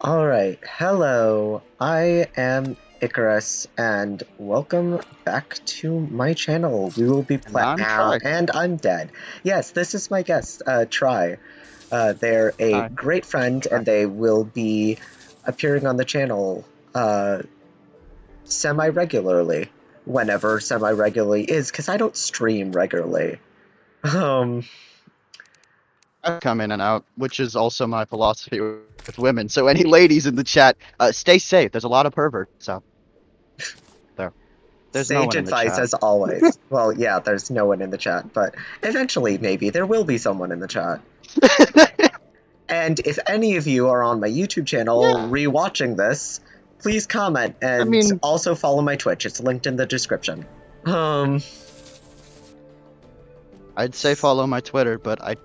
Alright, hello, I am Icarus, and welcome back to my channel. We will be And I'm Tri. and I'm dead. Yes, this is my guest, Tri. They're a Hi. great friend, Hi. and they will be appearing on the channel, semi-regularly. Whenever semi-regularly is, because I don't stream regularly. Um, I come in and out, which is also my philosophy with women. So any ladies in the chat, stay safe. There's a lot of perverts out there. There's no Sage one in the advice chat. as always. Well, yeah, there's no one in the chat, but eventually, maybe, there will be someone in the chat. And if any of you are on my YouTube channel Yeah, rewatching this, please comment I and mean, also follow my Twitch. It's linked in the description. Um, I'd say follow my Twitter, but I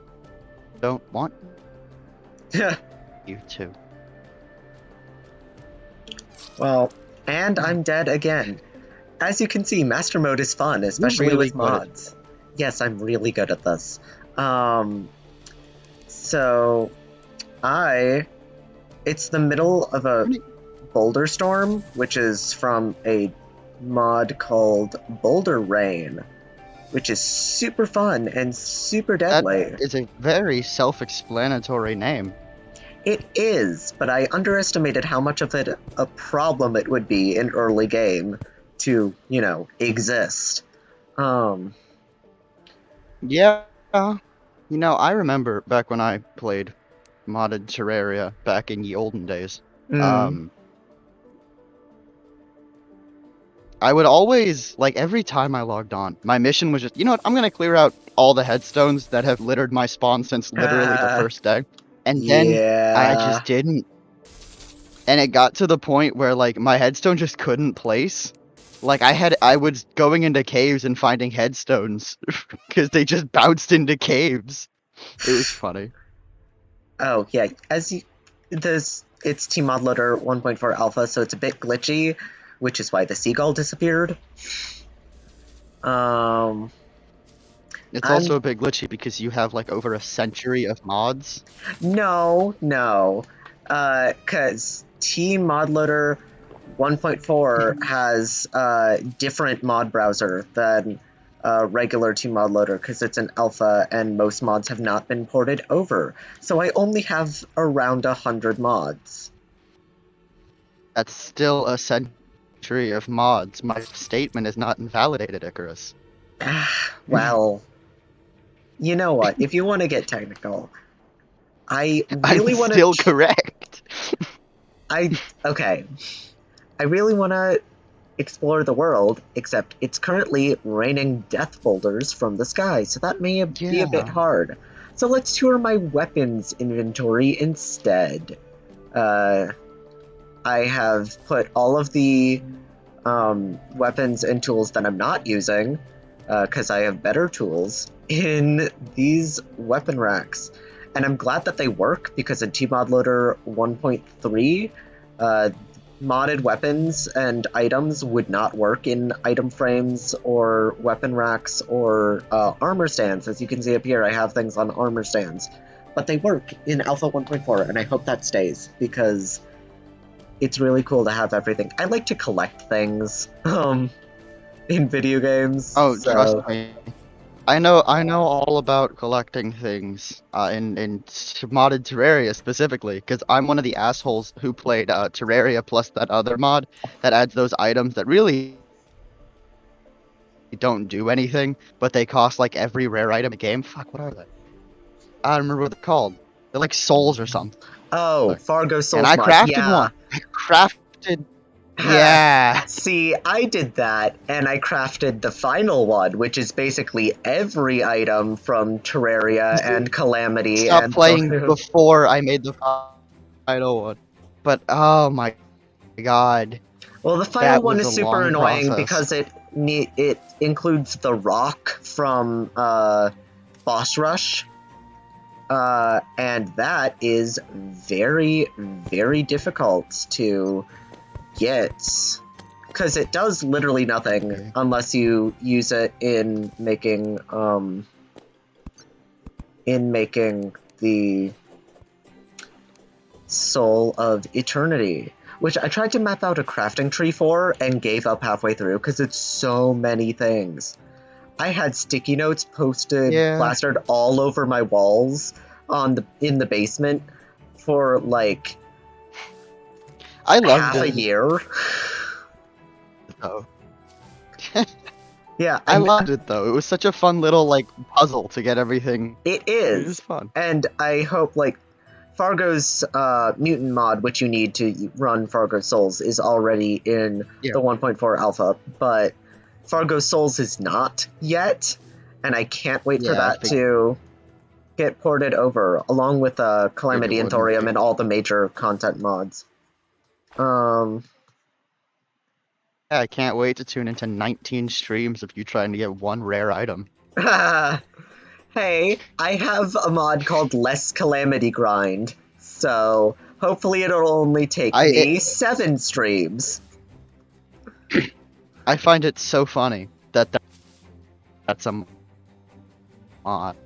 don't want you to. well, and I'm dead again. As you can see, Master Mode is fun, You're especially really with good at mods. Yes, I'm really good at this. So it's the middle of a boulder storm, which is from a mod called Boulder Rain, which is super fun and super That deadly. is a very self-explanatory name. It is, but I underestimated how much of it a problem it would be in early game to, exist. Um, Yeah, I remember back when I played modded Terraria back in the olden days. mm, Um, I would always, like, every time I logged on, my mission was just, you know what, I'm gonna clear out all the headstones that have littered my spawn since literally the first day. And then I yeah. just didn't. And it got to the point where, like, my headstone just couldn't place. Like, I was going into caves and finding headstones because they just bounced into caves. It was funny. Oh, yeah. It's TModLoader 1.4 alpha, so it's a bit glitchy, which is why the seagull disappeared. Um, It's I'm also a bit glitchy because you have, like, over a century of mods. no, because TModLoader 1.4 has a different mod browser than regular TModLoader because it's an alpha and most mods have not been ported over. So I only have around 100 mods. That's still a century of mods. My statement is not invalidated, Icarus. Well, you know what? If you want to get technical, I I'm really want to. still correct. I okay. I really want to explore the world, except it's currently raining death boulders from the sky, so that may be a bit Yeah. hard. So let's tour my weapons inventory instead. Uh, I have put all of the weapons and tools that I'm not using, because I have better tools, in these weapon racks. And I'm glad that they work, because in TModLoader 1.3, modded weapons and items would not work in item frames or weapon racks or armor stands. As you can see up here, I have things on armor stands. But they work in Alpha 1.4, and I hope that stays, because it's really cool to have everything. I like to collect things in video games, Oh, trust so me. I know all about collecting things in modded Terraria specifically, because I'm one of the assholes who played Terraria plus that other mod that adds those items that really don't do anything, but they cost like every rare item in the game. Fuck, what are they? I don't remember what they're called. They're like souls or something. oh, Fargo And Souls I mod, crafted yeah. one. I crafted. Yeah. See, I did that, and I crafted the final one, which is basically every item from You Terraria see, and Calamity stopped and playing before I made the final one. But oh my god, well, the final that one was is a super long annoying process. because it includes the rock from Boss Rush, and that is very, very difficult to get because it does literally nothing unless you use it in making the Soul of Eternity, which I tried to map out a crafting tree for and gave up halfway through because it's so many things. I had sticky notes plastered all over my walls in the basement for like I loved half a it. year. Though. Yeah, I loved it though. It was such a fun little like puzzle to get everything. It It was is fun. And I hope like Fargo's mutant mod, which you need to run Fargo's Souls, is already in the 1.4 alpha, but Fargo's Souls is not yet, and I can't wait for that to get ported over, along with Calamity and Thorium and all the major content mods. Yeah, I can't wait to tune into 19 streams of you trying to get one rare item. Hey, I have a mod called Less Calamity Grind, so hopefully it'll only take me 7 streams. I find it so funny that that's a mod.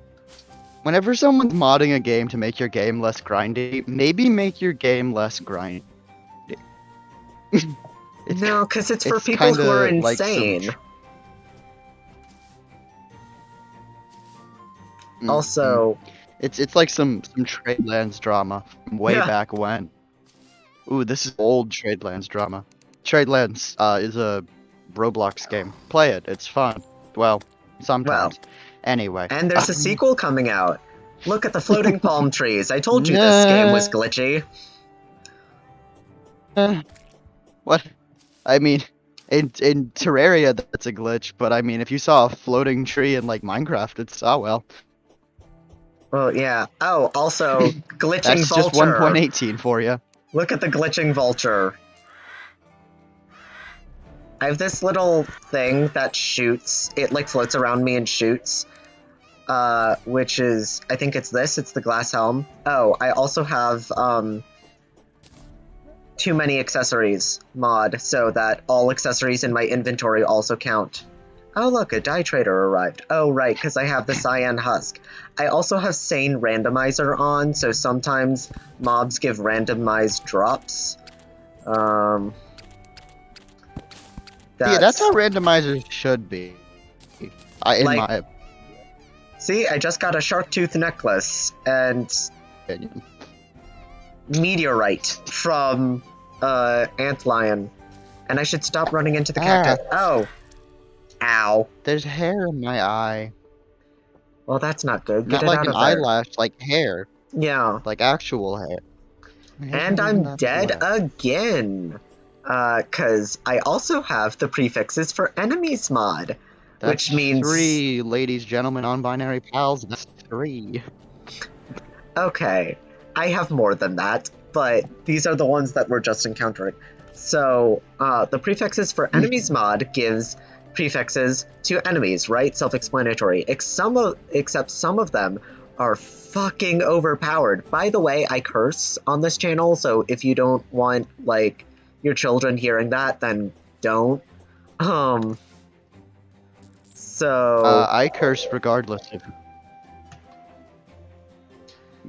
Whenever someone's modding a game to make your game less grindy, maybe make your game less grindy. No, because it's for people who are insane. Also, it's like some Tradelands drama from way back when. Ooh, this is old Tradelands drama. Tradelands is a Roblox game. Play it, it's fun. Well, sometimes. Anyway. And there's a sequel coming out. Look at the floating palm trees. I told you this game was glitchy. What? I mean, in Terraria that's a glitch, but I mean, if you saw a floating tree in like Minecraft, it's well. Well, yeah. Oh, also, glitching That's vulture. Just 1.18 for you. Look at the glitching vulture. I have this little thing that shoots. It like floats around me and shoots. Which is, I think it's this. It's the glass helm. Oh, I also have too many accessories mod, so that all accessories in my inventory also count. Oh look, a dye trader arrived. Oh right, because I have the cyan husk. I also have Sane Randomizer on, so sometimes mobs give randomized drops. Yeah, that's how randomizers should be. See, I just got a shark tooth necklace and meteorite from Antlion, and I should stop running into the cactus. Oh. Ow. There's hair in my eye. Well, that's not good. Get not it like out an of there. eyelash, like hair. Yeah. Like actual hair. And I'm dead again. Cause I also have the prefixes for enemies mod. Which means 3, ladies, gentlemen, non-binary pals, that's 3. Okay. I have more than that, but these are the ones that we're just encountering. So, the prefixes for enemies mod gives prefixes to enemies, right? Self-explanatory. Except some of them are fucking overpowered. By the way, I curse on this channel, so if you don't want, like, your children hearing that, then don't. So... I curse regardless of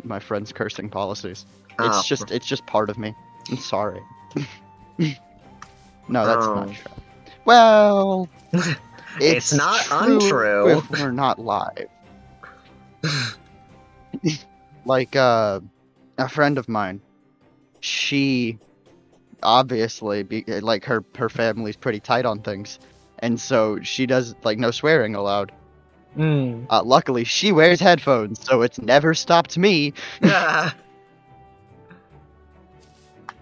my friends' cursing policies. It's just part of me. I'm sorry. No, that's not true. Well, it's not untrue if we're not live. Like a friend of mine, she obviously like her family's pretty tight on things, and so she does like no swearing allowed. Luckily, she wears headphones, so it's never stopped me.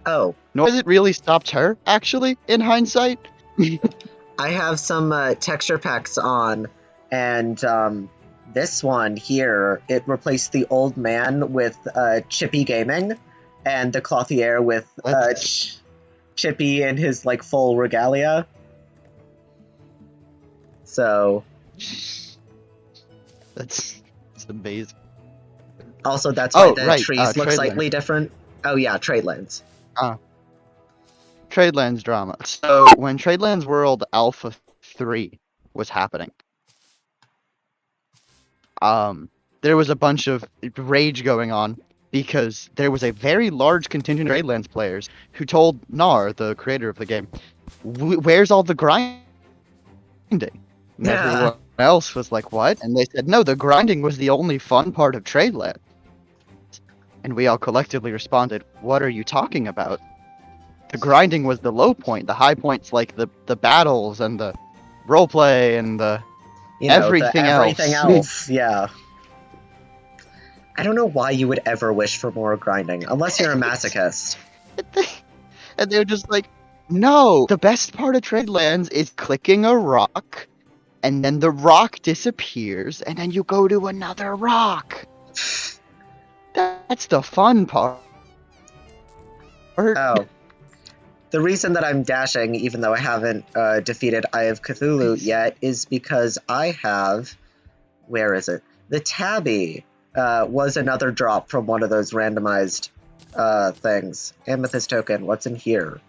Oh. Nor has it really stopped her, actually, in hindsight. I have some texture packs on, and this one here, it replaced the old man with Chippy Gaming, and the Clothier with Chippy in his like full regalia. So... That's amazing. Also, that's why the trees look slightly different. Oh yeah, Tradelands. Tradelands drama. So when Tradelands World Alpha 3 was happening, there was a bunch of rage going on because there was a very large contingent of Tradelands players who told Nar, the creator of the game, where's all the grinding? And everyone else was like, what? And they said, no, the grinding was the only fun part of Tradelands. And we all collectively responded, what are you talking about? The grinding was the low point. The high point's like the battles and the roleplay and the everything else. Yeah. I don't know why you would ever wish for more grinding, unless you're a masochist. And they're just like, no, the best part of Tradelands is clicking a rock, and then the rock disappears, and then you go to another rock. That's the fun part. Oh. The reason that I'm dashing, even though I haven't defeated Eye of Cthulhu yet, is because I have... Where is it? The Tabby was another drop from one of those randomized things. Amethyst token, what's in here?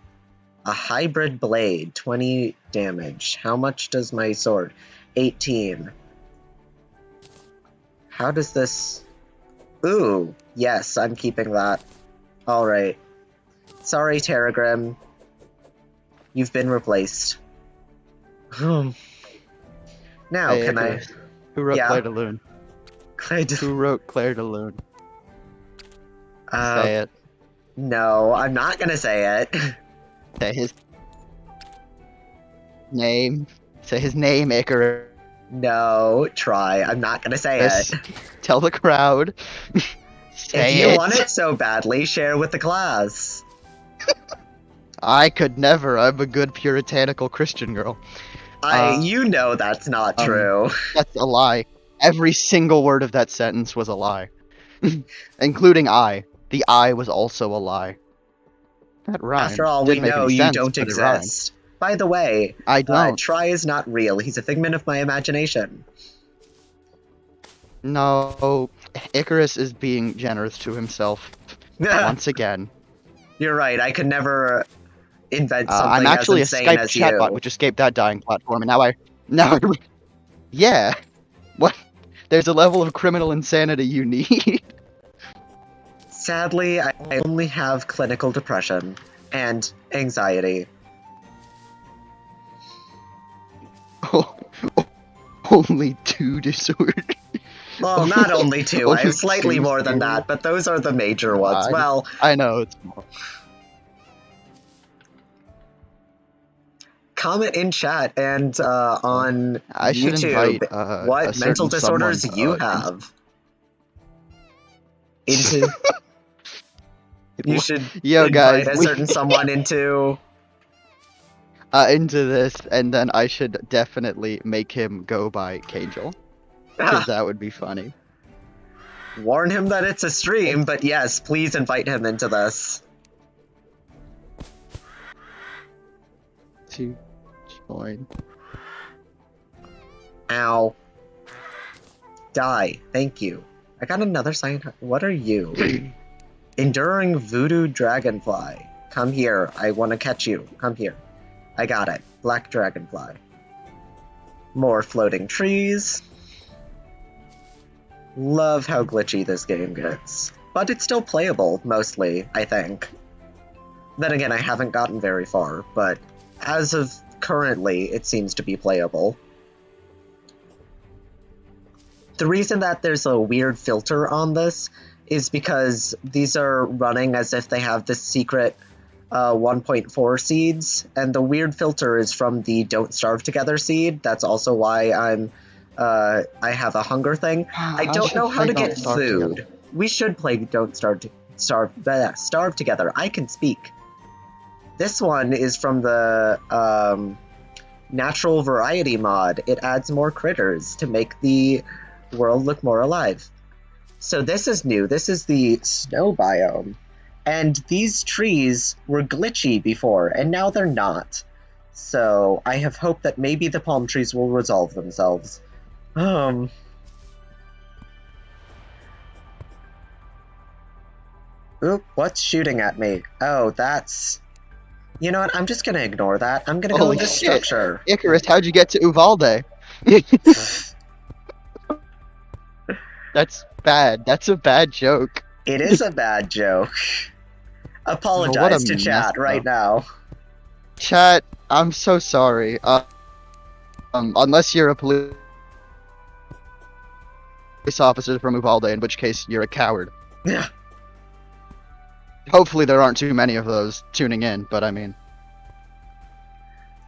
A hybrid blade, 20 damage. How much does my sword? 18. How does this... Ooh, yes, I'm keeping that. Alright. Sorry, Terragrim. You've been replaced. Now, hey, can I... Who wrote Claire de Lune? Who wrote Claire de Lune? Say it. No, I'm not gonna say it. Say his name. Say his name, Icarus. No, try. I'm not gonna say it. Tell the crowd. Say if you want it so badly, share with the class. I could never. I'm a good puritanical Christian girl. You know that's not true. That's a lie. Every single word of that sentence was a lie. Including I. The I was also a lie. That rhymed. After all, we know you don't exist. By the way, I don't. Tri is not real. He's a figment of my imagination. No, Icarus is being generous to himself once again. You're right. I could never invent something I'm actually as a insane Skype as chatbot you. which escaped that dying platform, and now yeah. What? There's a level of criminal insanity you need. Sadly, I only have clinical depression and anxiety. Only 2 disorders. Well, not only 2. I have slightly more than that, but those are the major ones. Well, I know it's more. Comment in chat and on I should YouTube invite, what mental disorders you have. Into you should invite a certain someone into this, and then I should definitely make him go by KAngel, because that would be funny. Warn him that it's a stream, but yes, please invite him into this. To join. Ow. Die. Thank you. I got another sign. What are you? Enduring Voodoo Dragonfly. Come here. I want to catch you. Come here. I got it. Black Dragonfly. More floating trees. Love how glitchy this game gets. But it's still playable, mostly, I think. Then again, I haven't gotten very far, but as of currently, it seems to be playable. The reason that there's a weird filter on this is because these are running as if they have this secret 1.4 seeds, and the weird filter is from the Don't Starve Together seed. That's also why I have a hunger thing. I don't know how to get food. Together. We should play Don't Starve Together. I can speak. This one is from the Natural Variety mod. It adds more critters to make the world look more alive. So this is new. This is the snow biome. And these trees were glitchy before, and now they're not. So I have hope that maybe the palm trees will resolve themselves. Oop, what's shooting at me? Oh, that's... You know what, I'm just gonna ignore that. I'm gonna go with this structure. Icarus, how'd you get to Uvalde? That's bad. That's a bad joke. It is a bad joke. Apologize to chat right now. Chat, I'm so sorry. Unless you're a police officer from Uvalde, in which case you're a coward. Yeah. Hopefully there aren't too many of those tuning in, but I mean...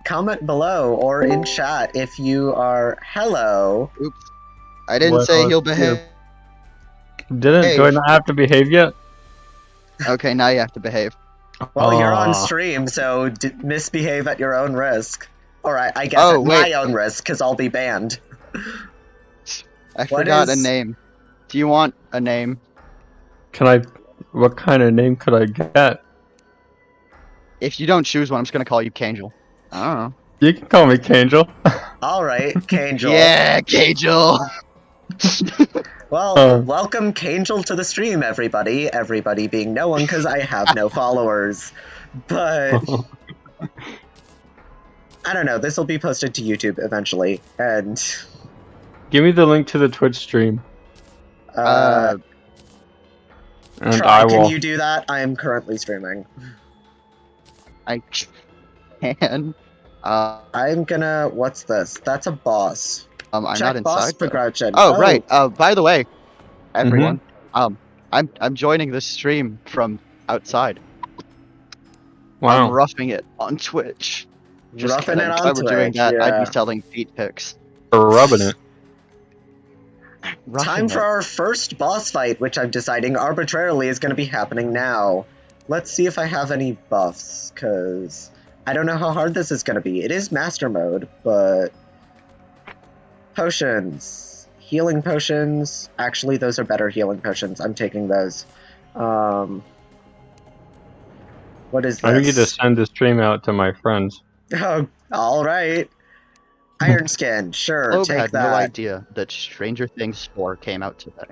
Comment below or in chat if you are hello. Oops. I didn't say he'll behave. Do I not have to behave yet? Okay, now you have to behave. Well, you're on stream, so misbehave at your own risk. Or I guess at my own risk, because I'll be banned. I forgot a name. Do you want a name? What kind of name could I get? If you don't choose one, I'm just gonna call you KAngel. I don't know. You can call me KAngel. Alright, KAngel. Yeah, KAngel! Well, welcome KAngel to the stream, everybody. Everybody being no one, because I have no followers. But... I don't know, this will be posted to YouTube eventually, and... Give me the link to the Twitch stream. And Try, can you do that? I am currently streaming. I can. I'm gonna... What's this? That's a boss. I'm Check not inside. boss progression. Oh, right. By the way, everyone, I'm joining this stream from outside. Wow. I'm roughing it on Twitch. Just Roughing it on if I were doing Twitch, that, yeah. I'd be selling feet pics. Rubbing it. Time for our first boss fight, which I'm deciding arbitrarily is going to be happening now. Let's see if I have any buffs, because I don't know how hard this is going to be. It is master mode, but... Potions. Healing potions. Actually, those are better healing potions. I'm taking those. What is this? I need to send the stream out to my friends. Oh, alright. Iron Skin, sure, Globe take had that. no idea that Stranger Things 4 came out today.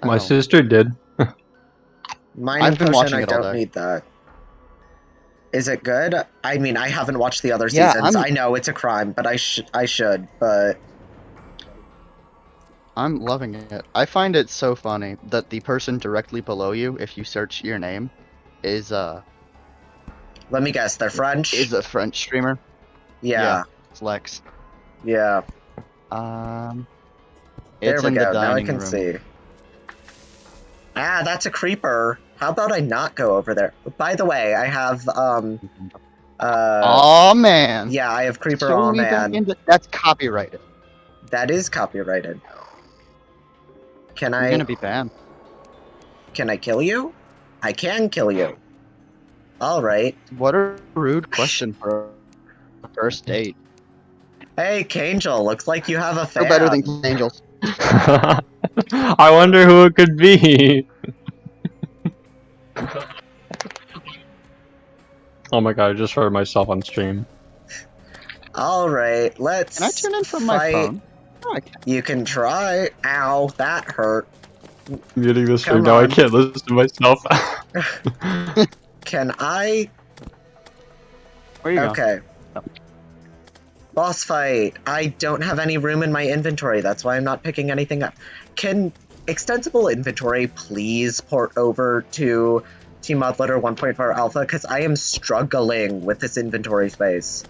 My sister did. Mining I've been potion, watching I it all don't day. need that. Is it good? I mean, I haven't watched the other Yeah, seasons. I know it's a crime, but I should, but... I'm loving it. I find it so funny that the person directly below you, if you search your name, is Let me guess, they're French? is a French streamer. Yeah. It's Lex. Yeah. There There we in go, the now I dining can room. see. Ah, that's a creeper. How about I not go over there? By the way, I have, Oh man! yeah, I have creeper So aw we back man. into- that's copyrighted. That is copyrighted. Can You're gonna be banned. Can I kill you? I can kill you. Alright. What a rude question for a first date. Hey, KAngel, looks like you have a fan. No better than angels. I wonder who it could be. Oh my god, I just heard myself on stream. Alright, let's Can I turn in from fight. my phone? Oh, I can. You can try. Ow, that hurt. Muting the stream Come now, I on. can't listen to myself. Can I? Where you Okay. Boss fight. I don't have any room in my inventory. That's why I'm not picking anything up. Can extensible inventory please port over to TModLoader 1.4 Alpha? Because I am struggling with this inventory space.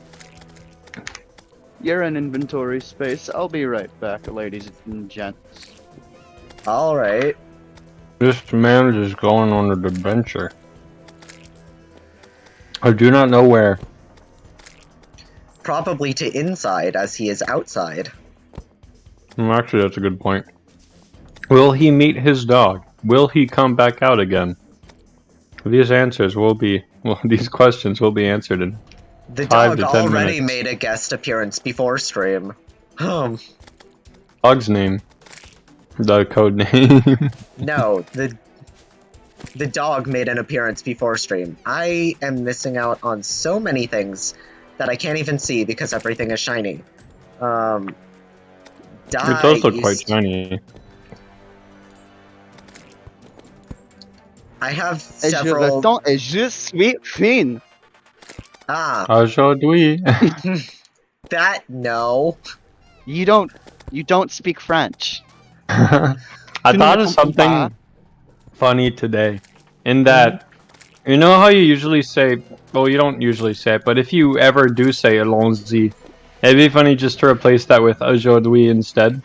You're in inventory space. I'll be right back, ladies and gents. Alright. This man is going on an adventure. I do not know where. Probably to inside, as he is outside. Actually, that's a good point. Will he meet his dog? Will he come back out again? These answers will be, well, these questions will be answered in The 5 dog to 10 already minutes. made a guest appearance before stream. Dog's name. The code name. No, the dog made an appearance before stream. I am missing out on so many things that I can't even see because everything is shiny. It does look quite shiny. I have Et je several... retourne et je suis fin. Ah, Aujourd'hui. that, no. You don't speak French. I thought of something. funny today. In that, you know how you usually say, well, you don't usually say it, but if you ever do say allons-y, it'd be funny just to replace that with aujourd'hui instead.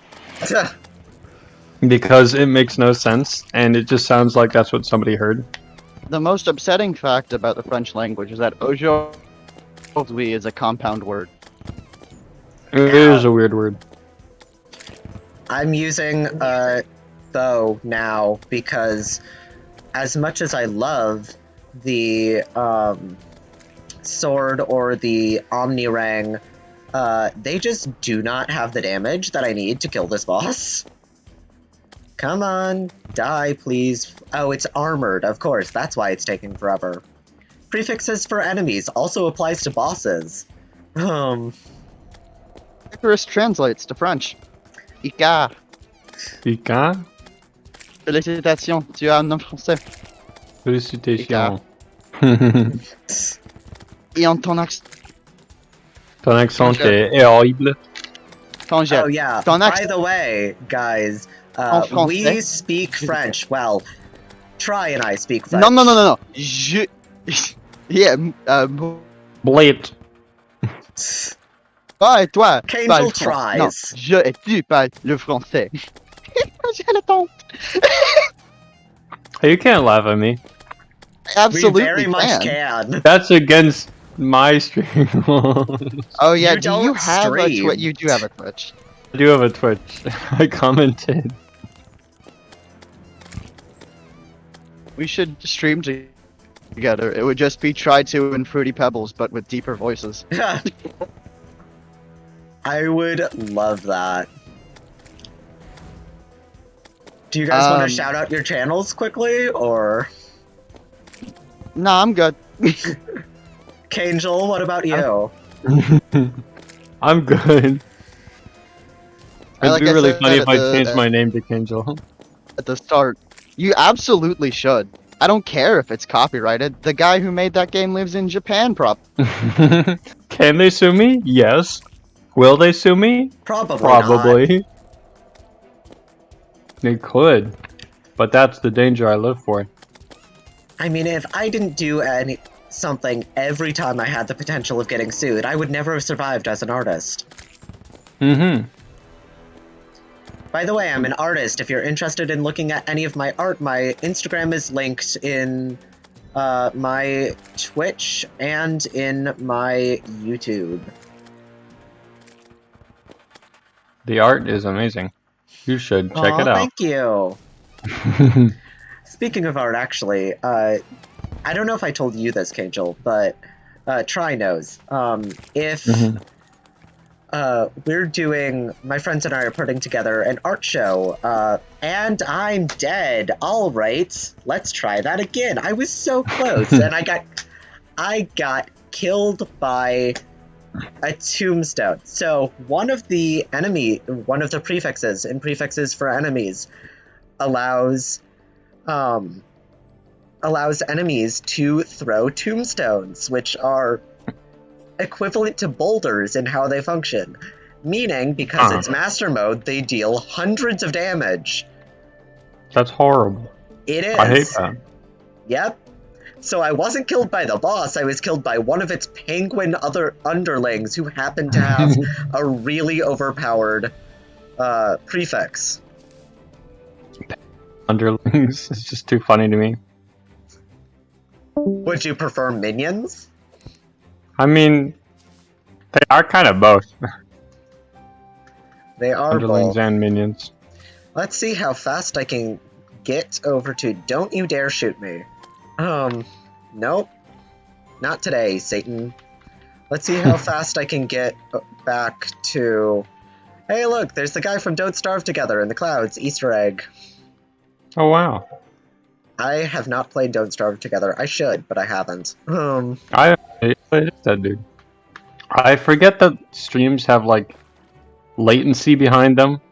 Because it makes no sense, and it just sounds like that's what somebody heard. The most upsetting fact about the French language is that aujourd'hui is a compound word. It is a weird word. I'm using though now because as much as I love the sword or the omnirang, they just do not have the damage that I need to kill this boss. Come on, die, please. Oh, it's armored, of course. That's why it's taking forever. Prefixes for enemies also applies to bosses. Icarus translates to French. Icar. Ica? Félicitations, tu as un nom français. Félicitations. Et en ton accent. Ton accent est horrible. Ton Oh yeah, ton by the way, guys, En français. we speak French. Well, Tri and I speak French. Non. Je. Yeah. Blade. Ah, et toi. KAngel parle Non, tries. je et tu parles le français. J'ai la honte. Hey, you can't laugh at me. Absolutely We very much can. That's against my stream. Oh yeah, You do you don't have a stream. Twitch? You do have a Twitch. I do have a Twitch. I commented. We should stream together. It would just be Try To and Fruity Pebbles, but with deeper voices. I would love that. Do you guys want to shout out your channels quickly, or? Nah, I'm good. KAngel, what about you? I'm good. It'd Like be I really said funny if at I the- changed my name to KAngel. At the start. You absolutely should. I don't care if it's copyrighted. The guy who made that game lives in Japan, Can they sue me? Yes. Will they sue me? Probably. Probably. They could. But that's the danger I live for. I mean, if I didn't do something every time I had the potential of getting sued, I would never have survived as an artist. Mm-hmm. By the way, I'm an artist. If you're interested in looking at any of my art, my Instagram is linked in my Twitch and in my YouTube. The art is amazing. You should check it out. Thank you. Speaking of art, actually, I don't know if I told you this, KAngel, but Tri knows. If we're doing, my friends and I are putting together an art show, and I'm dead. All right, let's try that again. I was so close, and I got killed by a tombstone. So one of the prefixes in prefixes for enemies allows enemies to throw tombstones, which are equivalent to boulders in how they function. Meaning, because it's master mode, they deal hundreds of damage. That's horrible. It is. I hate that. Yep. So I wasn't killed by the boss, I was killed by one of its penguin other underlings who happened to have a really overpowered prefix. Underlings. It's just too funny to me. Would you prefer minions? I mean, they are kind of both. They are Underlings both. and minions. Let's see how fast I can get over to Don't You Dare Shoot Me. Nope. Not today, Satan. Let's see how fast I can get back to... Hey, look, there's the guy from Don't Starve Together in the clouds, Easter egg. Oh, wow. I have not played Don't Starve Together. I should, but I haven't. I played that dude. I forget that streams have, like, latency behind them.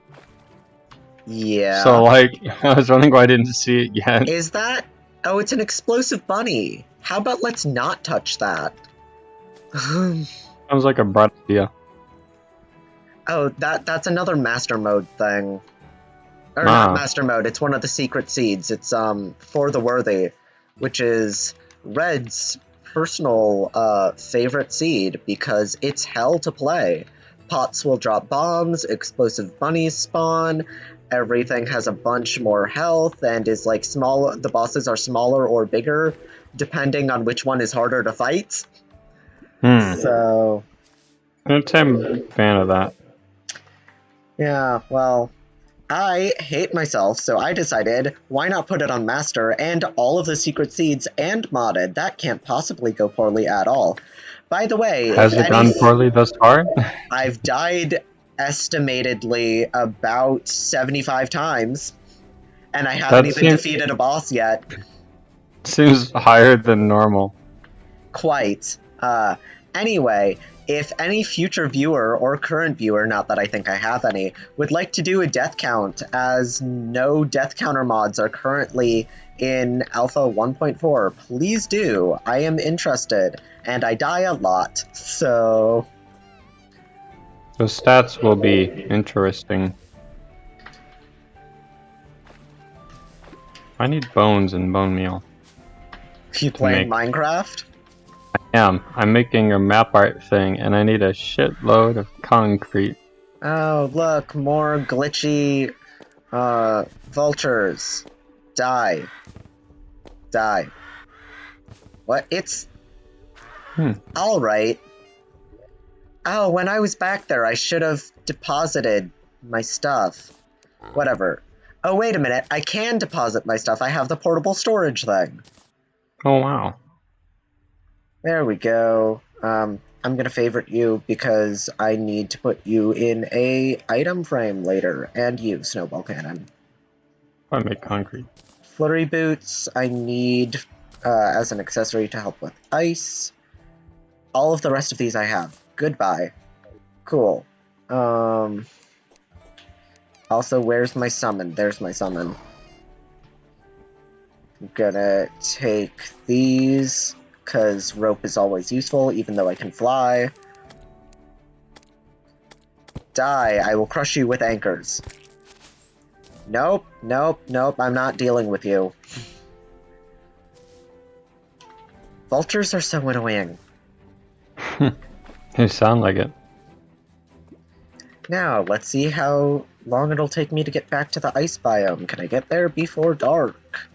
Yeah. So, like, I was wondering why I didn't see it yet. Is that... Oh, it's an explosive bunny. How about let's not touch that? Sounds like a bright idea. Oh, that's another master mode thing. Or not master mode, it's one of the secret seeds. It's for the worthy, which is Red's personal favorite seed because it's hell to play. Pots will drop bombs, explosive bunnies spawn, everything has a bunch more health and is like small. The bosses are smaller or bigger depending on which one is harder to fight. So I'm a fan of that. yeah, well, I hate myself, so I decided, why not put it on Master and all of the secret seeds and modded? That can't possibly go poorly at all. By the way, Has it gone poorly thus far? I've died estimatedly about 75 times, and I haven't even defeated a boss yet. Seems higher than normal. Quite. Anyway, if any future viewer or current viewer, not that I think I have any, would like to do a death count, as no death counter mods are currently in Alpha 1.4, please do. I am interested, and I die a lot, so... The stats will be interesting. I need bones and bone meal. You playing Minecraft? I'm making a map art thing, and I need a shitload of concrete. Oh, look, more glitchy, vultures. Die. Die. What? It's... Alright. Oh, when I was back there, I should have deposited my stuff. Whatever. Oh, wait a minute, I can deposit my stuff. I have the portable storage thing. Oh, wow. There we go. I'm gonna favorite you because I need to put you in a item frame later. And you, Snowball Cannon. I make concrete. Flurry Boots, I need as an accessory to help with ice. All of the rest of these I have. Goodbye. Cool. Also, where's my summon? There's my summon. I'm gonna take these, because rope is always useful, even though I can fly. Die, I will crush you with anchors. Nope, nope, nope, I'm not dealing with you. Vultures are so annoying. You sound like it. Now, let's see how long it'll take me to get back to the ice biome. Can I get there before dark?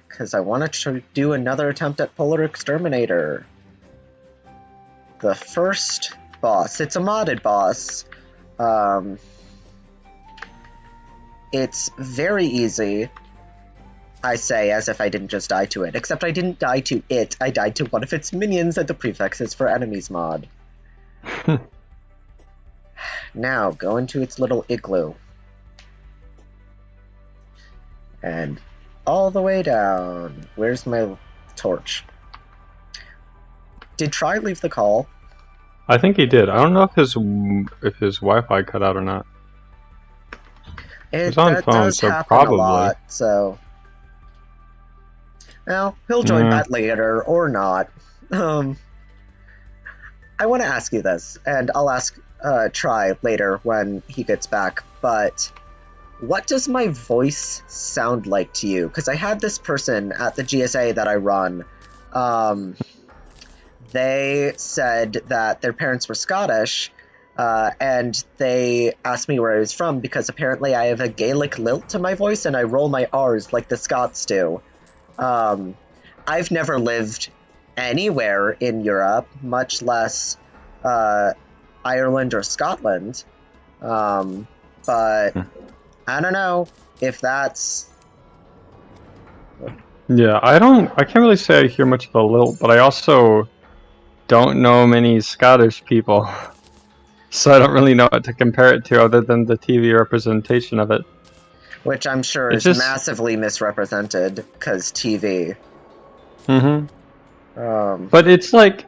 Because I want to do another attempt at Polar Exterminator. The first boss, it's a modded boss. It's very easy, I say, as if I didn't just die to it. Except I didn't die to it, I died to one of its minions at the prefixes for enemies mod. Now, go into its little igloo. And all the way down. Where's my torch? Did Tri leave the call? I think he did. I don't know if his Wi-Fi cut out or not. He's on phone, does so happen probably. A lot, so... Well, he'll join that later, or not. I want to ask you this, and I'll ask Tri later when he gets back, but what does my voice sound like to you? Because I had this person at the GSA that I run, they said that their parents were Scottish, and they asked me where I was from because apparently I have a Gaelic lilt to my voice and I roll my R's like the Scots do. I've never lived anywhere in Europe, much less Ireland or Scotland, but I don't know if that's... Yeah, I can't really say I hear much of a lilt, but I also don't know many Scottish people. So I don't really know what to compare it to other than the TV representation of it. Which I'm sure is massively misrepresented, because TV. But it's like,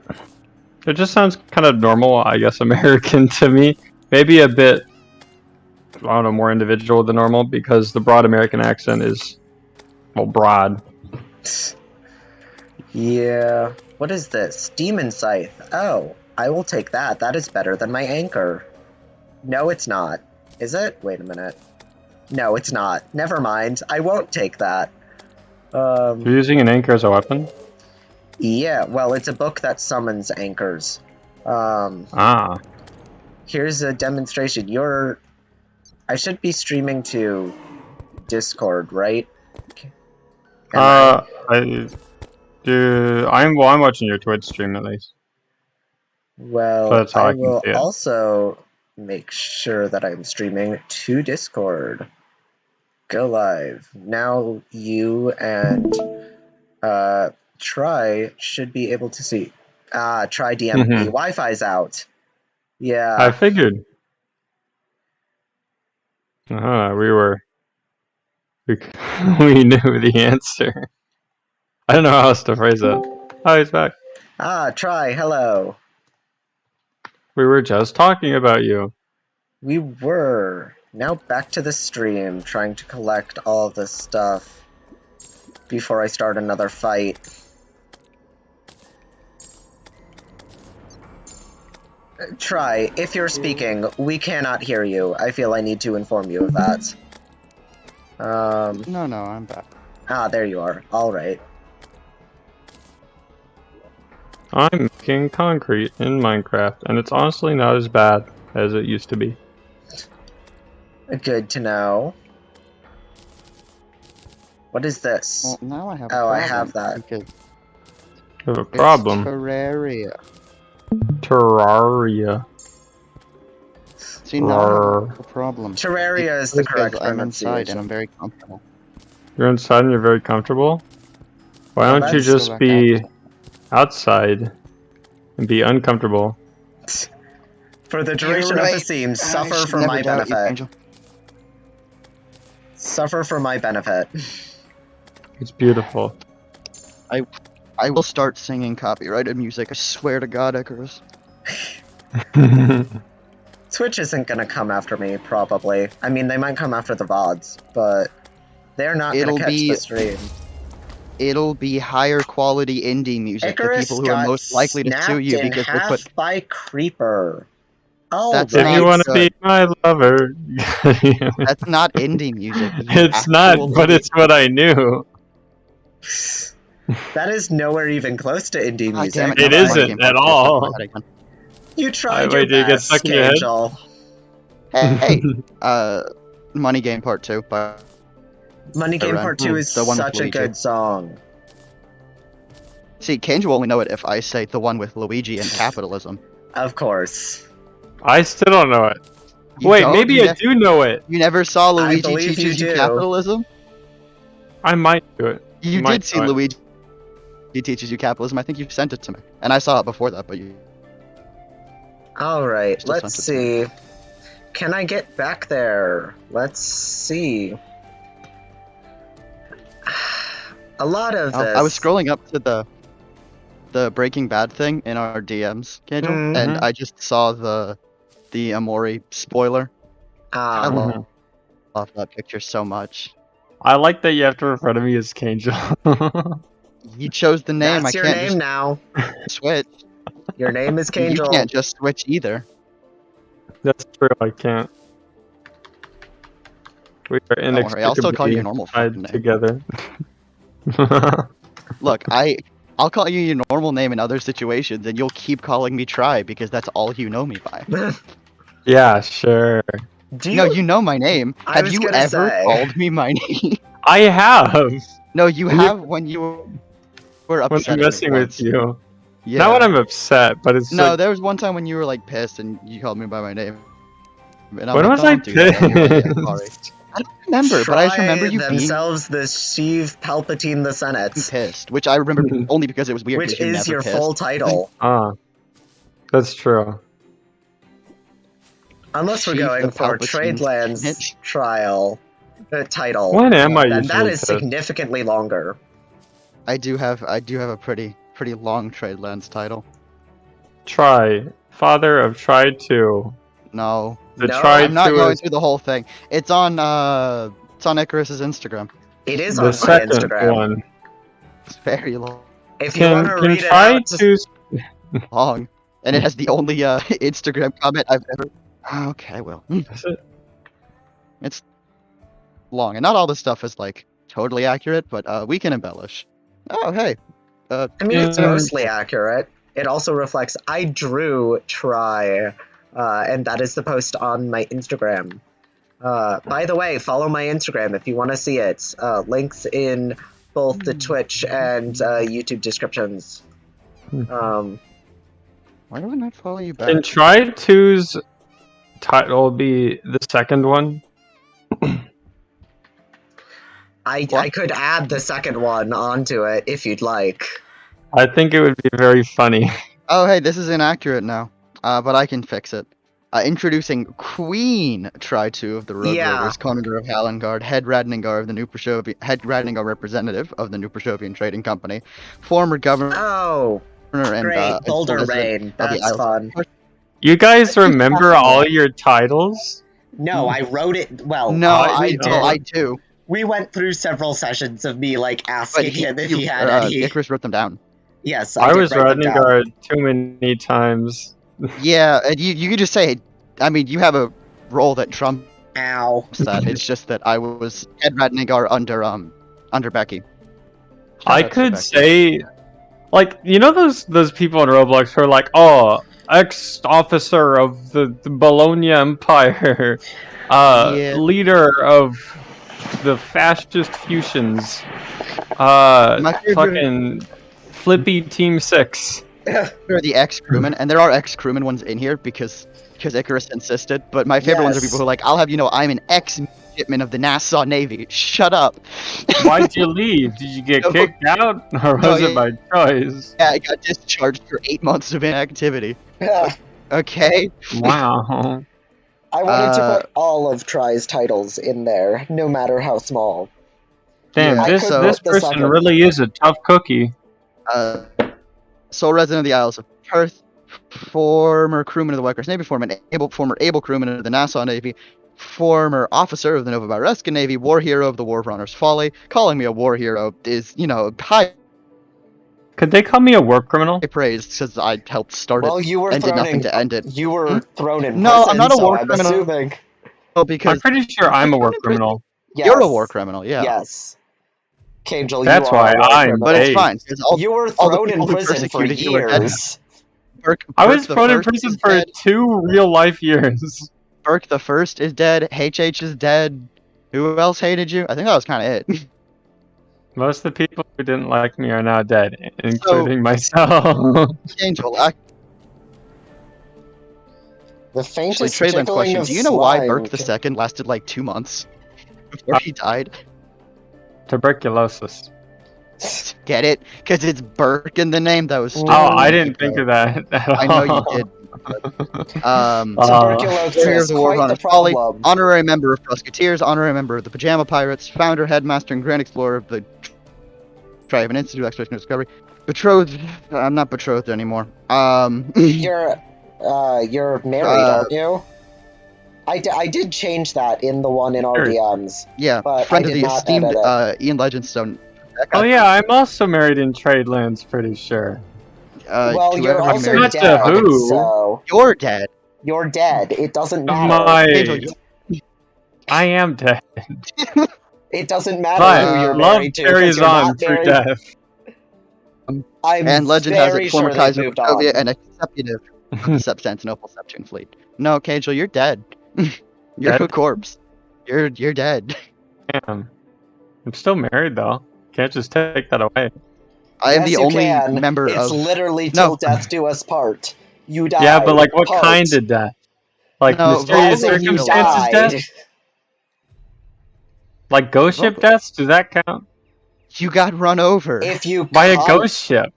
it just sounds kind of normal, I guess, American to me. Maybe a bit, I don't know, more individual than normal, because the broad American accent is, well, broad. Yeah. What is this? Demon Scythe. Oh, I will take that. That is better than my anchor. No, it's not. Is it? Wait a minute. No, it's not. Never mind. I won't take that. You're using an anchor as a weapon? Yeah, well, it's a book that summons anchors. Ah. Here's a demonstration. I should be streaming to Discord, right? Am I? I'm watching your Twitch stream at least. So Well, that's how I I can will see it. also make sure that I'm streaming to Discord. Go live. Now you and Tri should be able to see. Tri DM me. Wi-Fi's out. Yeah. I figured. We we knew the answer. I don't know how else to phrase it. Oh, he's back. Tri, hello. We were just talking about you. We were. Now back to the stream, trying to collect all of this stuff before I start another fight. Tri, if you're speaking, we cannot hear you. I feel I need to inform you of that. No, I'm back. There you are. Alright. I'm making concrete in Minecraft, and it's honestly not as bad as it used to be. Good to know. What is this? Well, now I have. Oh, I have that. You have a problem. Terraria. Terraria. See, now I have a problem. Terraria is the correct I'm inside and pronunciation. I'm very comfortable. You're inside and you're very comfortable? Why don't you that's just be outside and be uncomfortable? For the duration of the scene, suffer for my benefit. Suffer for my benefit. It's beautiful. I will start singing copyrighted music. I swear to God, Icarus. Twitch isn't gonna come after me, probably. I mean, they might come after the VODs, but they're not gonna catch the stream. It'll be higher quality indie music. Icarus the people who are most likely to sue you because they put by Creeper. That's if you want to be my lover. That's not indie music. It's not, but it's what I knew. That is nowhere even close to indie music. Damn it isn't at all. You tried your best, KAngel. Hey, Money Game Part 2. Money Game Part 2 is such a good song. See, KAngel will only know it if I say the one with Luigi and capitalism. Of course. I still don't know it. Wait, maybe I do know it. You never saw Luigi Teaches You Capitalism? I might do it. You did see Luigi Teaches You Capitalism. I think you sent it to me. And I saw it before that, but you... Alright, let's see. Can I get back there? Let's see. A lot of this... I was scrolling up to the Breaking Bad thing in our DMs, KAngel, and I just saw the Amori spoiler. I love that picture so much. I like that you have to refer to me as KAngel. You chose the name. That's I your can't name just now. switch. Your name is KAngel. You can't just switch either. That's true. I can't. We are inextricably I'll still call you your normal tied together. Look, I'll call you your normal name in other situations, and you'll keep calling me Tri because that's all you know me by. Yeah, sure. No, you know my name. Have you ever called me my name? I have. No, you have when you were upset. When I'm messing with you. Yeah. Not when I'm upset, but it's no. There was one time when you were like pissed and you called me by my name. And when was I pissed? I don't remember, but I just remember you themselves the Sheev Palpatine the Senate. Pissed, which I remember only because it was weird. Which is your full title. That's true. Unless we're going for Tradelands trial title. When am I usually that is significantly longer. I do have a pretty long Tradelands title. Try. Father of Try 2. No. I'm not going through the whole thing. It's on Icarus's Instagram. It is on my Instagram. One. It's very long. If you want to read it out, long, and it has the only Instagram comment I've ever. Okay, well. Is it? It's long, and not all this stuff is like totally accurate, but we can embellish. Oh, hey. I mean, it's Yeah. mostly accurate. It also reflects I drew Tri, and that is the post on my Instagram. By the way, follow my Instagram if you want to see it. Links in both the Twitch and YouTube descriptions. Why do I not follow you back? Can Try 2's title be the second one? I could add the second one onto it if you'd like. I think it would be very funny. Oh, hey, this is inaccurate now, but I can fix it. Introducing Queen Try 2 of the Road Yeah. Rovers, Commander of Hallenguard, Head Radningar of the New Prashovian, Head Radningar representative of the New Prashovian Trading Company, former governor Oh, and great. and Boulder resident Rain. of the That's Isles. fun. You guys remember all your titles? No, I wrote it. Well, No, I we don't. did. I do. We went through several sessions of me like But asking him if he had any. Icarus wrote them down. Yes, I did was write them down. Radningar too many times. Yeah, and you could just say, I mean, you have a role that trumps Ow. that. It's just that I was Head Radningar under Becky. I Shout out to could Becky. say, like, you know those people in Roblox who are like, oh, ex-officer of the Bologna Empire, Yeah. leader of the fascist fusions, My favorite- fucking Flippy Team 6. There are the ex-crewmen, and there are ex-crewmen ones in here because Icarus insisted. But my favorite ones are Yes. people who are like, I'll have you know, I'm an ex-midshipman of the Nassau Navy. Shut up. Why'd you leave? Did you get No, kicked out, or no, was it yeah. by choice? Yeah, I got discharged for 8 months of inactivity. Okay. Wow. I wanted to Uh, put all of Try's titles in there, no matter how small. Damn, Yeah, this so- this the person second. really is a tough cookie. Sole resident of the Isles of Perth, former crewman of the White Horse Navy, former able crewman of the Nassau Navy, former officer of the Novobaraska Navy, war hero of the War Runner's Folly. Calling me a war hero is, you know, high Could they call me a war criminal? praise because I helped start Well, it you were and did thrown nothing in. to end it. You were thrown in No, prison, I'm not a so war I'm criminal. assuming. Well, I'm because pretty sure I'm a war criminal. Yes. you're a war criminal, yeah. Yes. KAngel, That's you are why a war I'm criminal. But it's Hey. fine. 'Cause all, You were all the thrown in people who prison for persecuted you are dead. years. I Burke was the thrown in First prison is for dead. 2 real life years. Burke the First is dead. HH is dead. Who else hated you? I think that was kind of it. Most of the people who didn't like me are now dead, including myself. Angel, The actually, faintest Tradeland tickling question. of Do you know why slime Burke the Second lasted like 2 months before he died? Tuberculosis. Get it? Because it's Burke in the name. That was stupid. Oh, I didn't think of that at I know you all. did. Tuberculosis, Warrior of the War quite the Runner's Folly, problem. honorary member of Musketeers, honorary member of the Pajama Pirates, founder, headmaster, and grand explorer of the Trivan Institute of Exploration and Discovery. Betrothed. I'm not betrothed anymore. You're married, Uh, aren't you? I did change that in the one in our Sure. DMs. Yeah, But friend I of did the not esteemed edit Ian Legendstone. Oh yeah, I'm also married in Tradelands, pretty sure. Well, to you're everyone also married. Not to dead, who? so You're dead. you're dead. It doesn't matter. My, Angel, I am dead. It doesn't matter But who you're love married to. 'cause carries you're on not through married. death. I'm and legend has very it, former sure they've Kaiser of moved on. Soviet and executive of the Septantinople Septune Fleet. No, Kangel, you're dead. You're Dead? a corpse. You're dead. Damn. I'm still married though. Can't just take that away. I am Yes, the you only can. member It's of. literally No. till death do us part. You died. Yeah, but like what part. kind of death? Like No, mysterious As in you circumstances died. death? Like ghost ship Well, deaths? Does that count? You got run over. If you By a con- ghost ship.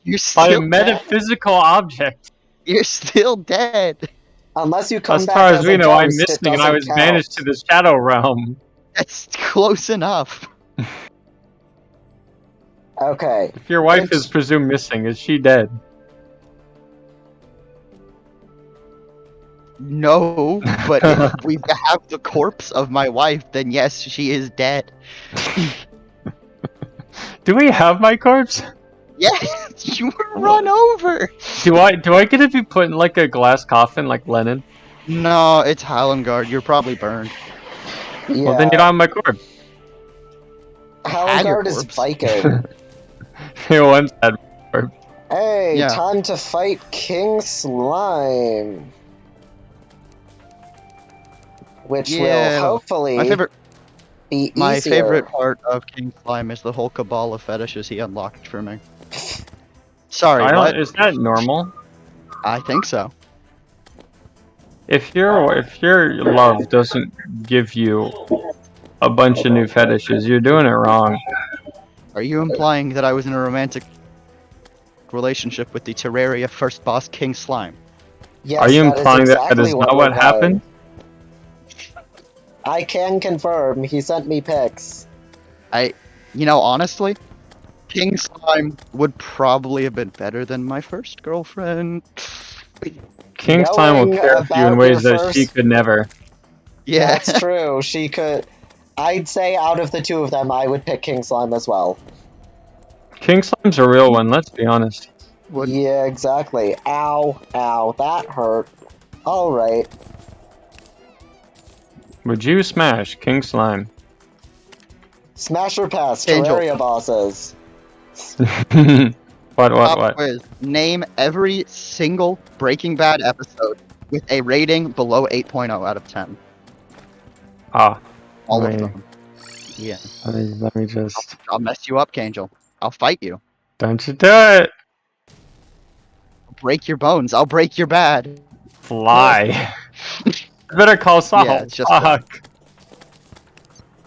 You're By a still dead. metaphysical object. You're still dead. unless you come As back far as as a we know, I'm ghost, it missing and I doesn't was count. banished to the shadow realm. That's close enough. Okay. If your wife It's- is presumed missing, is she dead? No, but if we have the corpse of my wife, then yes, she is dead. Do we have my corpse? Yes, you were run over. Do I get to be put in like a glass coffin like Lenin? No, it's Hallenguard. You're probably burned. Yeah. Well, then you don't have my corp. Had your Halgard is corpse. Viking. He once had my corp. Hey, Yeah. time to fight King Slime. Which will Yeah. hopefully My favorite be My easier. favorite part of King Slime is the whole cabal of fetishes he unlocked for me. Sorry, what? Is that normal? I think so. If your love doesn't give you a bunch of new fetishes, you're doing it wrong. Are you implying that I was in a romantic relationship with the Terraria first boss, King Slime? Yes, Are you that is implying that exactly is what not we're what happened? I can confirm. He sent me pics. Honestly, King Slime would probably have been better than my first girlfriend. King Slime will Knowing care for you in about your ways that she first, could never. Yeah. that's true. She could. I'd say out of the two of them, I would pick King Slime as well. King Slime's a real one, let's be honest. Would Yeah, exactly. Ow, ow, that hurt. Alright. Would you smash King Slime? Smash or pass, Angel. Terraria bosses. What? Pop quiz. Name every single Breaking Bad episode with a rating below 8.0 out of 10. Ah, All let of me- them. Yeah. let me just. I'll mess you up, Kangel. I'll fight you. Don't you do it! I'll break your bones. I'll break your bad. Fly. Better call Saul. Yeah, it's just Fuck.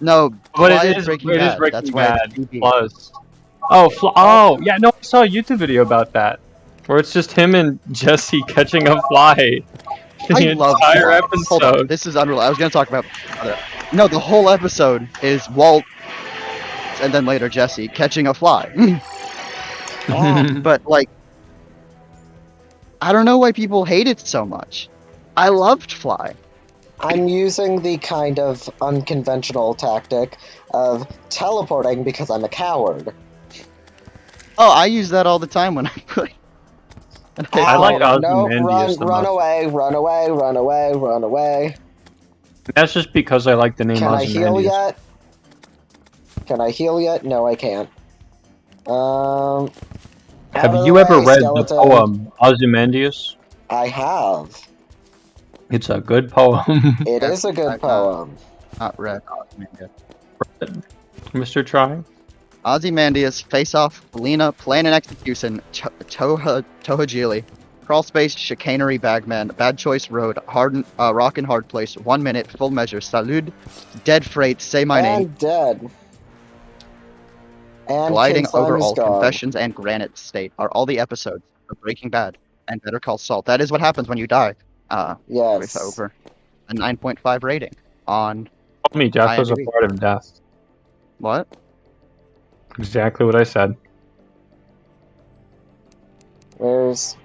No, But Fly it is is Breaking it is Bad. Breaking That's why Bad it's TV. plus. Oh yeah, no, I saw a YouTube video about that where it's just him and Jesse catching a fly I the love entire Fly. Hold on, episode. this is unreal. I was gonna talk about other. No, the whole episode is Walt and then later Jesse catching a fly. But like, I don't know why people hate it so much. I loved Fly. I'm using the kind of unconventional tactic of teleporting because I'm a coward. Oh, I use that all the time when I play. I like Ow, no, Ozymandias the run most. away, run away, run away, run away. That's just because I like the name Can I heal Ozymandias. yet? Can I heal yet? No, I can't. Out Have of you the ever way, read skeleton. the poem Ozymandias? I have. It's a good poem. It is a good I've poem. Not read Ozymandias. Mr. Try. Ozymandias, Face Off, Lena, Plan and Execution, Tohajili, Crawl Space, Chicanery, Bagman, Bad Choice Road, Rock and Hard Place, 1 Minute, Full Measure, Salud, Dead Freight, Say My Name, And dead. And Gliding King Slime Over is All, gone. Confessions, and Granite State are all the episodes of Breaking Bad and Better Call Saul. That is what happens when you die. With Yes. over a 9.5 rating on Told me death was a IMDb. part of death. What? Exactly what I said. Where's...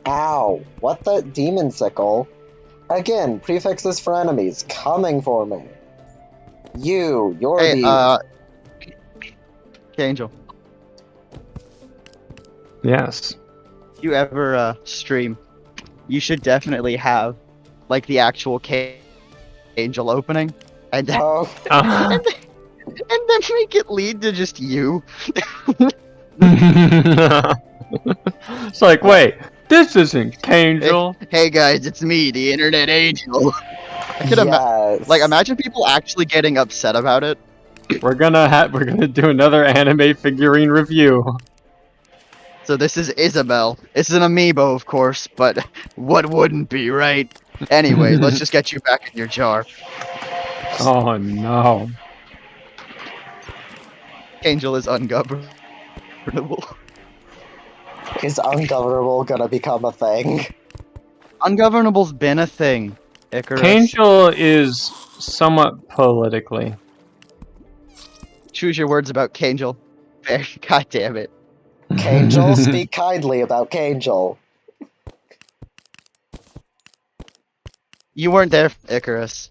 Ow! What the demon sickle? Again, prefixes for enemies, coming for me. You're Hey, the... Angel, Yes. if you ever stream, you should definitely have like the actual Angel opening, and then, Oh, and then make it lead to just you. It's like, wait, this isn't Kangel. Hey guys, it's me, the Internet Angel. I could yes. imagine people actually getting upset about it. We're gonna do another anime figurine review. So this is Isabel. It's an amiibo, of course, but what wouldn't be, right? Anyway, let's just get you back in your jar. Oh no. Angel is ungovernable. Is ungovernable gonna become a thing? Ungovernable's been a thing, Icarus. Kangel is somewhat politically. Choose your words about Kangel. God damn it. Kangel, speak kindly about Kangel. You weren't there, Icarus.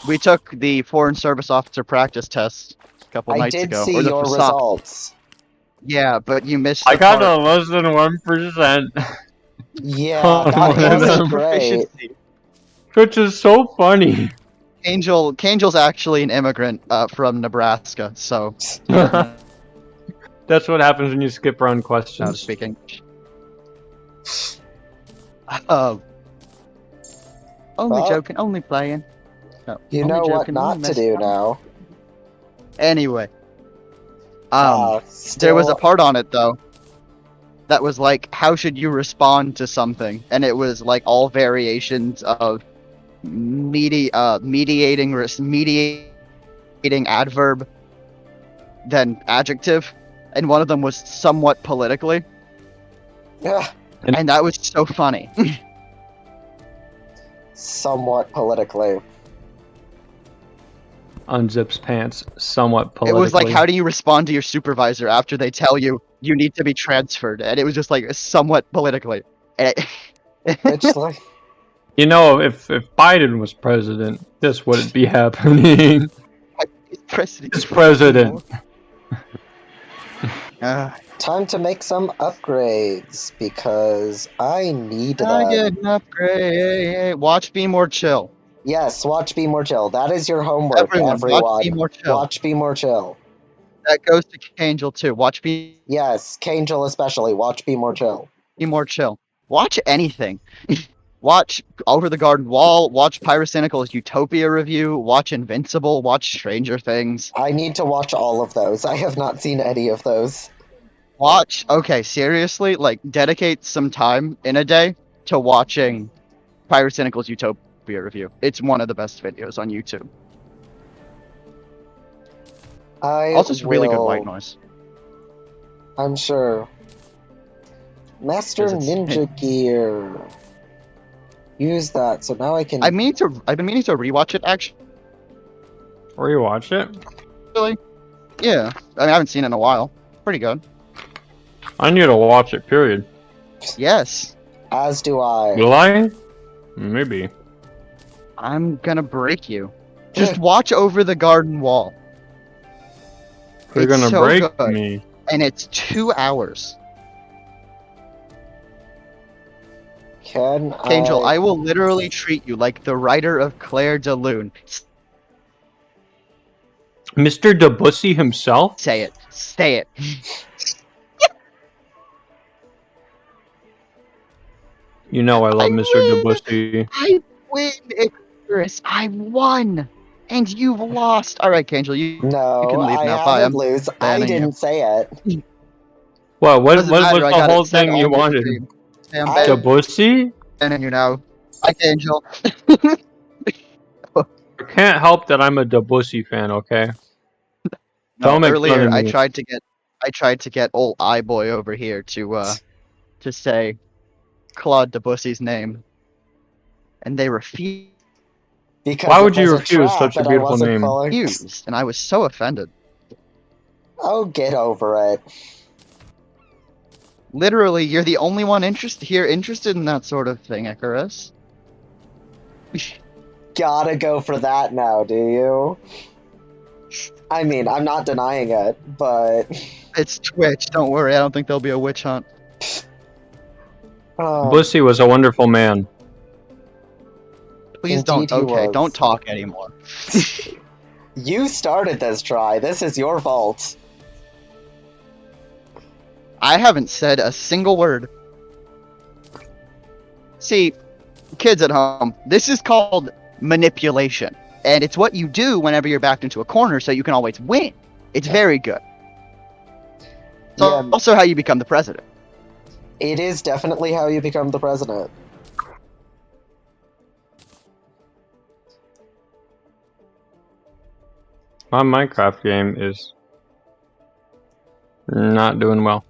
We took the Foreign Service Officer practice test a couple I nights did ago. see or the your facade. results. Yeah, but you missed I the got part. a less than 1%. Yeah, Oh, that one of wasn't them. great. Proficiency. which is so funny. KAngel's actually an immigrant from Nebraska, so That's what happens when you skip around how to questions. speak English. Only Well, joking, only playing. No, You only know what joking, only not to messing do around. now. Anyway, Still, there was a part on it though that was like, how should you respond to something? And it was like all variations of mediating adverb, then adjective, and one of them was somewhat politically, Ugh, and that was so funny. somewhat politically. Unzips pants somewhat It politically. was like, how do you respond to your supervisor after they tell you you need to be transferred? And it was just like somewhat politically. And Which, like, You know, if Biden was president, this wouldn't be happening. president. It's president. time to make some upgrades because I need I them. get an upgrade. Watch Be More Chill. Yes, watch Be More Chill. That is your homework, Everyone, watch Be More Chill. Watch Be More Chill. That goes to KAngel too. Watch Be Yes, KAngel especially. Watch Be More Chill. More Chill. Watch anything. Watch Over the Garden Wall. Watch Pyrocynical's Utopia review. Watch Invincible. Watch Stranger Things. I need to watch all of those. I have not seen any of those. Okay, seriously, like, dedicate some time in a day to watching Pyrocynical's Utopia review. It's one of the best videos on YouTube. Also, it's really good white noise. I'm sure. Master 'Cause it's- Ninja Gear. Use that, so now I can. I've been meaning to rewatch it, actually. Rewatch it? Yeah, I mean, I haven't seen it in a while. Pretty good. I need to watch it, period. Yes. As do I. Will I? Maybe. I'm gonna break you. Just watch Over the Garden Wall. You're It's gonna so break good. me. And it's 2 hours. KAngel, I will literally treat you like the writer of Claire de Lune. Mr. Debussy himself? Say it. Say it. You know I love I Mr. win! Debussy. I win, Icarus. I won. And you've lost. Alright, KAngel, you No, can leave I now. Bye. haven't lose. I banning you. didn't say it. What Doesn't was matter, I the got whole it said thing you on your wanted? stream. Hey, I'm I- Debussy? banning you now. Bye, KAngel. I can't help that I'm a Debussy fan, okay? Don't make fun Earlier, of I me. tried to get old iBoy over here to say Claude Debussy's name, and they refused, Because Why it would you was a refuse trap such a that I beautiful wasn't name? following. and I was so offended. Oh, get over it. Literally, you're the only one interested in that sort of thing, Icarus. Gotta go for that now, do you? I mean, I'm not denying it, but. It's Twitch. Don't worry. I don't think there'll be a witch hunt. Debussy was a wonderful man. Please Indeed don't. he Okay, was. don't talk anymore. You started this try. This is your fault. I haven't said a single word. See, kids at home, this is called manipulation. And it's what you do whenever you're backed into a corner so you can always win. It's very good. It's Yeah. also how you become the president. It is definitely how you become the president. My Minecraft game is not doing well.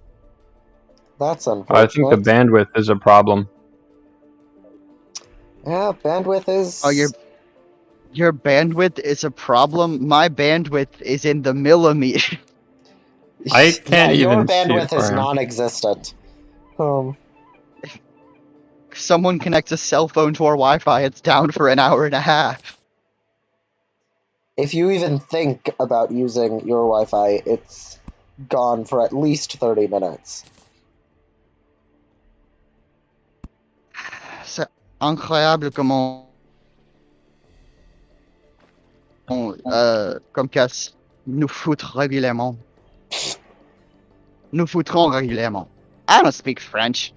That's unfortunate. I think the bandwidth is a problem. Yeah, bandwidth is. Oh, your bandwidth is a problem. My bandwidth is in the millimeter. I can't Your even see bandwidth it, is Brian. non-existent. Someone connects a cell phone to our Wi-Fi, it's down for an hour and a half. If you even think about using your Wi-Fi, it's gone for at least 30 minutes. C'est incroyable comment Comme casse. Nous foutre régulièrement. Nous foutrons régulièrement. I don't speak French.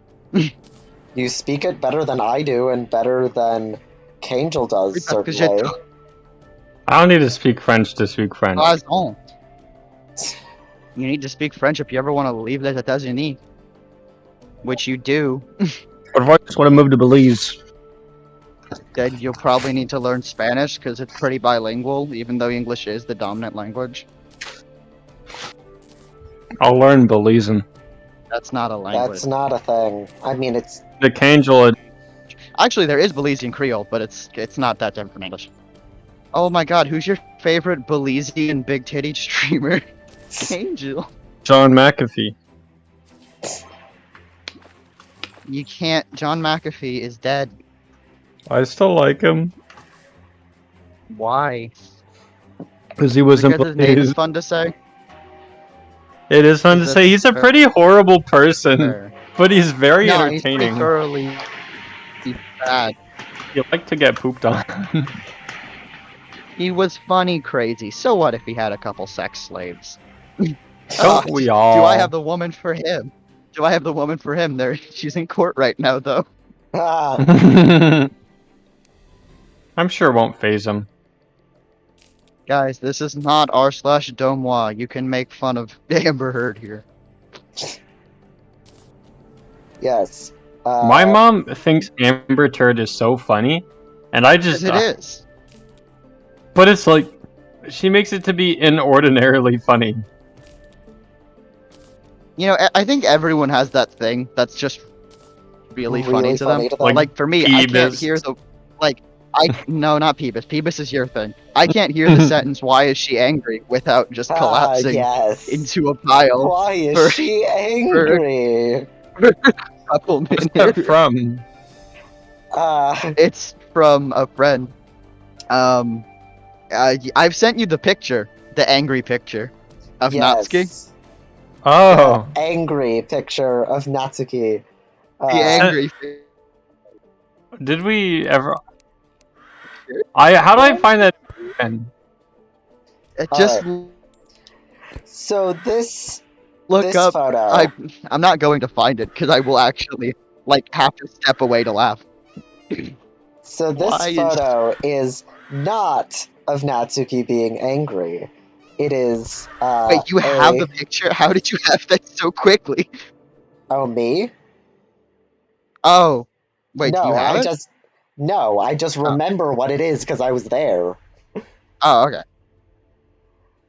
You speak it better than I do, and better than KAngel does, Parce que j'ai certainly. I don't need to speak French to speak French. raison. You need to speak French if you ever want to leave les États-Unis. Which you do. What if I just want to move to Belize? Then you'll probably need to learn Spanish because it's pretty bilingual, even though English is the dominant language. I'll learn Belizean. That's not a language. That's not a thing. I mean, it's The KAngel. Actually, there is Belizean Creole, but it's not that different from English. Oh my god, who's your favorite Belizean big titty streamer? KAngel. John McAfee. You can't. John McAfee is dead. I still like him Why? because he was in Because his name is Belize. fun to say. It is fun to He's a say. He's a pretty horrible person, Sure. but he's very No, he's pretty entertaining. thoroughly bad. You like to get pooped on. He was funny crazy. So what if he had a couple sex slaves? Don't we all? Do I have the woman for him? Do I have the woman for him? There, she's in court right now, though. I'm sure it won't phase him. Guys, this is not r/Domois. You can make fun of Amber Heard here. yes. My mom thinks Amber Turd is so funny, and I just. Yes, it is. But it's like, she makes it to be inordinarily funny. You know, I think everyone has that thing that's just really funny to them. Like for me, I can't Peebus. hear the no, not Peebus. Peebus is your thing. I can't hear the sentence "Why is she angry?" without just collapsing yes. into a pile. Why is for- she angry? a couple What's that minutes. from? It's from a friend. I've sent you the picture, the angry picture of Natsuki. Oh. Angry picture of Natsuki. The angry. Did we ever? How do I find that? Just So this look up. photo. I'm not going to find it because I will actually have to step away to laugh. So this Why is- photo is not of Natsuki being angry. It is. Wait, you have the picture? How did you have that so quickly? Oh, me? Oh, wait, no, do you have I it? just remember what it is because I was there. Oh, okay.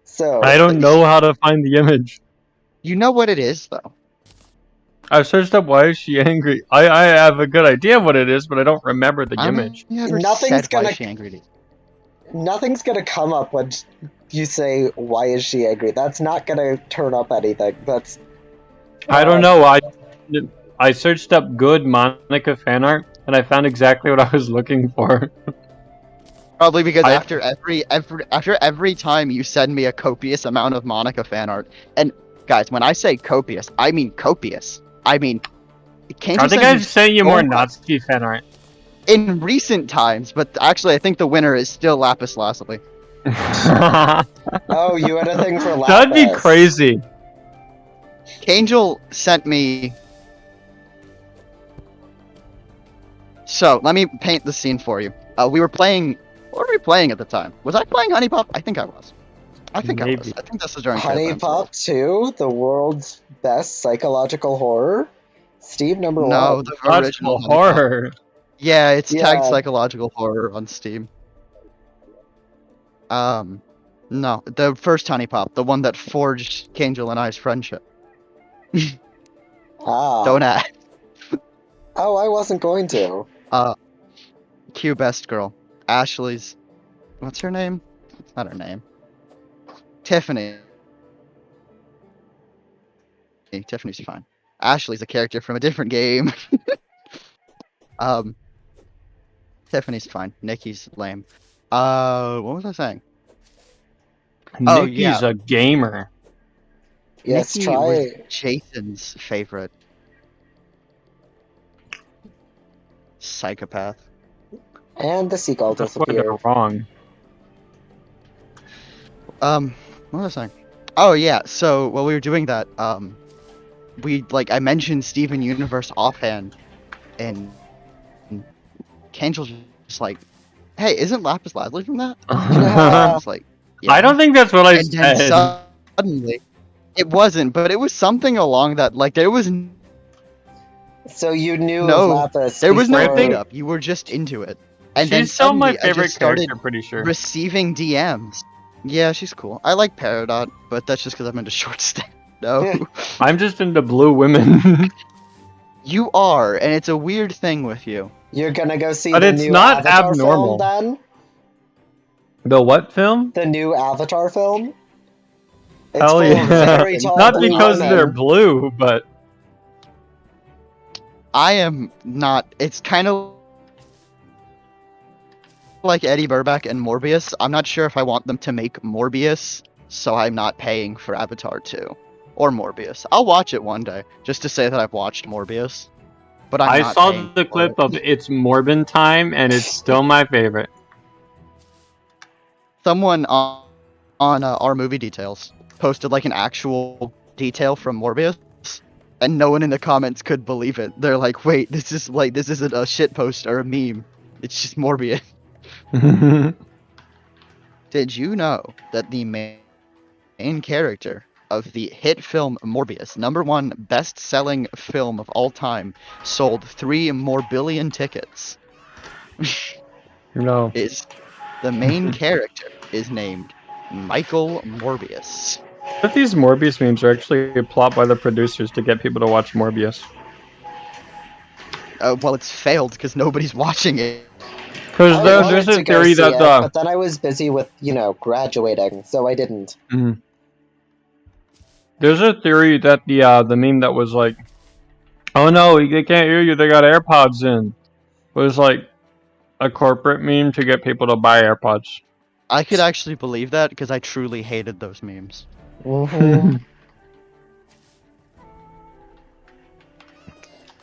So I don't know how to find the image. You know what it is, though. I searched up why is she angry. I have a good idea of what it is, but I don't remember the image. Nothing's Why gonna- is she angry to you? nothing's gonna come up when you say why is she angry. That's not gonna turn up anything. That's. I don't know. I searched up good Monica fan art, and I found exactly what I was looking for. Probably because after every time you send me a copious amount of Monica fan art, and guys, when I say copious, I mean copious. I mean, I think I've sent you more Natsuki fan art. in recent times, but actually, I think the winner is still Lapis Lazuli. Oh, you had a thing for Lapis. That'd be crazy. KAngel sent me. So let me paint the scene for you. We were playing. What were we playing at the time? Was I playing Honey Pop? I think I was. I think I was. I think this was during Honey Fairgrounds. Pop 2, the world's best psychological horror. Steve number No, one. the That's original Honey Pop. horror. Yeah, it's tagged Yeah. psychological horror on Steam. No, the first Honey Pop, the one that forged KAngel and I's friendship. Don't ask. Oh, I wasn't going to. Q best girl. Ashley's. What's her name? It's not her name. Tiffany. Tiffany's fine. Ashley's a character from a different game. Tiffany's fine. Nikki's lame. What was I saying? Oh, Nikki's yeah. a gamer. Yes, Nikki try. was Jason's favorite. Psychopath. And the seagull That's why they're disappeared. wrong. What was I saying? Oh yeah, so while we were doing that, I mentioned Steven Universe offhand, and KAngel just like, hey, isn't Lapis Lazuli from that? I was like, yeah. I don't think that's what I And then said. suddenly, it wasn't, but it was something along that, like, there was So you knew of no, Lapis there was no before... lead up. You were just into it, and then She's still my suddenly I favorite just started character, pretty sure. receiving DMs. Yeah, she's cool. I like Peridot, but that's just because I'm into short stay. No, I'm just into blue women. you are, and it's a weird thing with you. You're gonna go see But the it's new not Avatar abnormal. film, then? The what film? The new Avatar film? It's Hell full yeah. of very tall Not blue because women. they're blue, but I am not. It's kind of like Eddie Burback and Morbius. I'm not sure if I want them to make Morbius, so I'm not paying for Avatar 2 or Morbius. I'll watch it one day just to say that I've watched Morbius. But I'm I not saw paying the for clip it. of It's Morbin Time, and it's still my favorite. Someone on our movie details posted like an actual detail from Morbius, and no one in the comments could believe it. They're like, "Wait, this isn't a shit post or a meme. It's just Morbius." Did you know that the main character of the hit film Morbius, #1 best-selling film of all time, sold 3 more billion tickets? No. Is the main character is named Michael Morbius. But these Morbius memes are actually a plot by the producers to get people to watch Morbius. Well, it's failed because nobody's watching it. Because I there's wanted a to go theory see that it, but then I was busy with, graduating, so I didn't. there's a theory that the meme that was like, oh no, they can't hear you, they got AirPods in, was like a corporate meme to get people to buy AirPods. I could actually believe that because I truly hated those memes. Mm-hmm.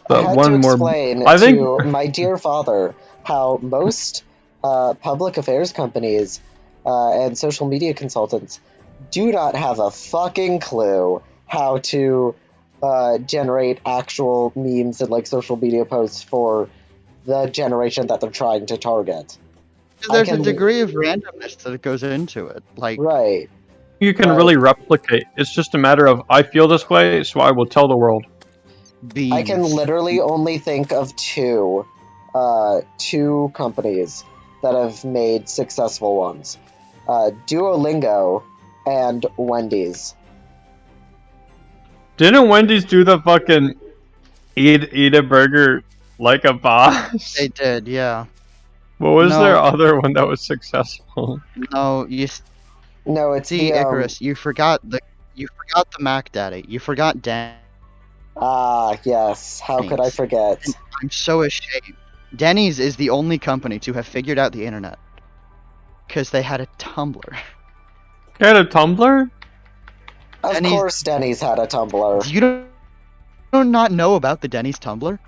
I But had one to more. explain I think to my dear father how most public affairs companies and social media consultants do not have a fucking clue how to generate actual memes and like social media posts for the generation that they're trying to target. There's a degree of randomness that goes into it. Like, Right. you can But- really replicate. It's just a matter of I feel this way, so I will tell the world. beans. I can literally only think of two companies that have made successful ones. Duolingo and Wendy's. Didn't Wendy's do the fucking eat a burger like a boss? They did, yeah. What was No. their other one that was successful? No, you No, it's see, the Icarus, you forgot the Mac Daddy. You forgot Dan. yes. How could I Thanks. forget? I'm so ashamed. Denny's is the only company to have figured out the internet. Because they had a Tumblr. You had a Tumblr? Of Denny's- course, Denny's had a Tumblr. You do not know about the Denny's Tumblr?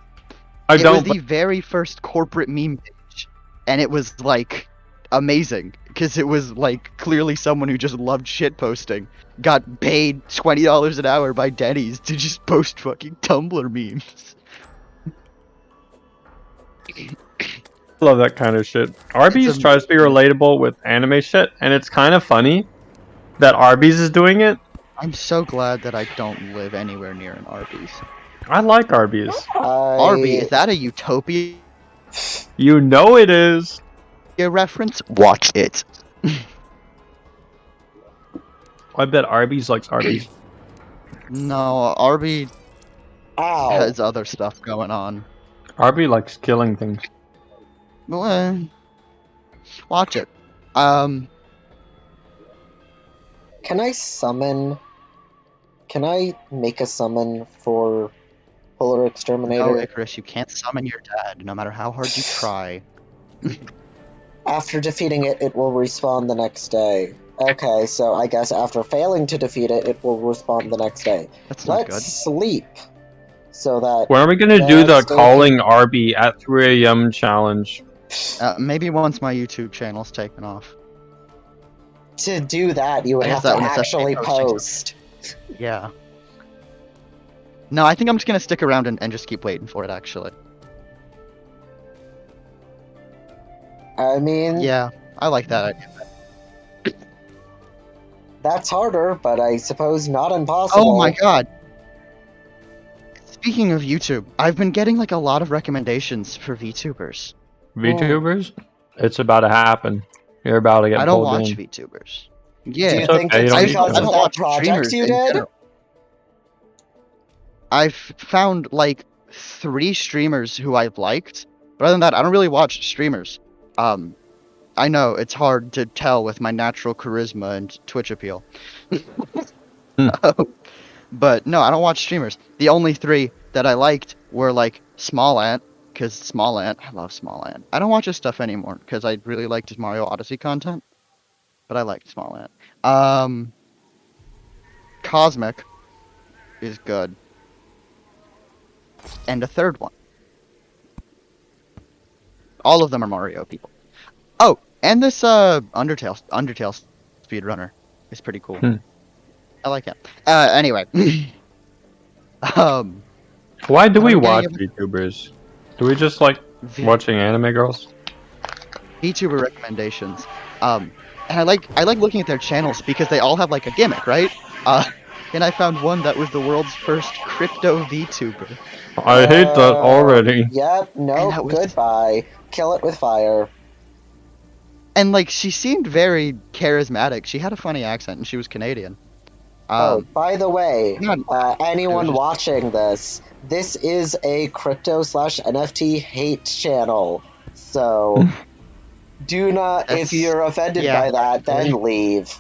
I It was don't. the very first corporate meme page. And it was, like, amazing. Because it was, like, clearly someone who just loved shit posting. Got paid $20 an hour by Denny's to just post fucking Tumblr memes. I love that kind of shit. Arby's It's tries to be relatable with anime shit, and it's kind of funny that Arby's is doing it. I'm so glad that I don't live anywhere near an Arby's. I like Arby's. Arby, is that a Utopia You know it is. reference? Watch it. I bet Arby's likes Arby's. No, Arby Ow. has other stuff going on. Arby likes killing things. Well, watch it. Can I make a summon for Polar Exterminator? No, Icarus, you can't summon your dad, no matter how hard you try. After defeating it, it will respawn the next day. Okay, so I guess after failing to defeat it, it will respawn the next day. That's not Let's sleep. So that... When are we gonna do the Next day. calling Arby at 3 a.m. challenge? good. Maybe once my YouTube channel's taken off. to do that, you would I have guess to that would actually necessitate post. Yeah. No, I think I'm just gonna stick around and just keep waiting for it, actually. I mean, Yeah, I like that idea. that's harder, but I suppose not impossible. Oh my god! Speaking of YouTube, I've been getting like a lot of recommendations for VTubers. VTubers? It's about to happen. You're about to get I don't pulled watch in. VTubers. Do Yeah, you It's think okay, you it's don't need because to. I of don't that watch project streamers you in did? general. I've found like 3 streamers who I've liked, but other than that, I don't really watch streamers. I know it's hard to tell with my natural charisma and Twitch appeal. But no, I don't watch streamers. The only 3 that I liked were like Small Ant, because Small Ant, I love Small Ant. I don't watch his stuff anymore because I really liked his Mario Odyssey content, but I liked Small Ant. Cosmic is good, and a third one. All of them are Mario people. Oh, and this Undertale speedrunner is pretty cool. I like it. Anyway. Why do we I'm watch getting VTubers? Do we just like watching anime girls? VTuber recommendations. And I like looking at their channels because they all have like a gimmick, right? And I found one that was the world's first crypto VTuber. I hate that already. Yep, nope, that was- goodbye. Kill it with fire. And like she seemed very charismatic. She had a funny accent and she was Canadian. Oh, by the way, not- anyone it was just- watching this is a crypto/NFT hate channel. So, do not, if That's- you're offended yeah, by that, then actually. leave.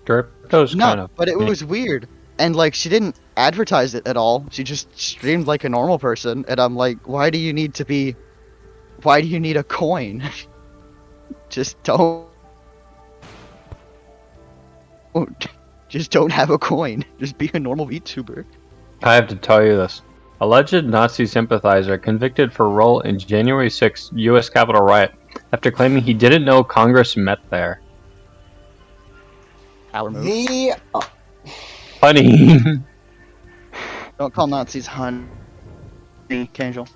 Crypto's No, kind of. but it was weird. And like she didn't advertise it at all. She just streamed like a normal person. And I'm like, why do you need a coin? Just don't have a coin. Just be a normal VTuber. I have to tell you this. Alleged Nazi sympathizer convicted for role in January 6th U.S. Capitol riot after claiming he didn't know Congress met there. Power move. The Funny. Don't call Nazis honey, KAngel.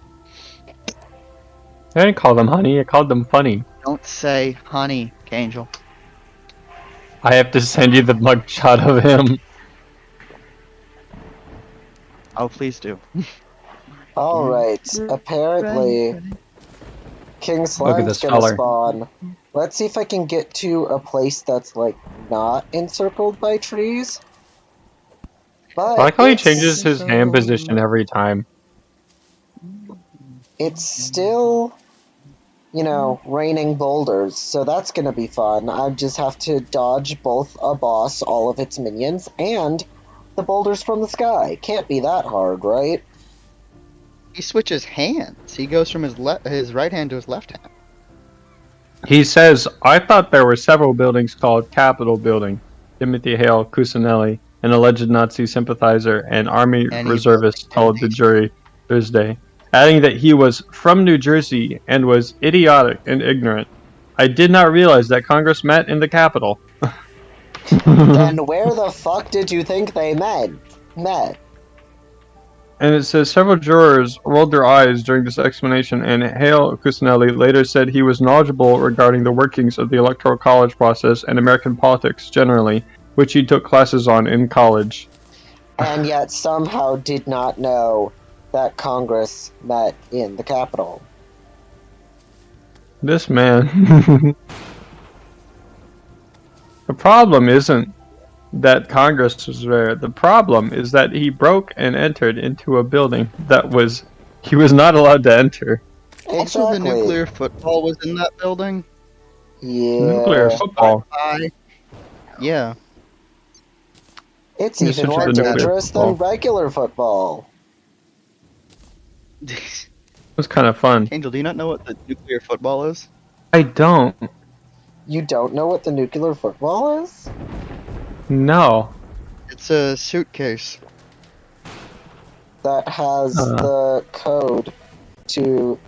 I didn't call them honey, I called them funny. Don't say honey, KAngel. I have to send you the mugshot of him. Oh, please do. Alright, apparently King Look at Slime's this gonna color. spawn. Let's see if I can get to a place that's, like, not encircled by trees. But I like how he it's- changes his hand position every time. It's still, you know, raining boulders, so that's gonna be fun. I just have to dodge both a boss, all of its minions, and the boulders from the sky. Can't be that hard, right? He switches hands. He goes from his right hand to his left hand. He says, I thought there were several buildings called Capitol Building. Timothy Hale Cusinelli, an alleged Nazi sympathizer and army And he reservist, wrote told the jury Thursday, adding that he was from New Jersey and was idiotic and ignorant. I did not realize that Congress met in the Capitol. Then where the fuck did you think they met? And it says several jurors rolled their eyes during this explanation, and Hale Cusinelli later said he was knowledgeable regarding the workings of the Electoral College process and American politics generally, which he took classes on in college. And yet somehow did not know that Congress met in the Capitol. This man. The problem isn't that Congress was there. The problem is that he broke and entered into a building that he was not allowed to enter. Also, the Exactly. nuclear football was in that building. Yeah. Nuclear football. Yeah. It's You're even such a more nuclear dangerous than football. regular football. It was kind of fun. Angel, do you not know what the nuclear football is? I don't. You don't know what the nuclear football is? No. It's a suitcase. That has the code to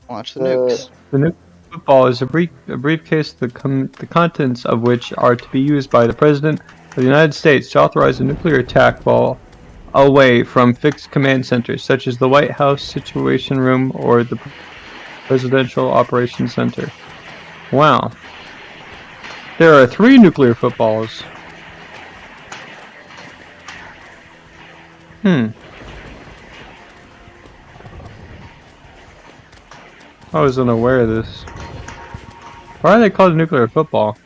Watch the The- nukes. The football is a briefcase, the contents of which are to be used by the President of the United States to authorize a nuclear attack while away from fixed command centers, such as the White House Situation Room or the Presidential Operations Center. Wow. There are 3 nuclear footballs. I was unaware of this. Why are they called a nuclear football?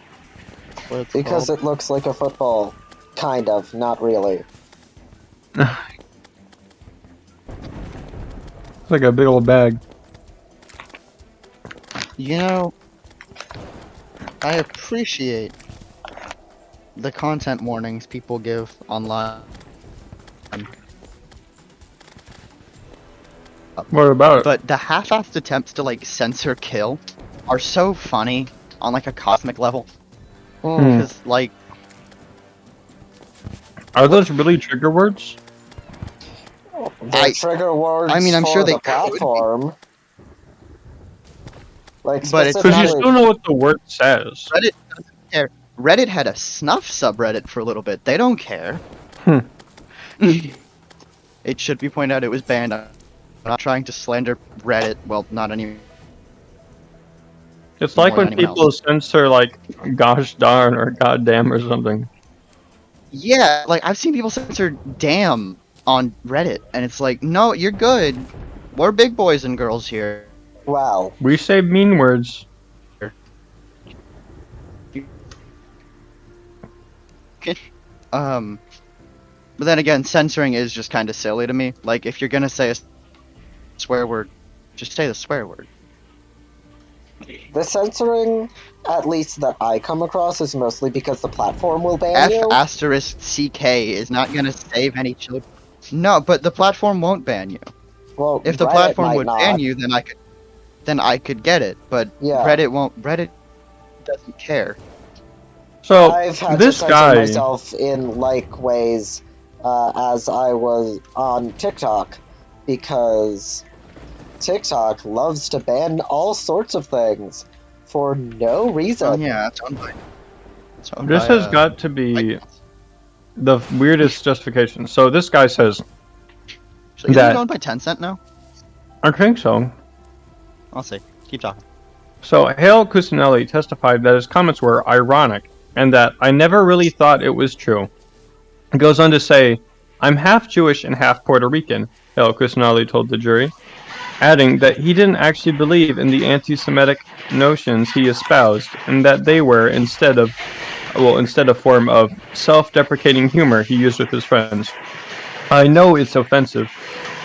Because it looks like a football. Kind of, not really. It's like a big old bag. You know, I appreciate the content warnings people give online. What about it? But the half-assed attempts to like censor kill are so funny on like a cosmic level. Because like, Are those really trigger words? They're trigger words. I mean, I'm for sure they the platform. Like, But it's Because you specifically, still know what the word says. Reddit doesn't care. Reddit had a snuff subreddit for a little bit. They don't care. It should be pointed out it was banned. I'm not trying to slander Reddit. Well, not any. It's like More when than anyone people censor like gosh darn or goddamn or something. Yeah, like I've seen people censor damn on Reddit, and it's like, no, you're good. We're big boys and girls here. wow. We say mean words. But then again, censoring is just kind of silly to me. Like, if you're gonna say a swear word, just say the swear word. The censoring, at least that I come across, is mostly because the platform will ban you. F***CK is not gonna save any children. No, but the platform won't ban you. Well, If the Reddit platform might would not. ban you, then I could get it. But Yeah. Reddit won't. Reddit doesn't care. So I've had this to censor guy, myself in like ways as I was on TikTok, because TikTok loves to ban all sorts of things for no Oh reason. yeah, it's owned by. this has got to be the weirdest justification. So this guy says, So is that- it owned by Tencent now? I think so. I'll see. Keep talking. So Hale Cusinelli testified that his comments were ironic and that I never really thought it was true. He goes on to say, I'm half Jewish and half Puerto Rican, Hale Cusinelli told the jury, adding that he didn't actually believe in the anti-Semitic notions he espoused and that they were instead of form of self-deprecating humor he used with his friends. I know it's offensive,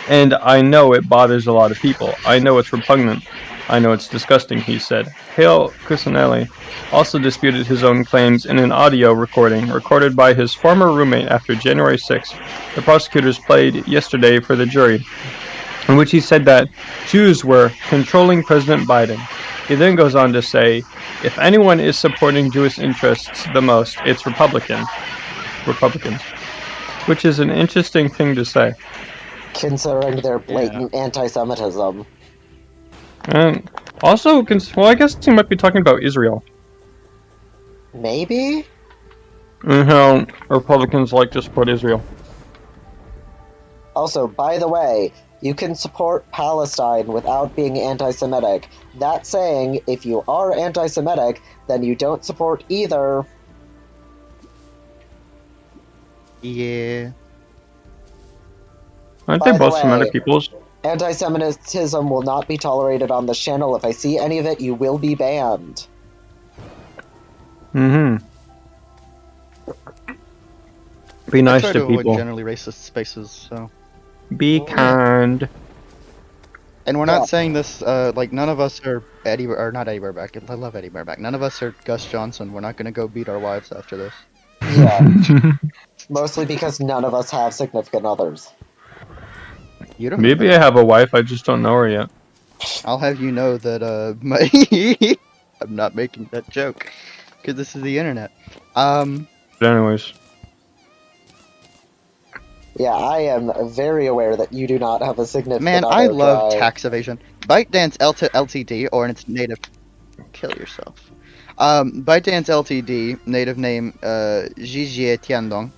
and I know it bothers a lot of people. I know it's repugnant. I know it's disgusting, he said. Hale Cusinelli also disputed his own claims in an audio recording recorded by his former roommate after January 6th. The prosecutors played yesterday for the jury, in which he said that Jews were controlling President Biden. He then goes on to say, if anyone is supporting Jewish interests the most, it's Republicans. Which is an interesting thing to say. Considering their blatant anti-Semitism. And also, I guess he might be talking about Israel. Maybe? And how Republicans like to support Israel. Also, by the way, you can support Palestine without being anti-Semitic. That saying, if you are anti-Semitic, then you don't support either. Yeah. Aren't By they the both way, Semitic peoples? Anti-Semitism will not be tolerated on this channel. If I see any of it, you will be banned. Mm-hmm. Be nice I try to avoid people. generally racist spaces, so. Be kind. And we're Yeah. not saying this, like, none of us are not Eddie Burback. I love Eddie Burback. None of us are Gus Johnson. We're not gonna go beat our wives after this. Yeah. Mostly because none of us have significant others. You don't Maybe I have a wife, I just don't know her yet. I'll have you know that, I'm not making that joke. Because this is the internet. But anyways. Yeah, I am very aware that you do not have a significant Man, other. I love Dry. tax evasion. ByteDance Ltd, or in its native. kill yourself. ByteDance Ltd, native name Jijie Tiandong.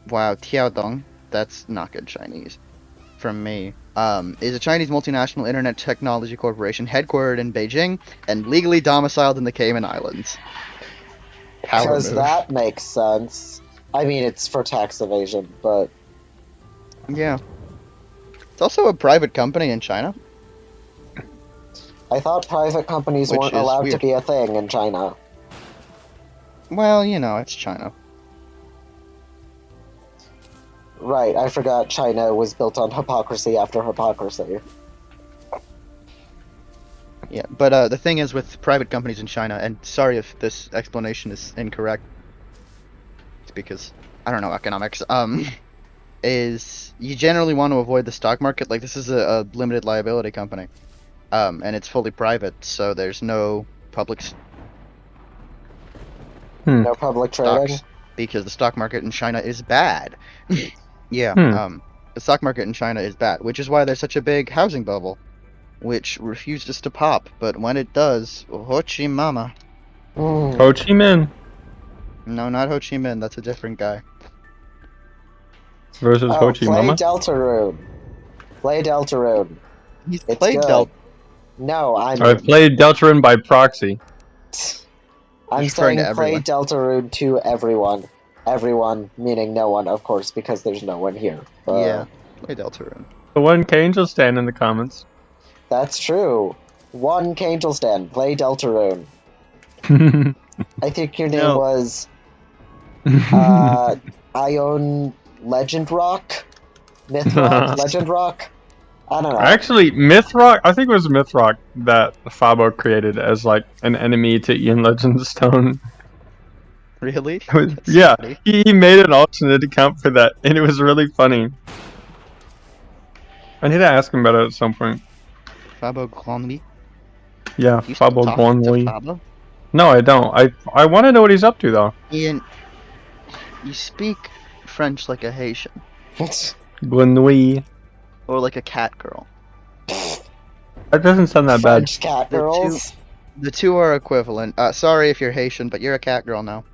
Wow, Tiaodong. That's not good Chinese. From me. Is a Chinese multinational internet technology corporation headquartered in Beijing and legally domiciled in the Cayman Islands. Power Because move. that makes sense. I mean, it's for tax evasion, but Yeah. It's also a private company in China. I thought private companies Which weren't is allowed to weird. be a thing in China. Well, you know, it's China. Right, I forgot China was built on hypocrisy after hypocrisy. Yeah, but the thing is with private companies in China, and sorry if this explanation is incorrect, it's because I don't know economics. Is you generally want to avoid the stock market. Like this is a limited liability company, and it's fully private, so there's no public No public trading? stocks because the stock market in China is bad. Yeah, the stock market in China is bad, which is why there's such a big housing bubble, which refuses to pop. But when it does, Ho Chi Mama. Mm. Ho Chi Minh No, not Ho Chi Minh. That's a different guy. versus Ho Oh, Chi play Mama. Deltarune. Play Deltarune. He's It's played good. No, I I'm played Deltarune by proxy. I'm referring to saying play everyone. Deltarune to everyone. Everyone, meaning no one, of course, because there's no one here. Yeah, play Deltarune. The one KAngel stand in the comments. That's true. One KAngel stand. Play Deltarune. I think your name No. was Ion Legend Rock? Myth Rock? Legend Rock? I don't know. Actually, Mythrock. I think it was Mythrock that Fabo created as like an enemy to Ian Legendstone. Really? It was- That's yeah, funny. he made an alternate account for that, and it was really funny. I need to ask him about it at some point. Fabo Gronli. Yeah, Do you still Fabo talk to Glonly. Fabo? No, I don't. I want to know what he's up to though. Ian, you speak French like a Haitian. Glonly. Or like a cat girl. That doesn't sound that bad. French cat The girls? The two are equivalent. Sorry if you're Haitian, but you're a cat girl now.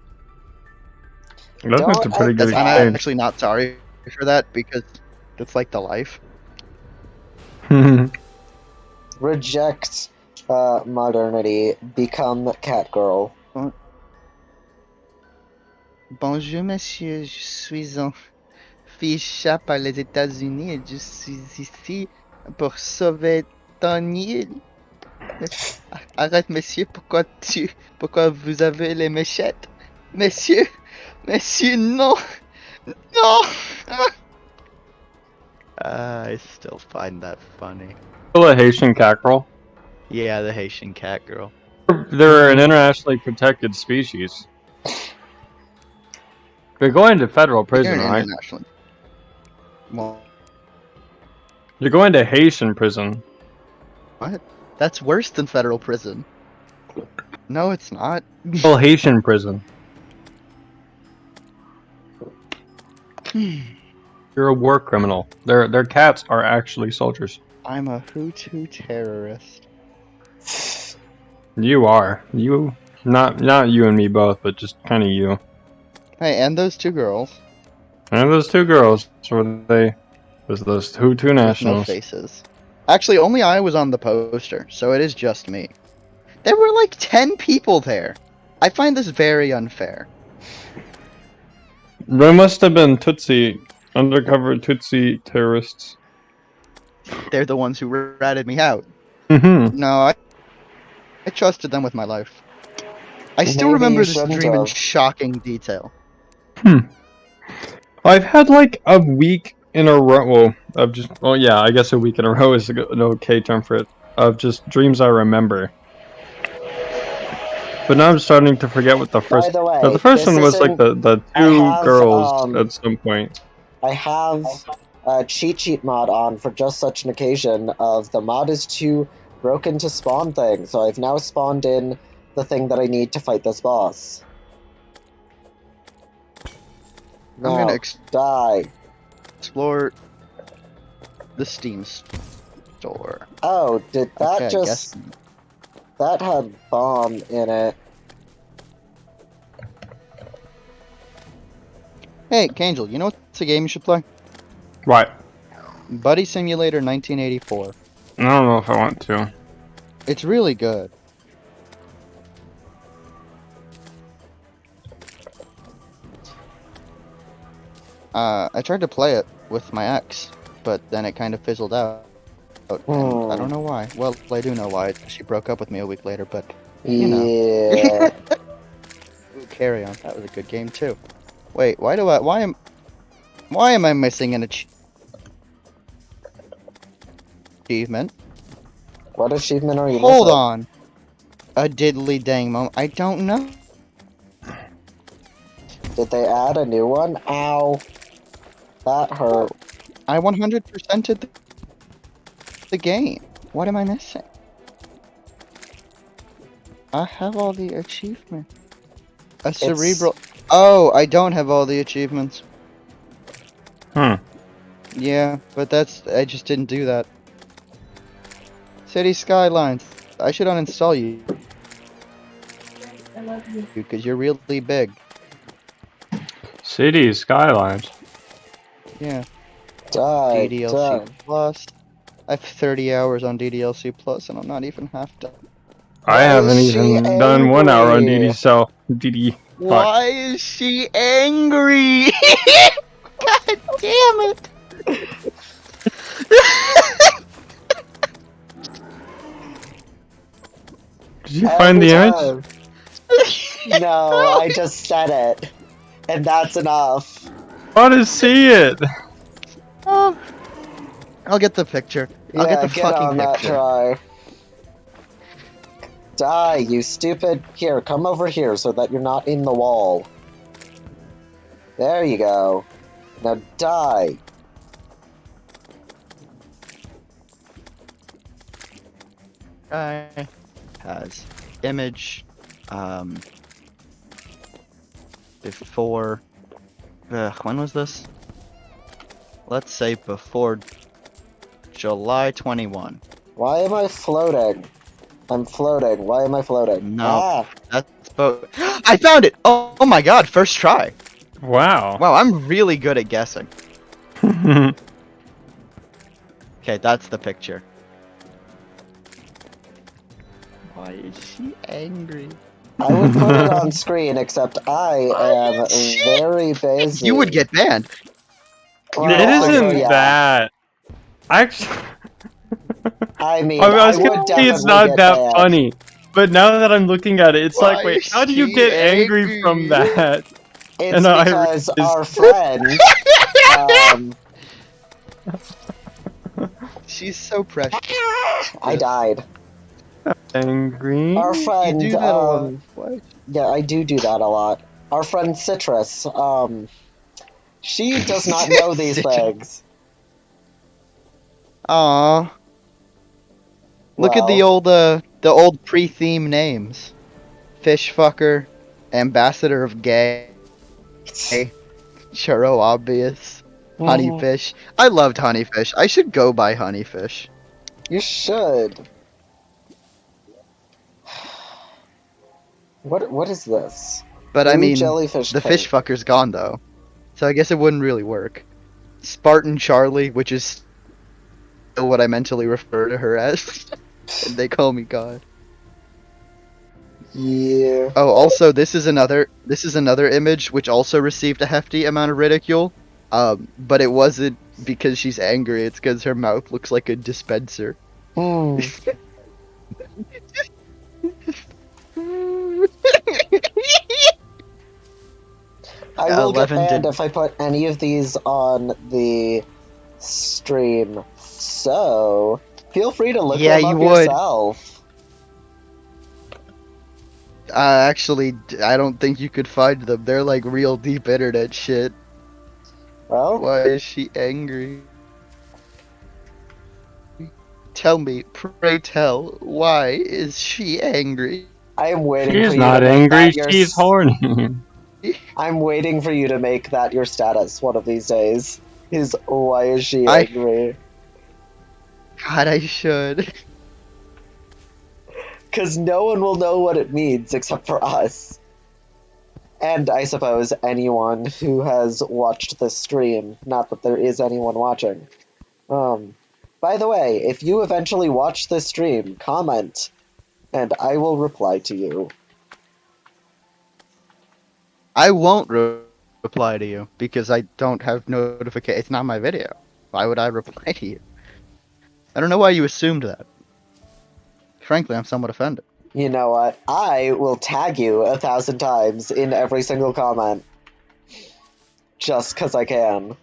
I think it's a Don't pretty good I'm exchange. actually not sorry for that because it's like the life. Reject modernity. Become cat girl. Bonjour, monsieur. Je suis un fiché par les États-Unis et je suis ici pour sauver ton île. Arrête, monsieur. Pourquoi vous avez les méchettes? Monsieur, non, non. I still find that funny. Still a Haitian cackerel. Yeah, the Haitian cat girl. They're an internationally protected species. They're going to federal prison, You're an right? international. Well, You're going to Haitian prison. what? That's worse than federal prison. No, it's not. Well, Haitian prison. You're a war criminal. Their cats are actually soldiers. I'm a Hutu terrorist. You are. You not you and me both, but just kind of you. Hey, and those two girls And those two girls were they was those Hutu with no nationals. faces. Actually, only I was on the poster, so it is just me. There were like 10 people there. I find this very unfair. There must have been Tutsi undercover Tutsi terrorists. They're the ones who ratted me out. Mm-hmm. No, I trusted them with my life. I still Maybe remember you this shouldn't dream in have. shocking detail. I've had like a week in a row. Well, of just yeah, I guess a week in a row is an okay term for it. Of just dreams I remember. But now I'm starting to forget what the first. By the way, no, the first this one was like isn't- the I two have, girls at some point. I have a cheat sheet mod on for just such an occasion of the mod is too broken to spawn thing, so I've now spawned in the thing that I need to fight this boss. I'm gonna No, die. explore the Steam store. Oh, did that Okay, I just... guess. That had bomb in it. Hey, KAngel, you know what's a game you should play? Right. Buddy Simulator 1984. I don't know if I want to. It's really good. I tried to play it with my ex, but then it kind of fizzled out. And I don't know why. Well, I do know why. She broke up with me a week later, but you know. Yeah. Ooh, Carry On. That was a good game too. Wait, why am I missing an achievement? What achievement are you Hold missing? on. A diddly dang moment. I don't know. Did they add a new one? Ow. That hurt. I 100%ed the game. What am I missing? I have all the achievements. A cerebral. Oh, I don't have all the achievements. Hmm. Yeah, but I just didn't do that. City Skylines. I should uninstall you. Because you're really big. Cities, skylines. Yeah. Die. DDLC Plus. I have 30 hours on DDLC Plus, and I'm not even half done. I Why haven't is she even done 1 hour on angry? DD. Fuck. Why is she angry? God damn it! Did you find the image? Time. No, I just said it. And that's enough. I want to see it. Oh, I'll get the picture. I'll get the fucking on that picture. try. Die, you stupid. Here, come over here so that you're not in the wall. There you go. Now die. Guy has image before when was this? Let's say before July 21. Why am I floating? I'm floating. Why am I floating? No, Ah! that's both. I found it. Oh my god, first try. Wow. Wow, I'm really good at guessing. Okay, that's the picture. Why is she angry? I would put it on screen, except I am very busy. You would get banned. Well, It isn't yeah. that. Actually, I mean, I I was would gonna say definitely it's not get that banned. funny, but now that I'm looking at it, it's Why like, wait, is how do you she get angry from angry? that? It's And I because realized- our friend, She's so precious. I died. Angry. Our friend, You do that a lot. What? yeah, I do that a lot. Our friend Citrus, she does not know these Citrus. things. Aww. Look at the old pre-theme names. Fish fucker, ambassador of gay, churro obvious, honeyfish. I loved honeyfish. I should go buy honeyfish. You should. What is this? But I Blue mean, jellyfish the tank. fish fucker's gone though, so I guess it wouldn't really work. Spartan Charlie, which is still what I mentally refer to her as, and they call me God. Yeah. Oh, also, this is another image which also received a hefty amount of ridicule. But it wasn't because she's angry. It's because her mouth looks like a dispenser. Hmm. I will get 11 banned did- if I put any of these on the stream. So feel free to look Yeah, them up you would. yourself. Actually, I don't think you could find them. They're like real deep internet shit. Well, Why is she angry? Tell me, pray tell, why is she angry? I am waiting for She's you not to make angry. that your She's horny. I'm waiting for you to make that your status one of these days. Is why is she I- angry? God, I should. Because no one will know what it means except for us. And I suppose anyone who has watched this stream. Not that there is anyone watching. By the way, if you eventually watch this stream, comment, and I will reply to you. I won't reply to you because I don't have notification. It's not my video. Why would I reply to you? I don't know why you assumed that. Frankly, I'm somewhat offended. You know what? I will tag you 1,000 times in every single comment. Just because I can.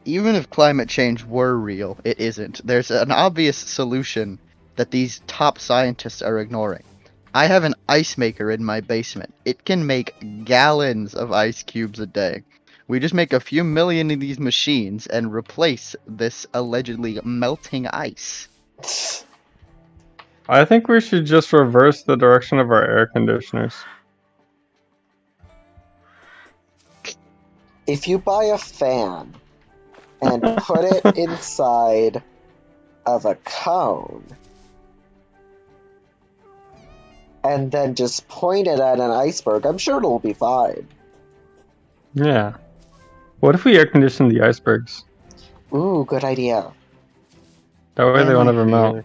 Even if climate change were real, it isn't. There's an obvious solution that these top scientists are ignoring. I have an ice maker in my basement. It can make gallons of ice cubes a day. We just make a few million of these machines and replace this allegedly melting ice. I think we should just reverse the direction of our air conditioners. If you buy a fan and put it inside of a cone, and then just point it at an iceberg, I'm sure it'll be fine. Yeah. What if we air condition the icebergs? Ooh, good idea. That way they won't ever melt.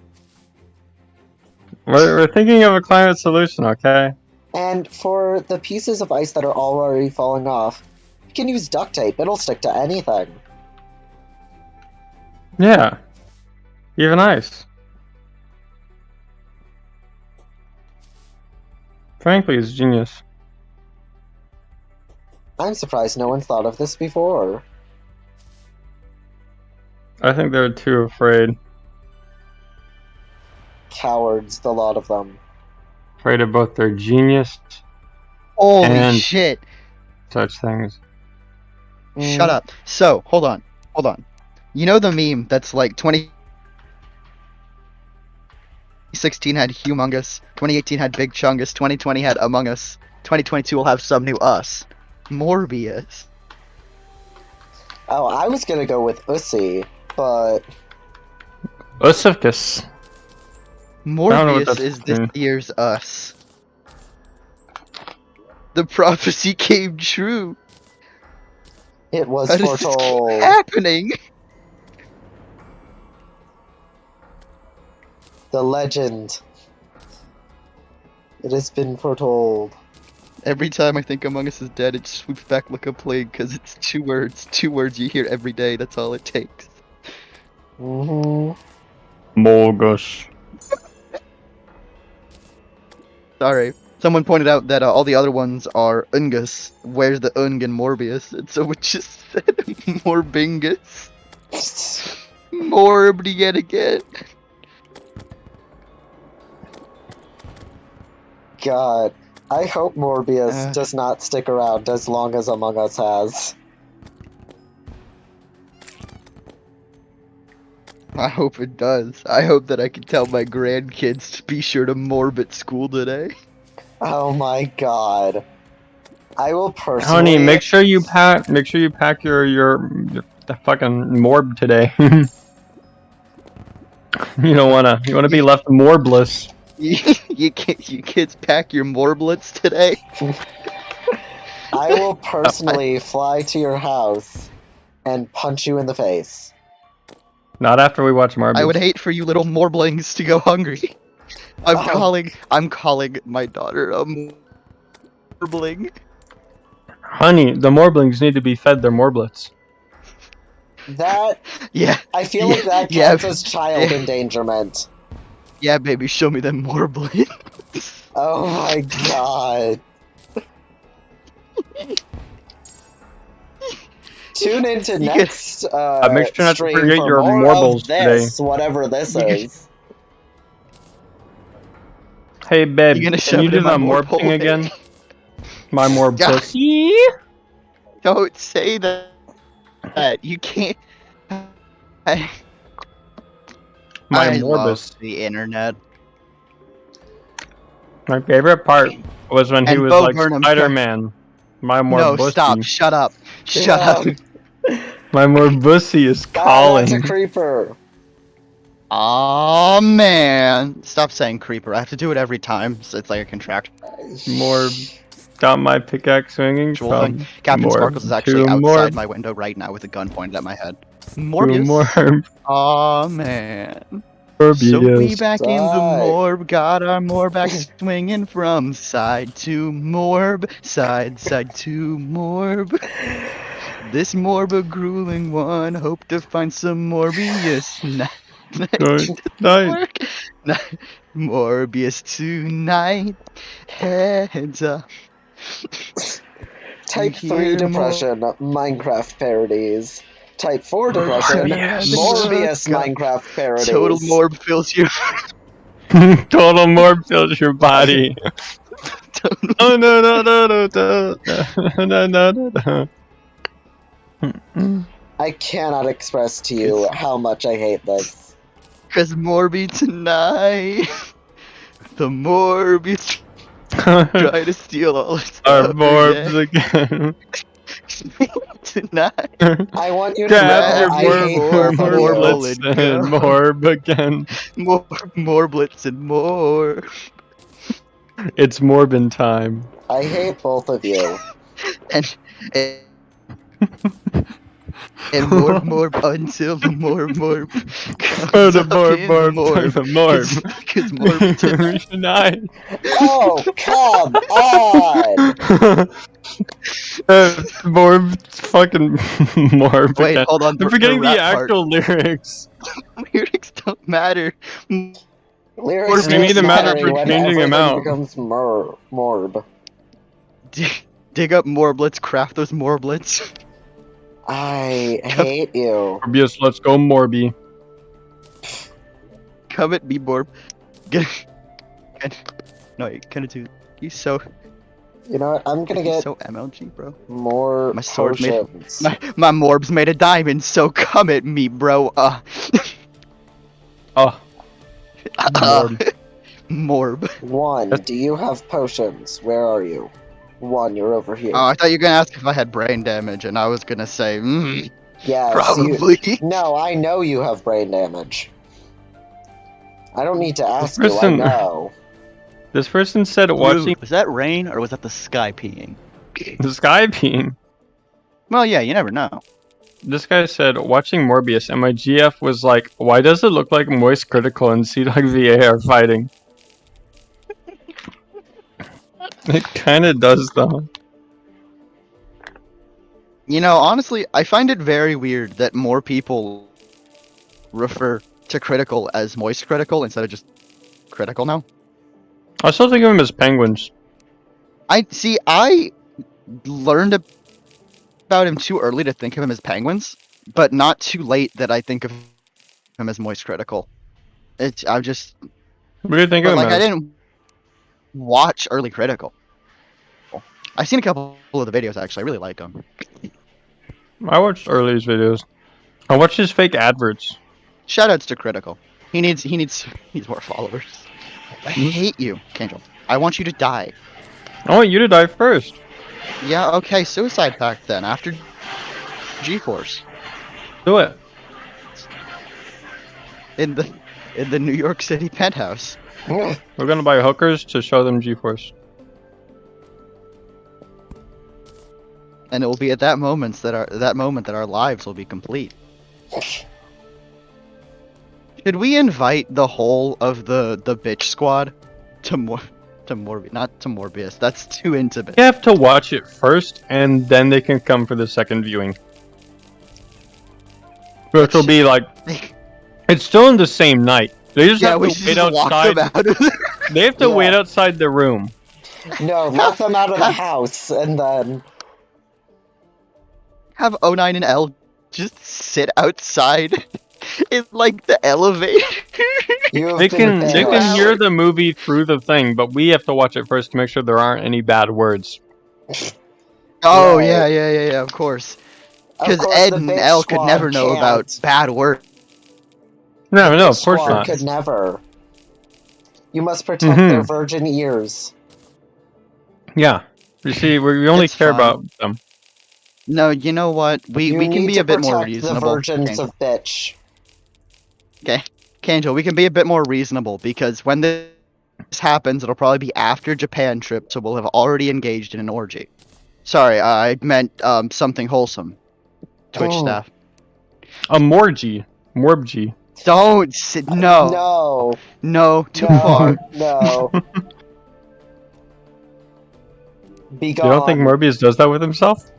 We're thinking of a climate solution, okay? And for the pieces of ice that are already falling off, you can use duct tape. It'll stick to anything. Yeah. Even ice. Frankly, it's genius. I'm surprised no one thought of this before. I think they're too afraid. Cowards, the lot of them. Afraid of both their genius Holy and shit! such things. Shut up. So, hold on. You know the meme that's like 2016 had Humongous, 2018 had Big Chungus, 2020 had Among Us, 2022 will have some new us. Morbius. Oh, I was gonna go with Ussy, but... Ussifkus. Morbius is this year's us. The prophecy came true. It was How foretold. is this happening? The legend. It has been foretold. Every time I think Among Us is dead, it swoops back like a plague because it's 2 words. 2 words you hear every day. That's all it takes. Morgus. Sorry. Someone pointed out that all the other ones are Ungus. Where's the Ung in Morbius? And so it just said Morbingus. Morb yet again. God. I hope Morbius does not stick around as long as Among Us has. I hope it does. I hope that I can tell my grandkids to be sure to morb at school today. Oh my god. I will personally... Honey, make sure you pack your fucking morb today. You wanna be left morbless. You kids pack your morblets today? I will personally fly to your house and punch you in the face. Not after we watch Morbius. I would hate for you little morblings to go hungry. I'm calling my daughter a morbling. Honey, the morblings need to be fed their morblets. That... Yeah. I feel like that counts as child endangerment. Yeah, baby, show me them morblings. Oh my god. Tune into next make sure not to stream forget for your more marbles of this, whatever this is. Hey babe, You gonna can shove you it do in my that morb morb thing hole? again? My morb Yeah. pussy. Don't say that. You can't. My I morbus. love the internet. My favorite part was when he And was Bo like Burnham Spider-Man. My No, morb pussy. stop. Shut up. Shut up. My more bussy is Ah, that's a calling. creeper. Oh man! Stop saying creeper. I have to do it every time. So it's like a contract. More got my pickaxe swinging Thing. from Captain more Sparkles is actually to outside more my window right now with a gun pointed at my head. to Morbius. more. Oh man. Morbius. So we back in the Die. morb, got our morb back swinging from side to morb, side to morb. This morb a grueling one, hope to find some Morbius. Night. Morbius tonight, heads up. Type 3 Hear depression, Minecraft parodies. Type 4 depression, Morbius Minecraft parodies. Total morb fills you. Total morb fills your body. Total Oh no no no no no no no no. I cannot express to you how much I hate this. Cause Morby tonight. The Morbius try to steal all its Our stuff morbs again. tonight. I want you to Grab know your I hate both of you. morblets and morb again. More blitz and more. It's morbin time. I hate both of you. And and more until the more comes Oh, the up morb, in the morb, the morb. Cause morb tonight. Tonight. Oh, come on! Morb, fucking morb Wait, again. hold on. I'm forgetting the rap part. actual lyrics. Lyrics don't matter. Lyrics They need just to matter matter for when changing them everything out. becomes morb. Dig up morblets, craft those morblets. I hate you. Morbius, let's go, Morby. Come at me, Morb. No, you kinda too. You so You know what? I'm gonna you get so MLG, bro. more My sword made potions. my morb's made of diamond, so come at me, bro. Oh, morb. Morb. One, do you have potions? Where are you? One, you're over here. Oh, I thought you were gonna ask if I had brain damage, and I was gonna say, Yes, probably. No, I know you have brain damage. I don't need to ask you, I person- know. This person said watching Was that rain or was that the sky peeing? the sky peeing. Well, yeah, you never know. This guy said watching Morbius, and my GF was like, "Why does it look like Moist Critical and See Like VA are fighting?" It kind of does though. You know, honestly, I find it very weird that more people refer to critical as moist critical instead of just critical now. I still think of them as penguins. I learned about him too early to think of him as penguins, but not too late that I think of him as moist critical. I'm just What do you think but of them like I as? didn't watch early critical. I've seen a couple of the videos actually. I really like them. I watched Early's videos. I watched his fake adverts. Shoutouts to critical. He needs more followers. I hate you, KAngel. I want you to die. I want you to die first. Yeah, okay, suicide pact then after G-Force Do it. in the New York City penthouse. We're gonna buy hookers to show them G-Force. And it will be at that moment that our lives will be complete. Should we invite the whole of the bitch squad to Morbius? Not to Morbius. That's too intimate. You have to watch it first, and then they can come for the second viewing. Which will be like, it's still in the same night. They just have we to should wait just lock outside. them out of there. They have to Yeah. wait outside the room. No, lock them out of the house, and then... Have O9 and L just sit outside in like the elevator. You have They been can banished. hear the movie through the thing, but we have to watch it first to make sure there aren't any bad words. Oh Right. yeah, of course. Of Because course, Ed the and bitch L could squad never know can't. about bad words. No, The no, bitch of course squad not. could never. You must protect their virgin ears. Yeah. You see, we only It's care fine. about them. No, you know what? We You can need be to a bit more protect the reasonable. virgins of bitch. KAngel, we can be a bit more reasonable because when this happens, it'll probably be after Japan trip, so we'll have already engaged in an orgy. Sorry, I meant something wholesome. Twitch Oh. staff. A Morgy. Morbgy. Don't sit. No. No. Too No. far. No. Be You don't think gone. Morbius does that with himself?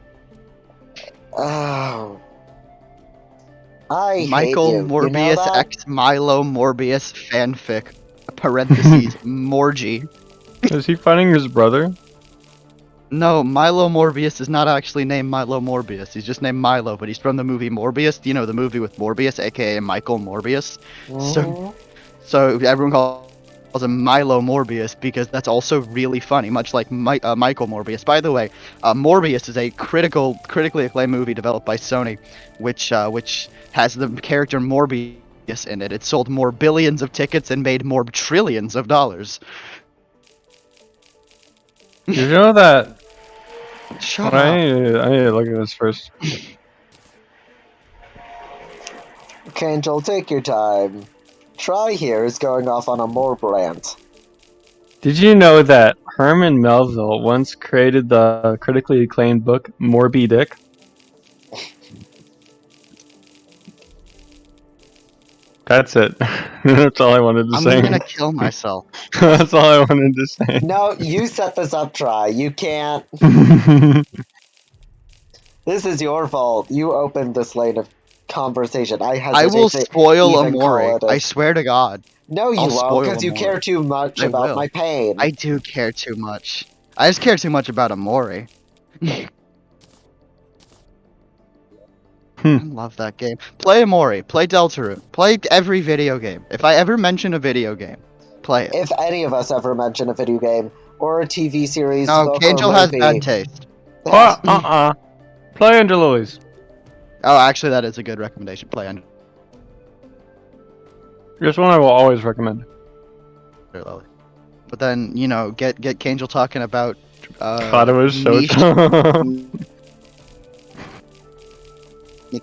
Oh. I hate Michael you. You know Morbius that? x Milo Morbius fanfic. Parentheses. Morgy. Is he fighting his brother? No, Milo Morbius is not actually named Milo Morbius. He's just named Milo, but he's from the movie Morbius. You know, the movie with Morbius, aka Michael Morbius. Mhm. So everyone calls him Milo Morbius because that's also really funny, much like Michael Morbius. By the way, Morbius is a critically acclaimed movie developed by Sony, which has the character Morbius in it. It sold more billions of tickets and made more trillions of dollars. You know that? Shut I up. need to look at this first. KAngel, take your time. Tri here is going off on a more rant. Did you know that Herman Melville once created the critically acclaimed book Morbid Dick? That's it. That's all I wanted to I'm say. gonna kill myself. That's all I wanted to say. No, you set this up, Tri. You can't. This is your fault. You opened this lane of conversation. I hesitate I will to spoil even call Amori. it a- I swear to God. No, you I'll won't, spoil because you Amori. care too much I about will. my pain. I do care too much. I just care too much about Amori. I love that game. Play Amori. Play Deltarune. Play every video game. If I ever mention a video game, play it. If any of us ever mention a video game or a TV series, No, book, KAngel or has movie, bad taste. Play Under Lilies. Oh, actually, that is a good recommendation. Play Under Here's one I will always recommend. Lily. But then, you know, get KAngel talking about Kadawa niche. Shoujo.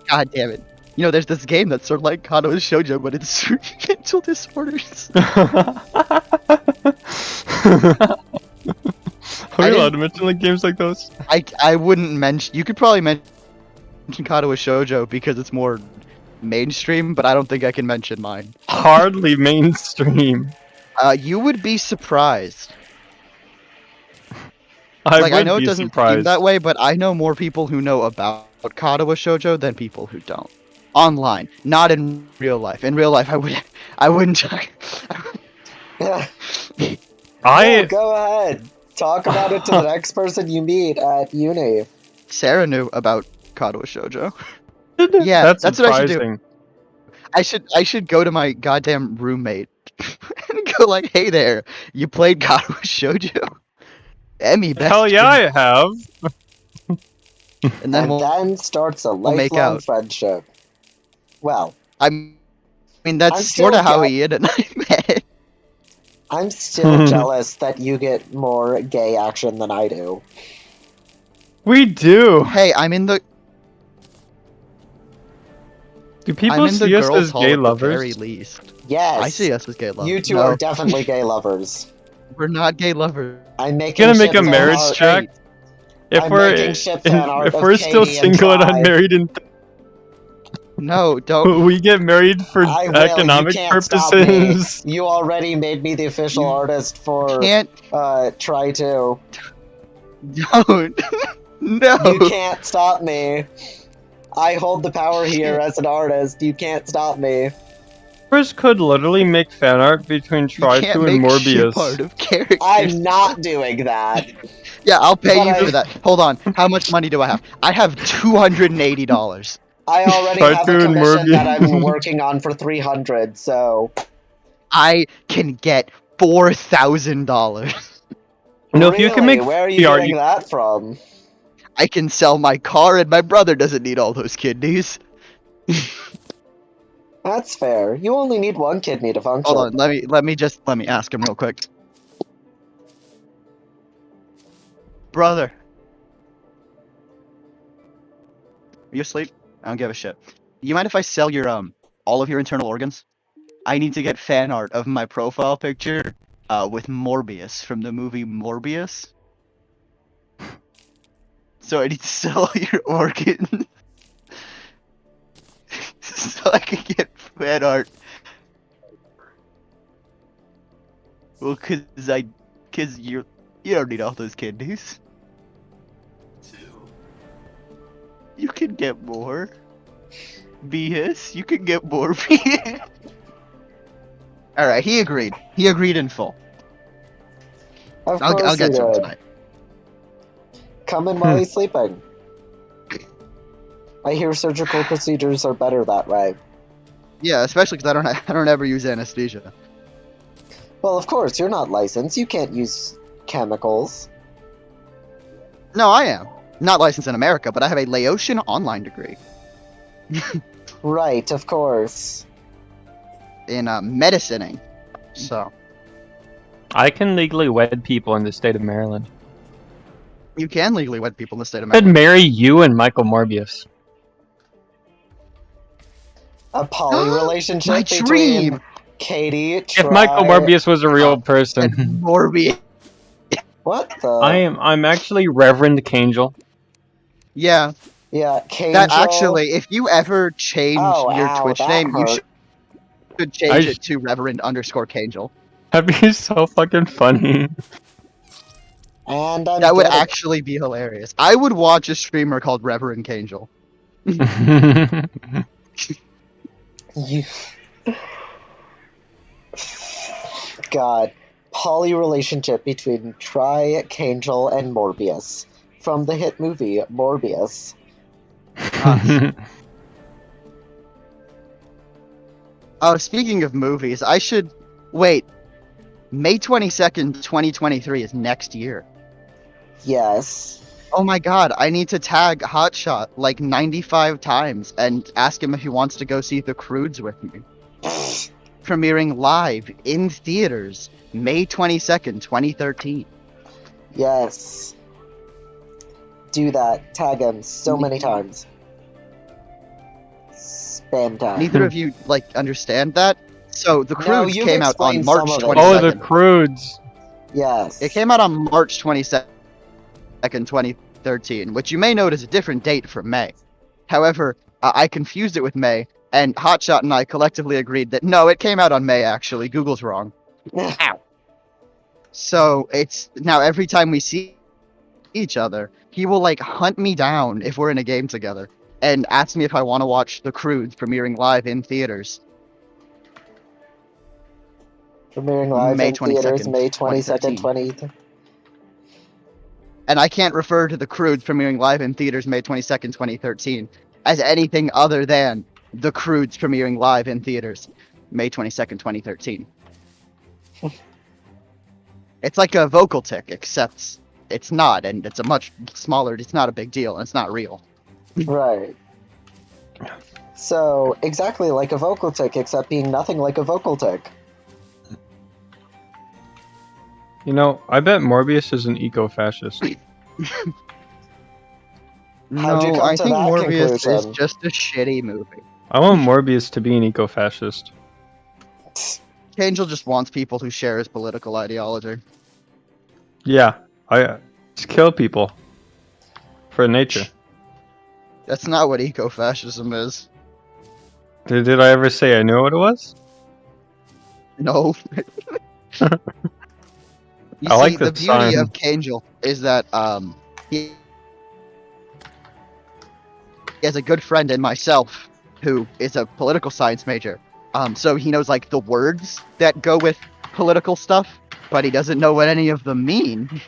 God damn it. You know, there's this game that's sort of like Kadawa Shoujo, but it's mental disorders. Are we allowed to mention like games like those? I wouldn't mention. You could probably mention Kadawa Shoujo because it's more mainstream, but I don't think I can mention mine. Hardly mainstream. You would be surprised. I Like, would I know it be doesn't seem surprised. that way, but I know more people who know about Kadawa Shoujo than people who don't. Online, not in real life. In real life, I wouldn't talk. No, go ahead. Talk about it to the next person you meet at uni. Sarah knew about Kadawa Shoujo. Yeah, That's that's what I should do. surprising. I should go to my goddamn roommate and go like, "Hey there, you played Kadawa Shoujo?" Emmy, best Hell yeah, I have. And then then starts a make lifelong out. friendship. Well, I mean, that's I'm sort of still how Ian and I met. I'm still jealous that you get more gay action than I do. We do. Hey, I'm in the. Do I'm people in the see us girls' as hall gay at the very lovers? least. Yes. I see us as gay lovers. You two No, are definitely gay lovers. we're not gay lovers. I'm making Gonna make ship a fan marriage art. track. If I'm we're making ship fan art if of we're still Katie and single and Tri. unmarried and No, don't. we get married for I will. economic You can't stop me. purposes. You already made me the official You artist for Can't. Try to. Don't. No. You can't stop me. I hold the power here as an artist. You can't stop me. Chris could literally make fan art between You can't Try2 and make ship Morbius. art of characters. I'm not doing that. Yeah, I'll pay But you I- for that. Hold on. How much money do I have? I have $280. I already Try have to a and commission that I'm Morbius. working on for 300. So I can get $4,000. No, if you can really, make where are you art, getting that from? I can sell my car, and my brother doesn't need all those kidneys. That's fair. You only need one kidney to function. Hold on. Let me ask him real quick. Brother, you asleep? I don't give a shit. You mind if I sell your all of your internal organs? I need to get fan art of my profile picture with Morbius from the movie Morbius. So I need to sell your organs so I can get fan art. Well, cause you don't need all those kidneys. You can get more. BS, you can get more BS. Alright, he agreed. He agreed in full. Of I'll course get he to him did. tonight. Come in while he's sleeping. I hear surgical procedures are better that way. Yeah, especially because I don't ever use anesthesia. Well, of course, you're not licensed. You can't use chemicals. No, I am. Not licensed in America, but I have a Laotian online degree Right, of course. in medicining. So, I can legally wed people in the state of Maryland. you can legally wed people in the state of I could Maryland. marry you and Michael Morbius. A poly relationship My between dream! Katie, If Michael Tri, Morbius was a real and person. Morbius. what the? I'm actually Reverend KAngel. Yeah, Yeah, that KAngel. actually, if you ever change Oh, your ow, Twitch that name, you hurt. should change it to Reverend_KAngel. That'd be so fucking funny. And I'm That would getting... actually be hilarious. I would watch a streamer called Reverend KAngel. You... God. Poly relationship between Tri, KAngel, and Morbius. From the hit movie, Morbius. Oh, speaking of movies, I should... Wait. May 22nd, 2023 is next year. Yes. Oh my god, I need to tag Hotshot like 95 times and ask him if he wants to go see The Croods with me. Premiering live in theaters May 22nd, 2013. Yes. Do that. Tag him so many times. Spam time. Neither of you like understand that? So The No, Croods you've came out on explained March some of it. 22nd. Oh, the Croods. Yes. It came out on March 22nd, 2013, which you may note is a different date from May. However, I confused it with May, and Hotshot and I collectively agreed that no, it came out on May actually. Google's wrong. Ow. So it's now every time we see each other, he will like hunt me down if we're in a game together and ask me if I want to watch The Croods premiering live in theaters. Premiering live May in theaters 22nd, May 22nd, 2013. And I can't refer to The Croods premiering live in theaters May 22nd, 2013 as anything other than The Croods premiering live in theaters May 22nd, 2013. It's like a vocal tick, except it's not, and it's a much smaller, it's not a big deal, and it's not real. Right. So, exactly like a vocal tick, except being nothing like a vocal tick. You know, I bet Morbius is an eco-fascist. How'd you No, come I to think that Morbius is conclusion? just a shitty movie. I want Morbius to be an eco-fascist. KAngel just wants people who share his political ideology. Yeah, I just kill people for nature. That's not what eco-fascism is. Did I ever say I knew what it was? No. You I see, like the this beauty sign. of KAngel is that he has a good friend in myself who is a political science major. So he knows like the words that go with political stuff, but he doesn't know what any of them mean.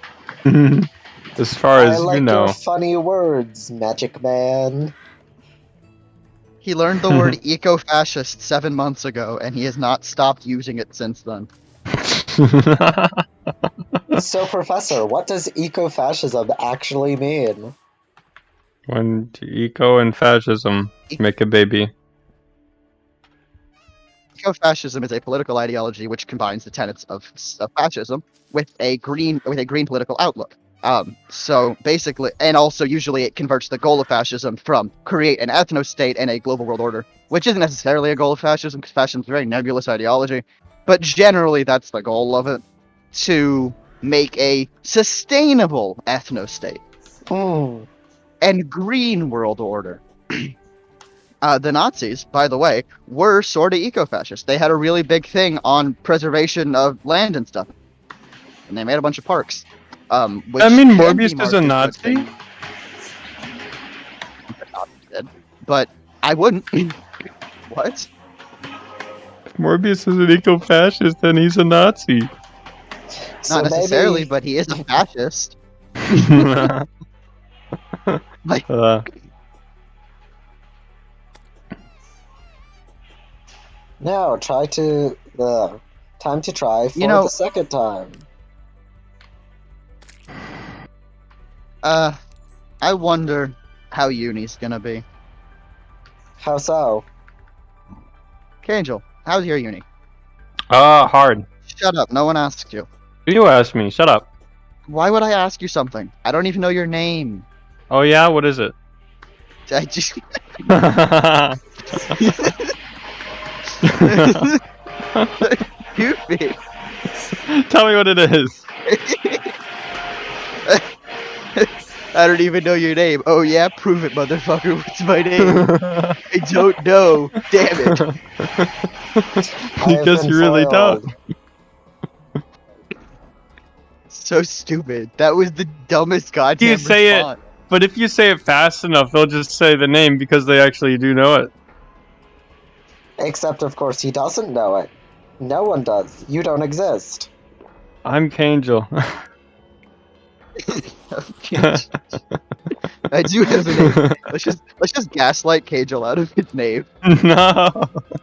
As far I as like you know. your funny words, Magic Man. He learned the word eco-fascist 7 months ago, and he has not stopped using it since then. So, Professor, what does ecofascism actually mean? When eco and fascism make a baby. Eco-fascism is a political ideology which combines the tenets of fascism with a green political outlook. So basically, and also usually it converts the goal of fascism from create an ethno-state and a global world order, which isn't necessarily a goal of fascism, because fascism is a very nebulous ideology, but generally that's the goal of it, to make a sustainable ethno-state Mm. and green world order. The Nazis, by the way, were sort of eco-fascist. They had a really big thing on preservation of land and stuff, and they made a bunch of parks. Which I mean, can be Morbius is marked a as good Nazi? thing. But I wouldn't. What? If Morbius is an eco-fascist, then he's a Nazi. So Not necessarily, maybe but he is a fascist. Like, now try to time to try for know- the second time. I wonder how uni's gonna be. How so? KAngel, how's your uni? Hard. Shut up, no one asked you. You asked me. Shut up. Why would I ask you something? I don't even know your name. Oh yeah, what is it? I just... Goofy. Tell me what it is. I don't even know your name. Oh yeah, prove it, motherfucker. What's my name? I don't know. Damn it. I guess you really don't. So stupid. That was the dumbest goddamn You say response. But if you say it fast enough, they'll just say the name because they actually do know it. Except, of course, he doesn't know it. No one does. You don't exist. I'm KAngel. Okay. I do have a name. Let's just gaslight KAngel out of his name. No.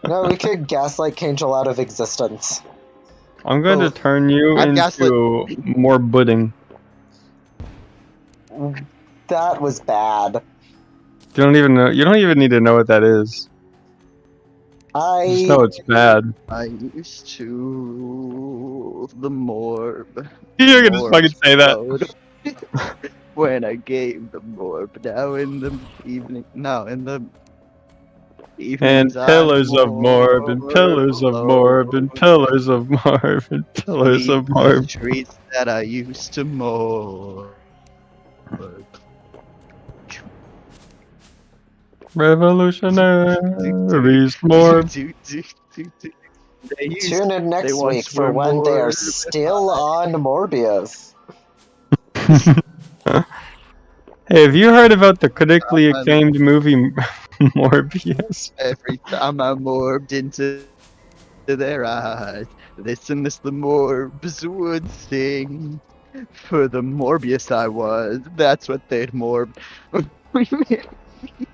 No, we could gaslight KAngel out of existence. I'm going to turn you I'd into more pudding. That was bad. You don't even know. You don't even need to know what that is. Just know it's bad. I used to the morb. You're gonna just fucking say that. When I gave the morb. Now in the evening. No, in the evenings. And pillars of morb, and pillars of morb, and pillars of morb, and pillars of morb. Streets that I used to morb. Revolutionaries morb. Tune in next week for when they are still on Morbius. Hey, have you heard about the critically acclaimed movie Morbius? Every time I morbed into their eyes, listen as the morbs would sing. For the Morbius I was, that's what they'd morb.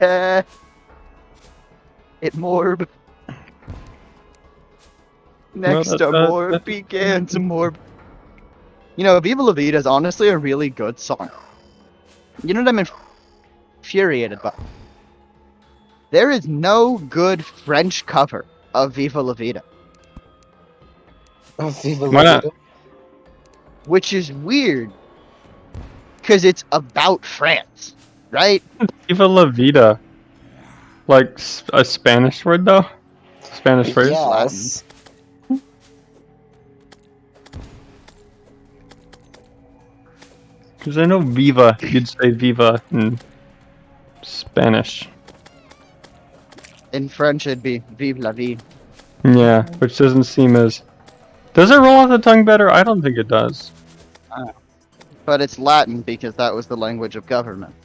Yeah. It morb. Next to morb began to morb. You know, Viva La Vida is honestly a really good song. You know what I'm infuriated by? There is no good French cover of Viva La Vida. Viva Why La not? Vida. Which is weird. Because it's about France, right? Viva la vida. Like a Spanish word, though? Spanish phrase? Yes. Because I know viva, you'd say viva in Spanish. In French, it'd be Vive la vie. Yeah, which doesn't seem as... Does it roll off the tongue better? I don't think it does. But it's Latin because that was the language of government.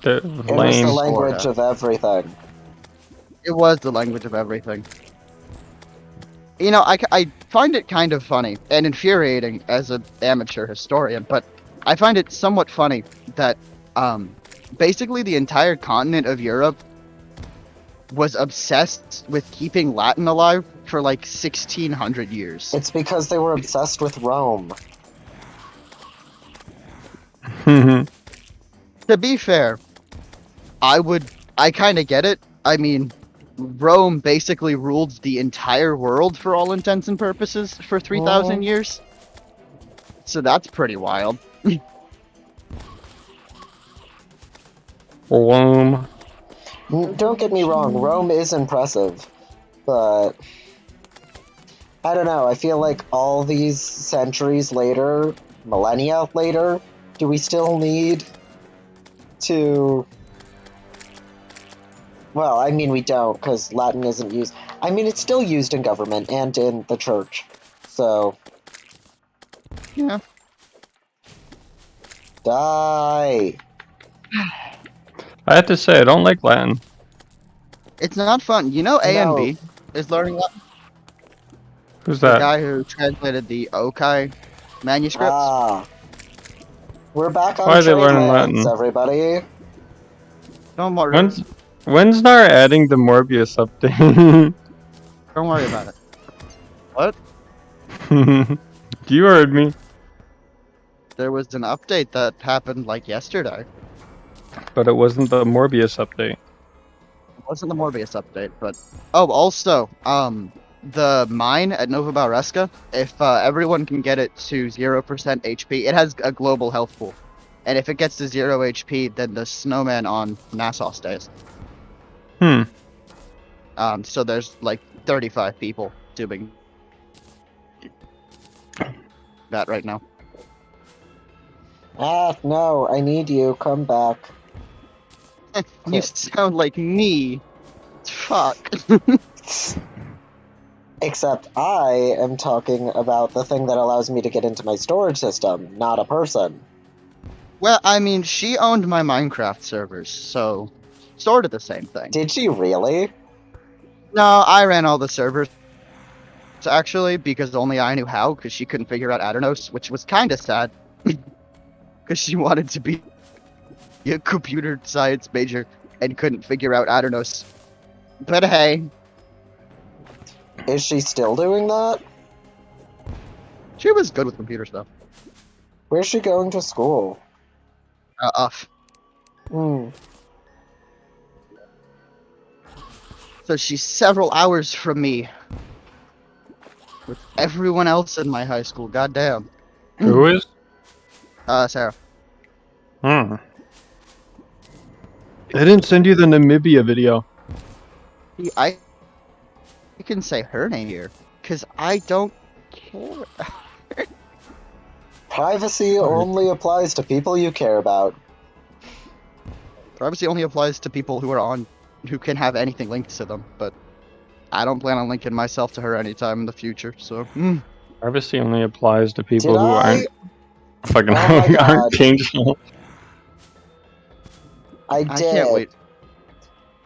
They're It was lame. the language of everything. It was the language of everything. You know, I find it kind of funny and infuriating as an amateur historian, but I find it somewhat funny that basically the entire continent of Europe was obsessed with keeping Latin alive for like 1600 years. It's because they were obsessed with Rome. To be fair, I kind of get it. I mean, Rome basically ruled the entire world for all intents and purposes for 3,000 years. So that's pretty wild. Rome. Don't get me wrong, Rome is impressive, but I don't know. I feel like all these centuries later, millennia later, do we still need to? Well, I mean, we don't, because Latin isn't used. I mean, it's still used in government and in the church. So, Yeah. die. I have to say, I don't like Latin. It's not fun. You know, A and No. B is learning Latin. Who's The that? guy who translated the Okai manuscripts. Ah. We're back on Why are they trade learning lands, Latin? everybody. Don't worry. When's Nar adding the Morbius update? Don't worry about it. What? You heard me. There was an update that happened like yesterday. But it wasn't the Morbius update. It wasn't the Morbius update, but oh, also, the mine at Nova Bauresca, if everyone can get it to 0% HP, it has a global health pool, and if it gets to 0 HP, then the snowman on Nassau stays. So there's like 35 people doing that right now. Ah, no, I need you. Come back. You sound like me. Fuck. Except I am talking about the thing that allows me to get into my storage system, not a person. Well, I mean, she owned my Minecraft servers, so sort of the same thing. Did she really? No, I ran all the servers, actually, because only I knew how, because she couldn't figure out Aternos, which was kind of sad. Because she wanted to be a computer science major and couldn't figure out Aternos. But hey. Is she still doing that? She was good with computer stuff. Where's she going to school? Off. Hmm. So she's several hours from me. With everyone else in my high school, goddamn. Who is? Sarah. I didn't send you the Namibia video. I can say her name here, because I don't care. Privacy only applies to people you care about. Privacy only applies to people who can have anything linked to them, but I don't plan on linking myself to her anytime in the future, so. Privacy only applies to people Did who I? aren't fucking Oh my God. aren't KAngel. I I did. can't wait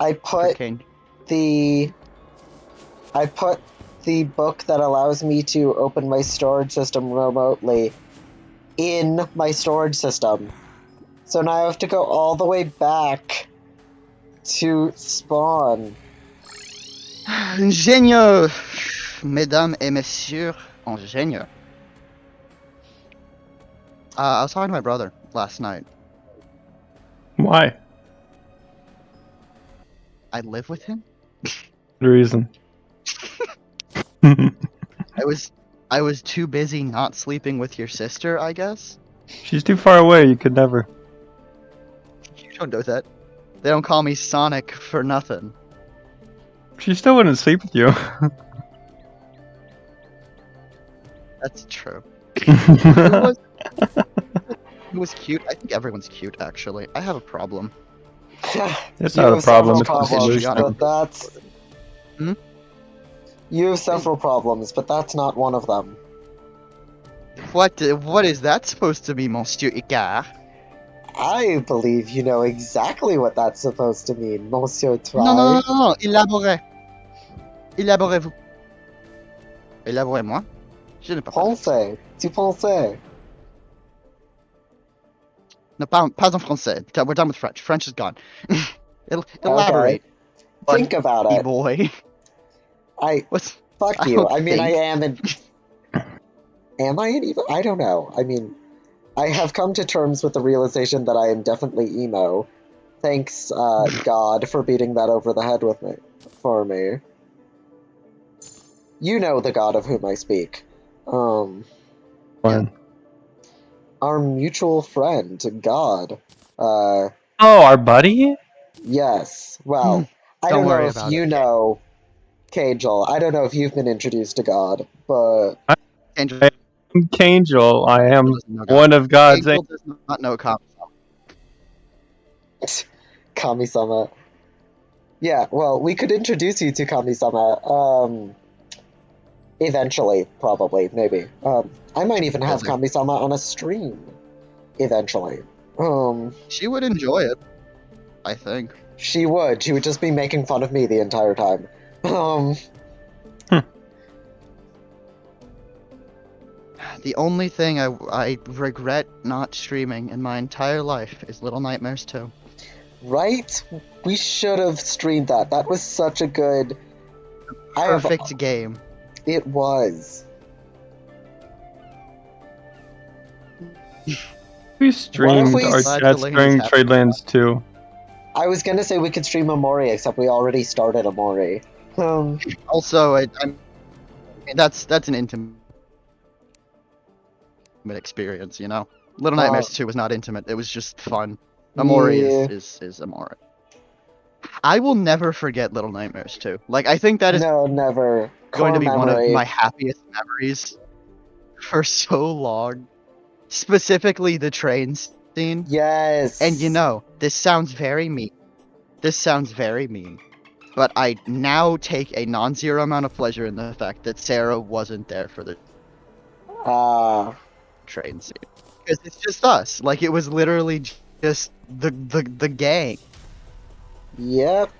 I for put Kane. I put the book that allows me to open my storage system remotely in my storage system. So now I have to go all the way back to spawn. Ingénieur! Mesdames et messieurs, ingénieur. I was talking to my brother last night. Why? I live with him? The reason. I was too busy not sleeping with your sister, I guess? She's too far away. You could never. You don't know that. They don't call me Sonic for nothing. She still wouldn't sleep with you. That's true. It was cute. I think everyone's cute, actually. I have a problem. It's You not a have problem. several It's a problems, solution. but that's... Hmm? You have several problems, but that's not one of them. What is that supposed to be, Monsieur Icard? I believe you know exactly what that's supposed to mean, Monsieur Tri. Non. Élaborez. Élaborez-vous. Élaborez-moi. Je n'ai pas parlé. Pensez. Tu pensais. No, pas en français. We're done with French. French is gone. Elaborate. Think about it. Boy. Fuck I you. don't I mean, I think. am I an emo? I don't know. I mean, I have come to terms with the realization that I am definitely emo. Thanks, God, for beating that over the head with me. For me. You know the God of whom I speak. Fine. Our mutual friend, God. Oh, our buddy? Yes. Well, I Don't don't know worry if about you it. know KAngel. I don't know if you've been introduced to God, but Angel KAngel, I am doesn't know God. one of God's Angel does not know Kami. Kami-sama. Yeah, well, we could introduce you to Kami-sama. Eventually, probably, maybe. I might even have Busy. Kami-sama on a stream. Eventually. She would enjoy it, I think. She would. She would just be making fun of me the entire time. The only thing I regret not streaming in my entire life is Little Nightmares 2. Right? We should have streamed that. That was such a good... Perfect game. It was. We streamed we- our Glad chat Delaney's during happy. Tradelands 2. I was gonna say we could stream Amori, except we already started Amori. Also, I mean, that's an intimate experience, you know. Little Nightmares 2 was not intimate; it was just fun. Amori yeah. is Amori. I will never forget Little Nightmares 2. Like, I think that is No, never. going to Core be one of memory. my happiest memories for so long. Specifically, the train scene. Yes. And you know, this sounds very mean. But I now take a non-zero amount of pleasure in the fact that Sarah wasn't there for the train scene. Because it's just us. Like, it was literally just the gang. Yep.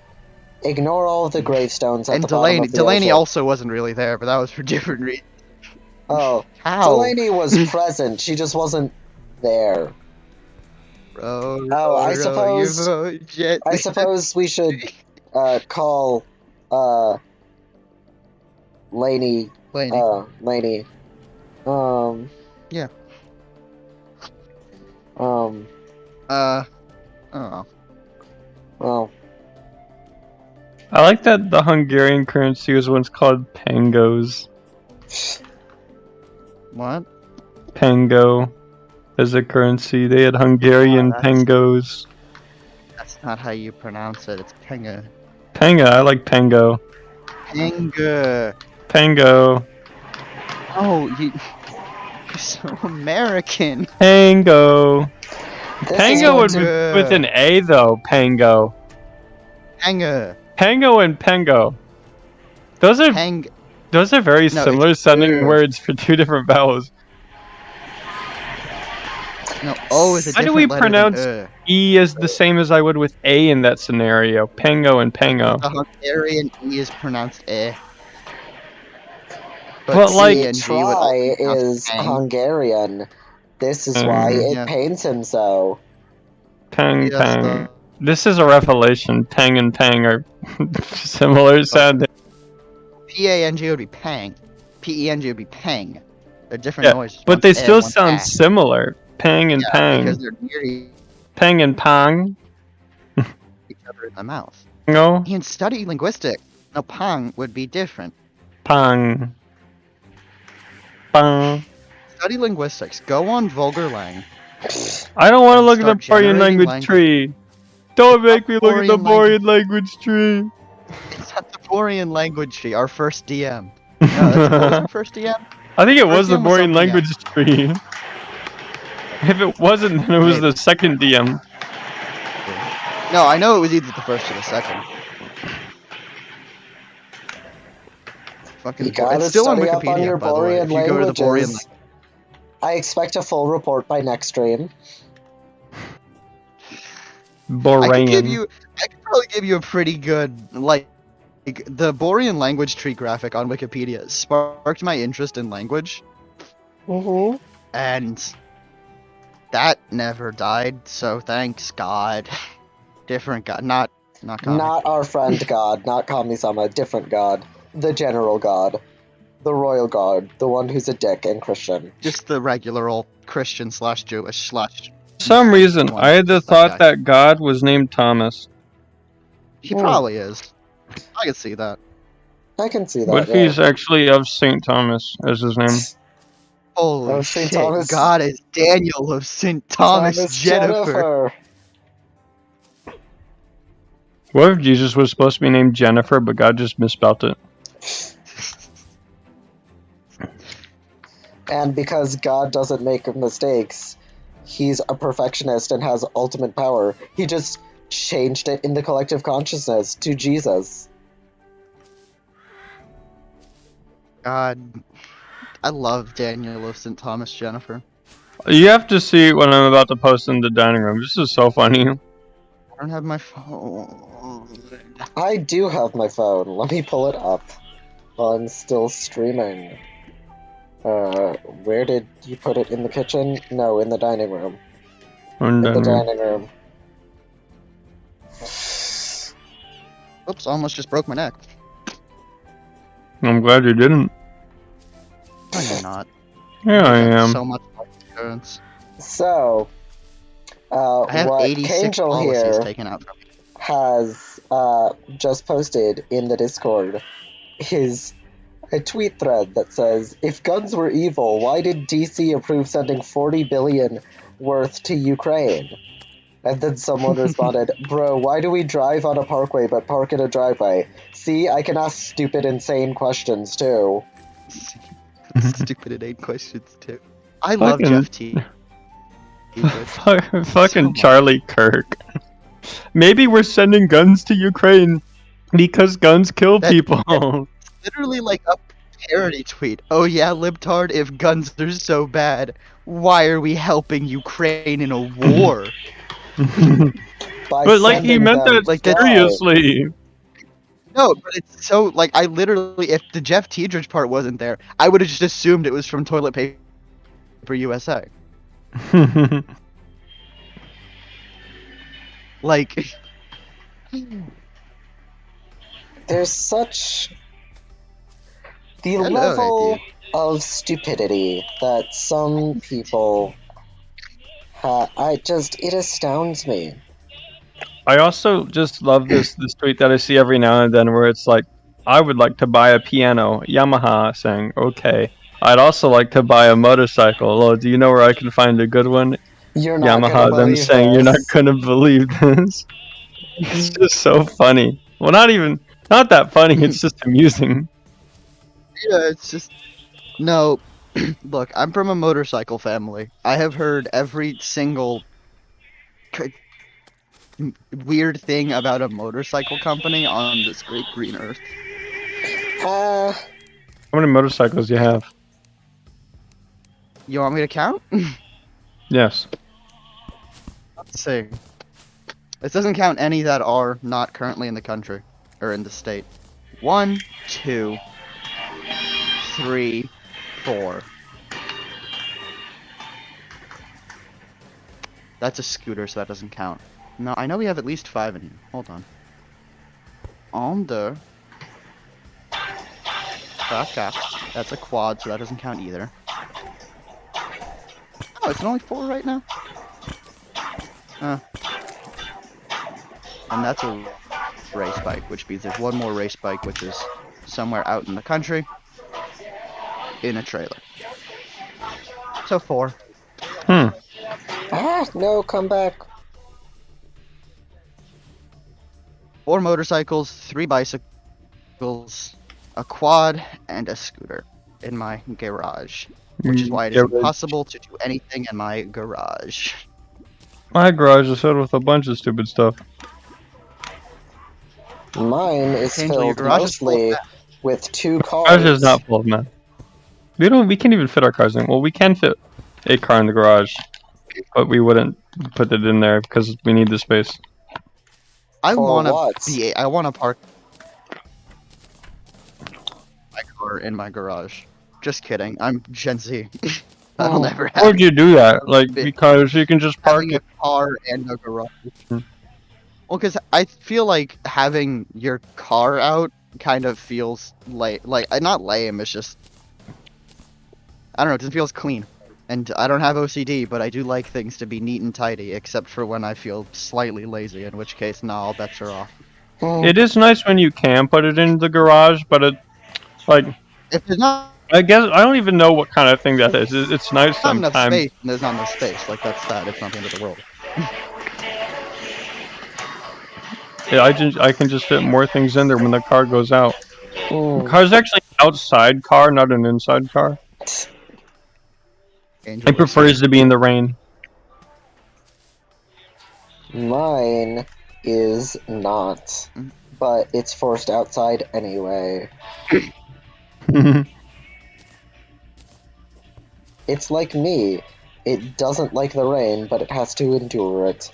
Ignore all of the gravestones at And the bottom of the Delaney ocean. also wasn't really there, but that was for different reasons. Oh, How? Delaney was present. She just wasn't there. Row, Oh, I row, suppose- your boat gently. I suppose we should call Laney. Laney. Laney. Yeah. Oh. Well. I like that the Hungarian currency was once called pangos. What? Pango as a currency. They had Hungarian that's- pangos. That's not how you pronounce it. It's Penga. Panga, I like pango. Penga. Pango. Oh, you're so American. Pango. This is Pango going would to- be with an A though. Pango. Penga. Pango and Pengo. Those are very No, similar it's sounding words for two different vowels. No, O is a How do different we letter pronounce than E is the same as I would with A in that scenario? Pango and Pango. The Hungarian E is pronounced E. But, like, C and G would also Try be pronounced is Pang. Hungarian. This is why it Yeah. pains him so. Pang Yes, Pang. This is a revelation. Pang and Pang are similar sounding. P-A-N-G would be Pang. P-E-N-G would be Pang. They're different Yeah, noises. but they One's still one's sound A. similar. Pang and Yeah, Pang. because they're near Pang and Pang. each other in the mouth. No? You can study linguistics. No, Pang would be different. Pang. Pang. Study linguistics. Go on Vulgarlang. I don't want to And look at the start Borean generating language language. tree. Don't make me look at the Borean Borean language tree. It's at the Borean language tree, our first DM. No, what was our first DM? I think it First was the DM was Borean something language tree. If it wasn't, then it was Maybe. the second DM. No, I know it was either the first or the second. Fucking You gotta it's still on study up Wikipedia, on your by the way. Borean If you go to the Borean languages. I expect a full report by next stream. Borean. I could probably give you a pretty good, like the Borean language tree graphic on Wikipedia sparked my interest in language, Mm-hmm. and that never died. So thanks God. Different God, not Kami. Not our friend God, not Kami-sama, different God. The general God. The royal God. The one who's a dick and Christian. Just the regular old Christian / Jewish / For some reason, one, I had the just thought guy. that God was named Thomas. He probably is. I can see that. I can see that. What if he's actually of St. Thomas as his name? Holy Oh, Saint shit! Thomas. God is Daniel of St. Thomas Jennifer. What if Jesus was supposed to be named Jennifer, but God just misspelled it? And because God doesn't make mistakes, he's a perfectionist and has ultimate power. He just changed it in the collective consciousness to Jesus. God, I love Daniel of St. Thomas Jennifer. You have to see what I'm about to post in the dining room. This is so funny. I don't have my phone. I do have my phone. Let me pull it up while I'm still streaming. Where did you put it? In the kitchen? No, in the dining room. In the dining room. Oops, almost just broke my neck. I'm glad you didn't. No, you're not. Yeah, I You got am. so much life insurance. So, I have what 86 KAngel policies here taken out from me. has just posted in the Discord is a tweet thread that says, "If guns were evil, why did DC approve sending 40 billion worth to Ukraine?" And then someone responded, "Bro, why do we drive on a parkway but park in a driveway? See, I can ask stupid, insane questions too." Stupid and 8 questions too. I love Fucking- Jeff T. Fucking So much. Charlie Kirk. Maybe we're sending guns to Ukraine because guns kill people. Literally like a parody tweet. Oh yeah, libtard, if guns are so bad, why are we helping Ukraine in a war? By But like he sending meant them that Like, that- seriously. No, but it's so like I literally, if the Jeff Tiedrich part wasn't there, I would have just assumed it was from Toilet Paper USA. Like, There's such the Hello, level Eddie. of stupidity that some people it astounds me. I also just love this tweet that I see every now and then where it's like, I would like to buy a piano. Yamaha saying, okay. I'd also like to buy a motorcycle. Oh, do you know where I can find a good one? You're not gonna Yamaha them believe saying, you're not this. gonna believe this. It's just so funny. Well, not that funny. It's just amusing. yeah, it's just no. Look, I'm from a motorcycle family. I have heard every single weird thing about a motorcycle company on this great green earth. Uh, How many motorcycles do you have? You want me to count? Yes. Let's see. This doesn't count any that are not currently in the country or in the state. 1, 2, 3, 4. That's a scooter, so that doesn't count. No, I know we have at least 5 in here. Hold on. On the back. That's a quad, so that doesn't count either. Oh, it's only 4 right now? And that's a race bike, which means there's one more race bike, which is somewhere out in the country in a trailer. So 4. no, come back. 4 motorcycles, 3 bicycles, a quad, and a scooter in my garage. Which is why it is impossible to do anything in my garage. My garage is filled with a bunch of stupid stuff. Mine is KAngel, your filled garage is full of mostly meth. with 2 cars. Ours is not full of meth. We can't even fit our cars in. Well, we can fit a car in the garage, but we wouldn't put it in there because we need the space. I For want what? to park my car in my garage. Just kidding. I'm Gen Z. That'll never Why would happen. you do that? Like, because you can just park Having it. a car and a garage. Hmm. Well, because I feel like having your car out kind of feels like not lame. It's just I don't know. It just feels clean. And I don't have OCD, but I do like things to be neat and tidy, except for when I feel slightly lazy, in which case, nah, all bets are off. It is nice when you can put it in the garage, but If there's not I guess I don't even know what kind of thing that is. It's nice enough sometimes. space, then there's not enough space. Like, that's that. It's not the end of the world. I can just fit more things in there when the car goes out. The Mm. car's actually an outside car, not an inside car. Angel It prefers to be in the rain. Mine is not, but it's forced outside anyway. It's like me. It doesn't like the rain, but it has to endure it.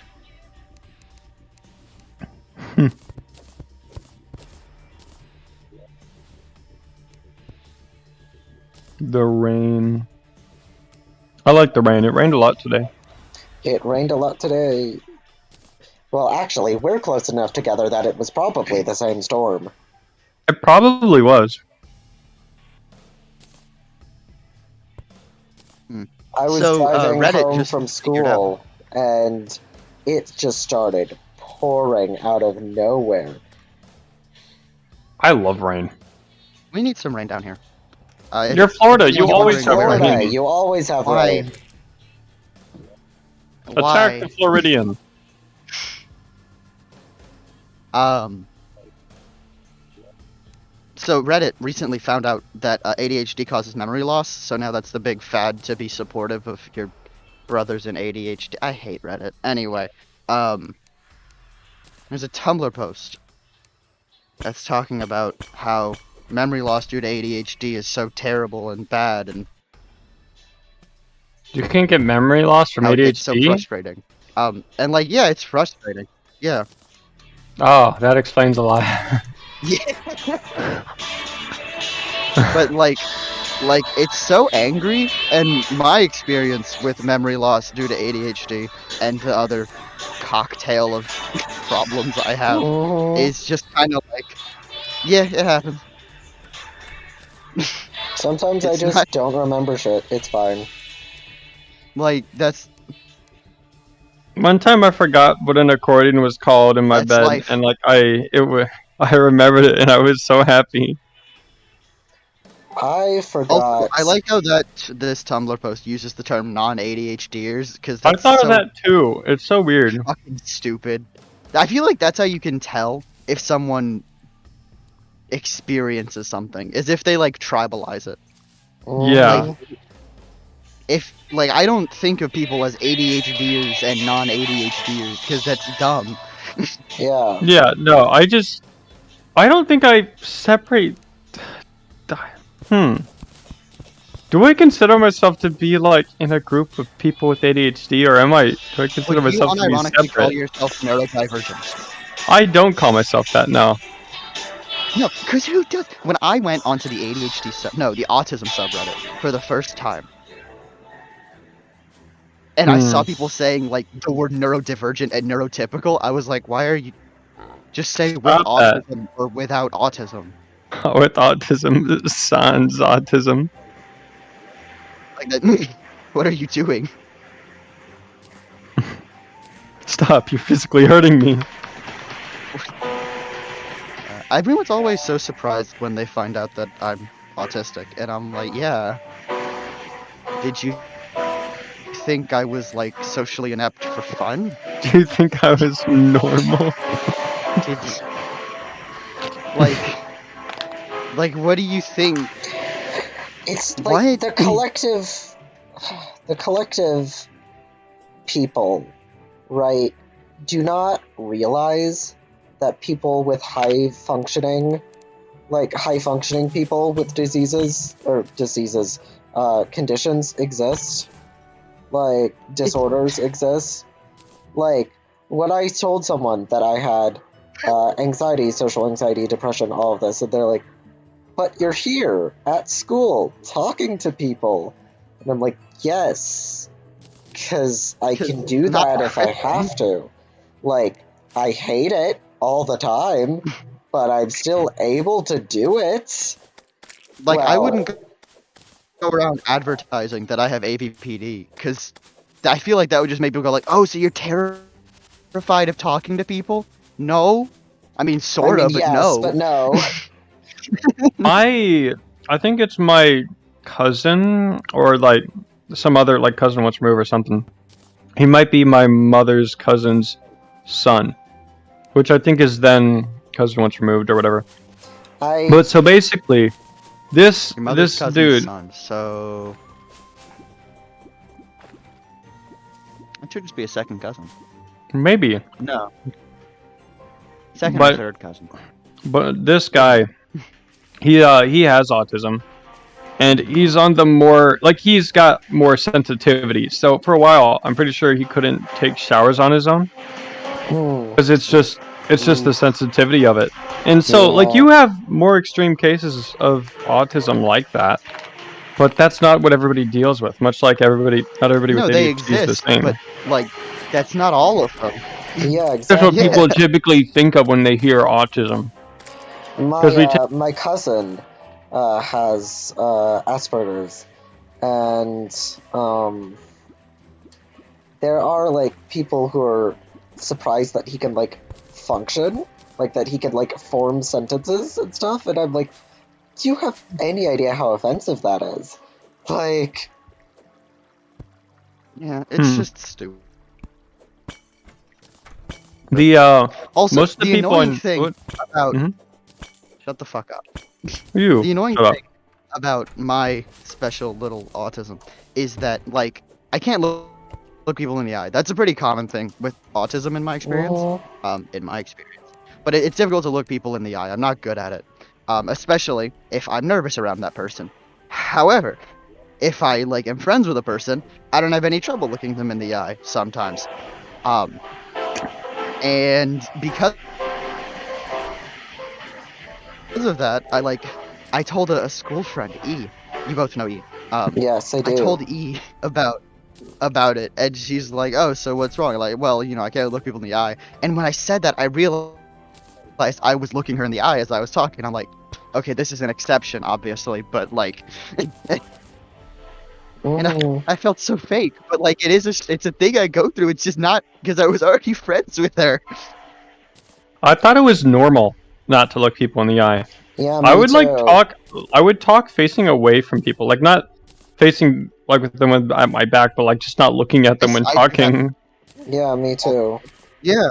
The rain. I like the rain. It rained a lot today. It rained a lot today. Well, actually, we're close enough together that it was probably the same storm. It probably was. I was So, driving Reddit home just from figured out. school, and it just started pouring out of nowhere. I love rain. We need some rain down here. You're Florida. You You're always have Florida, rain. you always have Why? rain. Attack Why? the Floridian. So Reddit recently found out that ADHD causes memory loss, so now that's the big fad to be supportive of your brothers in ADHD. I hate Reddit. Anyway, there's a Tumblr post that's talking about how memory loss due to ADHD is so terrible and bad, and You can't get memory loss from how ADHD? it's so frustrating. And like, yeah, it's frustrating. Yeah. Oh, that explains a lot. Yeah. But like it's so angry, and my experience with memory loss due to ADHD and the other cocktail of problems I have is just kind of like, yeah, it happens. Sometimes I It's just not don't remember shit. It's fine. like that's One time I forgot what an accordion was called in my bed, life. and like I remembered it, and I was so happy. I Also, forgot. I like how this Tumblr post uses the term non-ADHDers because I that's thought of so that too. It's so weird. fucking stupid. I feel like that's how you can tell if someone experiences something, is if they like tribalize it. Yeah. If like I don't think of people as ADHDers and non-ADHDers because that's dumb. Yeah. Yeah, no, I don't think I separate. Do I consider myself to be like in a group of people with ADHD, or do I consider Would you myself to be unironically call separate? yourself neurodivergent? I don't call myself that, no. No, because who does? When I went onto the the autism subreddit for the first time, and I saw people saying like the word neurodivergent and neurotypical, I was like, why are you? Just say with Stop that. autism or without autism. With autism, sans autism. Like that. What are you doing? Stop, you're physically hurting me. Everyone's always so surprised when they find out that I'm autistic, and I'm like, yeah. Did you think I was like socially inept for fun? Do you think I was normal? Did like what do you think? It's like What? the collective people, right, do not realize that people with high functioning people with conditions exist. Like, disorders exist. Like, when I told someone that I had anxiety, social anxiety, depression, all of this, and they're like, but you're here at school talking to people. And I'm like, yes, because I can do that if I have to. Like, I hate it all the time, but I'm still able to do it. Like, I wouldn't go around advertising that I have ABPD, because I feel like that would just make people go like, oh, so you're terrified of talking to people? No. I mean, sort of, but yes, no. but no. I think it's my cousin, or like some other like cousin once removed or something. He might be my mother's cousin's son. which I think is then cousin once removed or whatever. I But so basically, this Your mother's this cousin's dude, son, so it should just be a second cousin. maybe, No, second But- or third cousin. but this guy, he has autism, and he's on the more like he's got more sensitivity. So for a while, I'm pretty sure he couldn't take showers on his own because it's just the sensitivity of it. And so like Yeah. you have more extreme cases of autism like that. But that's not what everybody deals with. Much like not everybody with No, they ADHD is the exist, same. but like that's not all of them. yeah, That's what exactly. people typically think of when they hear autism. My 'Cause we my cousin has Asperger's, and there are like people who are surprised that he can like function, like that he can like form sentences and stuff, and I'm like, do you have any idea how offensive that is? Like, Yeah, it's Hmm. just stupid. The Also, most of the people annoying in thing about Mhm. shut the fuck up. you The annoying shut up. thing about my special little autism is that like I can't look people in the eye. That's a pretty common thing with autism in my experience. In my experience, but it's difficult to look people in the eye. I'm not good at it, especially if I'm nervous around that person. However, if I like am friends with a person, I don't have any trouble looking them in the eye sometimes. And because of that, I told a school friend, E. You both know E. yes, I do. I told E about it, and she's like, "Oh, so what's wrong?" Like, well, I can't look people in the eye. And when I said that, I realized I was looking her in the eye as I was talking. I'm like, okay, this is an exception, obviously, but like, and I felt so fake. But like, it's a thing I go through. It's just not because I was already friends with her. I thought it was normal not to look people in the eye. Yeah, me I would like too. talk. I would talk facing away from people, like not facing like with them at my back, but like just not looking at them when I do that. talking. Yeah, me too. Yeah.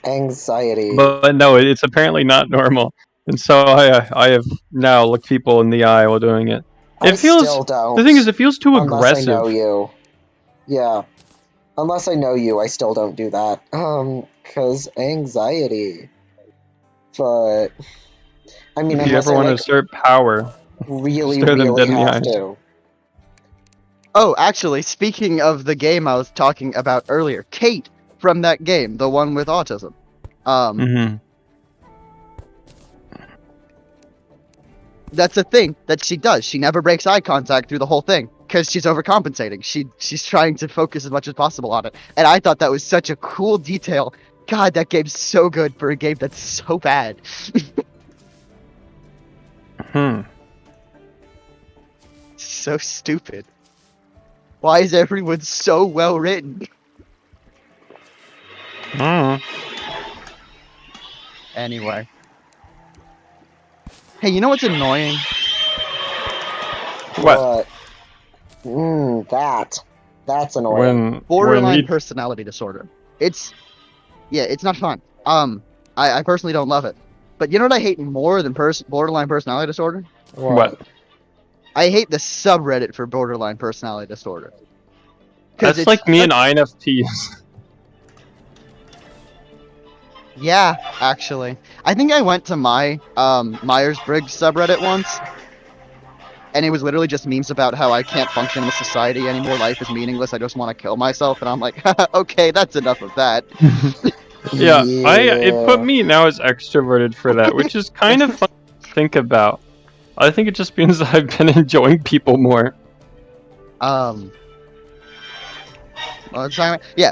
Anxiety. But no, it's apparently not normal. And so I have now looked people in the eye while doing it. I It feels. still don't. The thing is, it feels too Unless aggressive. I know you. Yeah. Unless I know you, I still don't do that. Cause anxiety. But I mean, If you unless ever I want to like assert power, really, stare them really dead in the have eyes. to. Oh, actually, speaking of the game I was talking about earlier, Kate from that game, the one with autism. Mm-hmm. That's a thing that she does. She never breaks eye contact through the whole thing because she's overcompensating. She's trying to focus as much as possible on it. And I thought that was such a cool detail. God, that game's so good for a game that's so bad. So stupid. Why is everyone so well written? Anyway. Hey, you know what's annoying? What? That's annoying. Borderline personality disorder. It's not fun. I personally don't love it. But you know what I hate more than borderline personality disorder? What? I hate the subreddit for borderline personality disorder. That's like me and INFPs. Yeah, actually. I think I went to my Myers-Briggs subreddit once, and it was literally just memes about how I can't function in the society anymore, life is meaningless, I just want to kill myself, and I'm like, okay, that's enough of that. Yeah, it put me now as extroverted for that, which is kind of fun to think about. I think it just means that I've been enjoying people more. Yeah,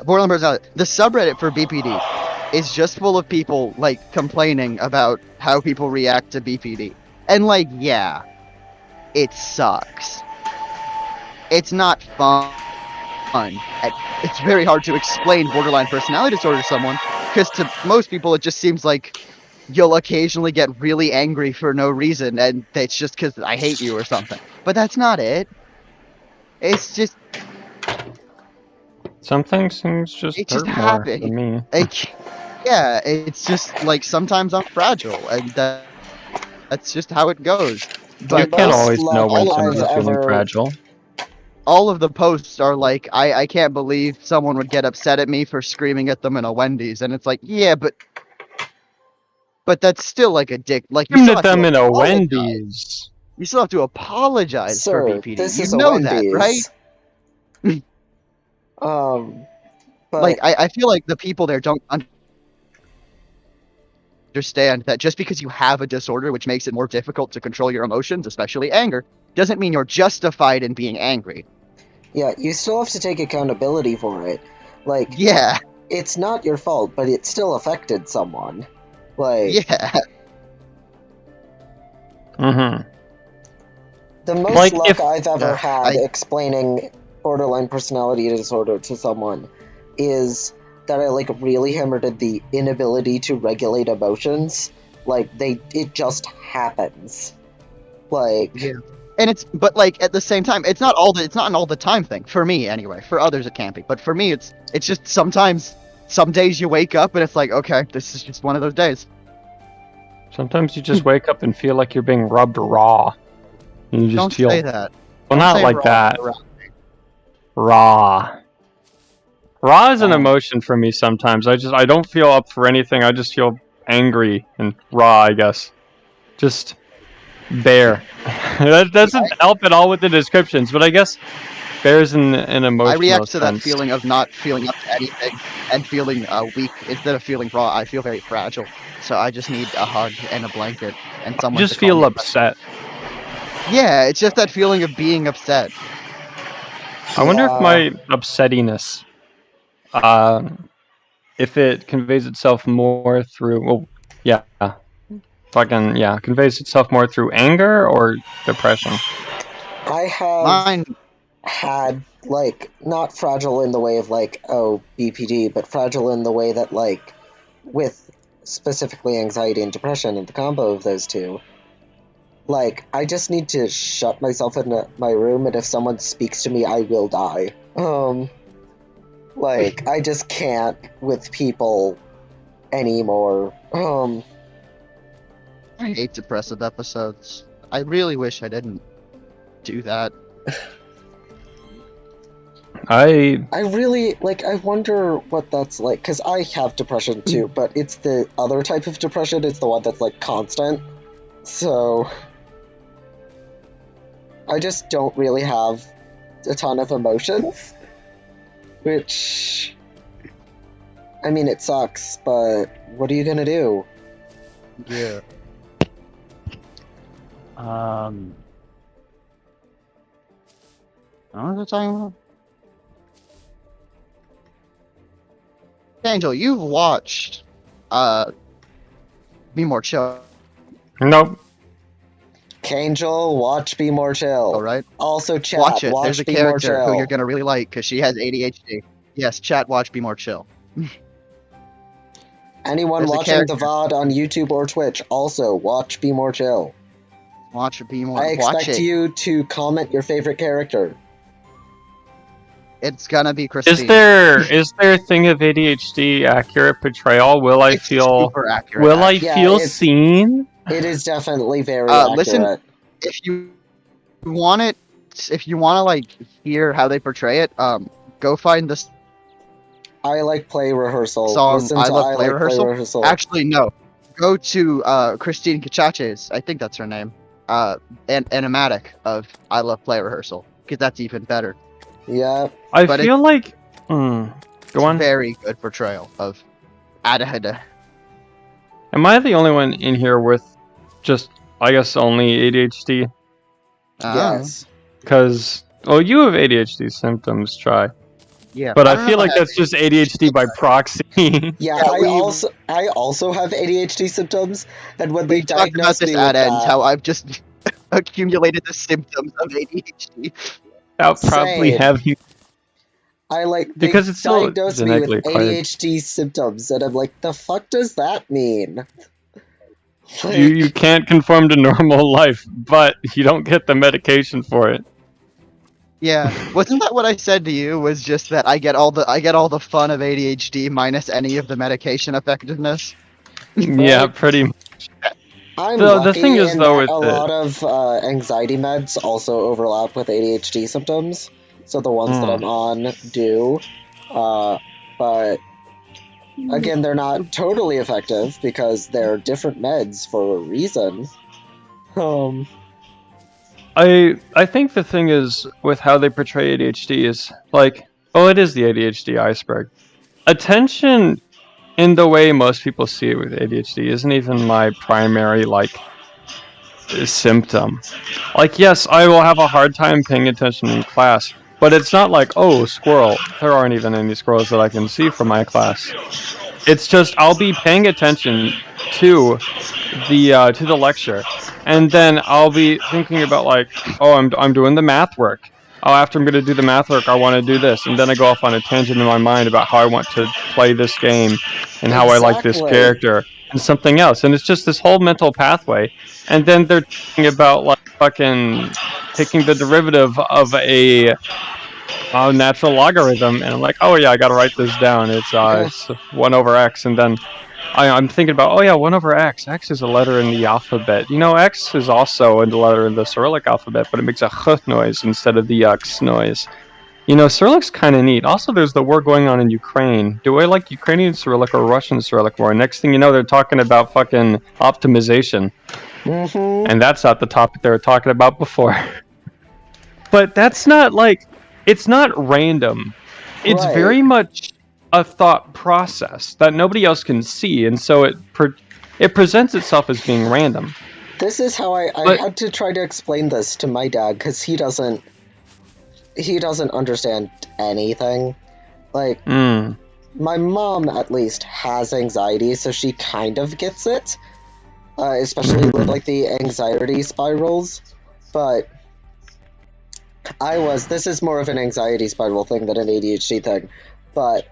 borderline personality. The subreddit for BPD is just full of people like complaining about how people react to BPD, and like, yeah, it sucks. It's not fun. It's very hard to explain borderline personality disorder to someone because to most people it just seems like you'll occasionally get really angry for no reason, and it's just because I hate you or something. But that's not it. It's just. Some things just It hurt just more for happened. me. Yeah, it's just like sometimes I'm fragile, and that's just how it goes. You But can't most always know luck when I've somebody's feeling ever fragile. all of the posts are like, I can't believe someone would get upset at me for screaming at them in a Wendy's, and it's like, yeah, but that's still like a dick. Like you Screamed still at have to them in a apologize. Wendy's. You still have to apologize for Sir, BPD. this You is a know that, right? Wendy's. But Like I feel like the people there don't understand that just because you have a disorder which makes it more difficult to control your emotions, especially anger, doesn't mean you're justified in being angry. yeah, you still have to take accountability for it. Like, Yeah, it's not your fault, but it still affected someone. Like, yeah. Mm-hmm. the most Like, luck if- I've ever had I explaining borderline personality disorder to someone is that I like really hammered at the inability to regulate emotions. Like it just happens. Like Yeah. And but like at the same time, it's not an all the time thing for me anyway. For others it can't be, but for me it's just sometimes some days you wake up and it's like, okay, this is just one of those days. Sometimes you just wake up and feel like you're being rubbed raw. And you just Don't feel... say that. Well, Don't not say like raw that. around. Raw. Raw is an emotion for me sometimes. I don't feel up for anything. I just feel angry and raw, I guess. Just bare. That doesn't help at all with the descriptions, but I guess bear's an I emotional react to that sense. feeling of not feeling up to anything and feeling weak instead of feeling raw. I feel very fragile, so I just need a hug and a blanket and You someone to just call feel me. upset. Yeah, it's just that feeling of being upset. I wonder if yeah, my upsettiness, if it conveys itself more through, well, yeah, conveys itself more through anger or depression. I have Mine, had like not fragile in the way of like oh BPD, but fragile in the way that like with specifically anxiety and depression and the combo of those two. Like, I just need to shut myself in my room, and if someone speaks to me, I will die. Like, I just can't with people anymore. I hate depressive episodes. I really wish I didn't do that. I really, like, I wonder what that's like, because I have depression too, but it's the other type of depression, it's the one that's, like, constant. So, I just don't really have a ton of emotions. Which, I mean, it sucks, but what are you gonna do? Yeah. What was I talking about? Angel, you've watched Be More Chill, nope. KAngel, watch Be More Chill. right? Also, chat, Watch it. There's a Be More character Chill. who you're gonna really like because she has ADHD. Yes, chat, watch Be More Chill. Anyone There's a watching the character. VOD on YouTube or Twitch, also watch Be More Chill. Watch Be More. I Watch expect it. you to comment your favorite character. It's gonna be Christine. Is there a thing of ADHD accurate portrayal? Will I It's feel super accurate? will I Yeah, feel it's- seen? It is definitely very accurate. Listen, if you want it, if you want to like hear how they portray it, go find this I like play rehearsal. song Listen "I to Love I Play like Rehearsal." play rehearsal. Actually, no. Go to Christine Kachache's, I think that's her name, animatic of "I Love Play Rehearsal" because that's even better. Yeah. I But feel like go on. Very good portrayal of Adahada. Am I the only one in here with just, I guess, only ADHD? Yes. Because, well, you have ADHD symptoms, Try. Yeah. But I don't feel know if like that's just ADHD by proxy. Yeah, Yeah, I also have ADHD symptoms, and when they we talked about diagnosed this me at with ends, that, how I've just accumulated the symptoms of ADHD. I'll probably Same. have you. I like they Because it's still diagnosed me with genetically acquired. ADHD symptoms, and I'm like, the fuck does that mean? Like, You can't conform to normal life, but you don't get the medication for it. Yeah, wasn't that what I said to you? Was just that I get all the fun of ADHD minus any of the medication effectiveness. Yeah, Right? pretty much. I'm The thing lucky is in though that with a it. lot of anxiety meds also overlap with ADHD symptoms. So the ones that Mm. I'm on do. But again, they're not totally effective because they're different meds for a reason. Um, I think the thing is with how they portray ADHD is like, oh, it is the ADHD iceberg. Attention in the way most people see it with ADHD isn't even my primary like symptom. Like, yes, I will have a hard time paying attention in class, but it's not like, oh, squirrel. There aren't even any squirrels that I can see from my class. It's just I'll be paying attention to the lecture, and then I'll be thinking about like, oh, I'm doing the math work. Oh, after I'm gonna do the math work, I want to do this, and then I go off on a tangent in my mind about how I want to play this game, and how I like this exactly. character, and something else, and it's just this whole mental pathway. And then they're talking about like fucking taking the derivative of a natural logarithm, and I'm like, oh yeah, I gotta write this down. It's 1/x, and then I'm thinking about, oh yeah, 1/x. X is a letter in the alphabet. You know, X is also a letter in the Cyrillic alphabet, but it makes a ch noise instead of the x noise. You know, Cyrillic's kind of neat. Also, there's the war going on in Ukraine. Do I like Ukrainian Cyrillic or Russian Cyrillic more? Next thing you know, they're talking about fucking optimization, Mm-hmm. and that's not the topic they were talking about before. But that's not like, it's not random. It's Right. very much a thought process that nobody else can see, and so it presents itself as being random. This is how I But had to try to explain this to my dad because he doesn't understand anything. Like mm, my mom at least has anxiety, so she kind of gets it, especially with mhm. like the anxiety spirals. But this is more of an anxiety spiral thing than an ADHD thing. But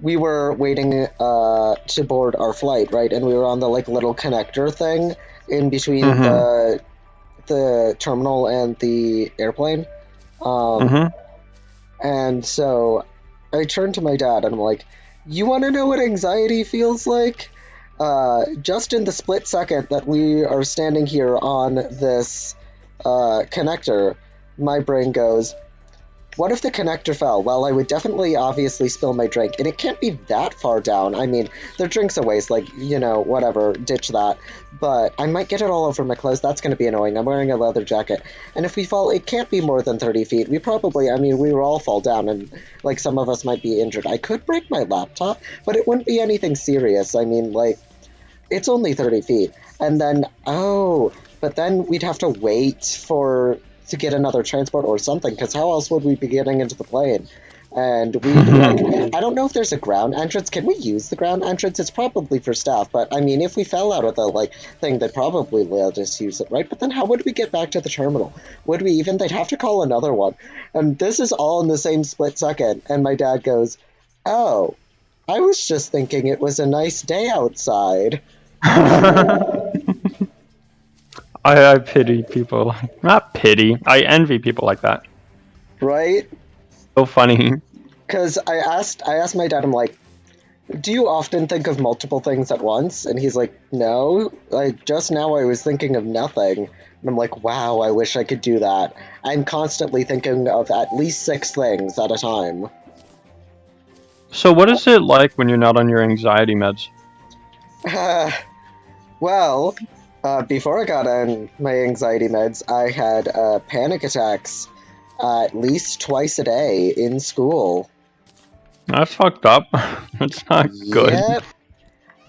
we were waiting to board our flight, right? And we were on the like little connector thing in between Mhm. the terminal and the airplane. Um, Mhm. and so I turned to my dad and I'm like, "You want to know what anxiety feels like?" Just in the split second that we are standing here on this connector, my brain goes, what if the connector fell? Well, I would definitely obviously spill my drink, and it can't be that far down. I mean, their drinks a waste, like, whatever, ditch that. But I might get it all over my clothes. That's going to be annoying. I'm wearing a leather jacket. And if we fall, it can't be more than 30 feet. We will all fall down, and, like, some of us might be injured. I could break my laptop, but it wouldn't be anything serious. I mean, like, it's only 30 feet. And then, but then we'd have to wait to get another transport or something, because how else would we be getting into the plane? And we'd like, I don't know if there's a ground entrance. Can we use the ground entrance? It's probably for staff, but I mean, if we fell out of the like thing, they'd probably let us use it, right? But then how would we get back to the terminal? Would we even? They'd have to call another one. And this is all in the same split second. And my dad goes, "Oh, I was just thinking it was a nice day outside." I pity people. Not pity. I envy people like that. Right? So funny. Because I asked my dad, I'm like, do you often think of multiple things at once? And he's like, no. Like just now I was thinking of nothing. And I'm like, wow, I wish I could do that. I'm constantly thinking of at least 6 things at a time. So, what is it like when you're not on your anxiety meds? Well, before I got on my anxiety meds, I had panic attacks at least twice a day in school. That's fucked up. That's not good. Yep.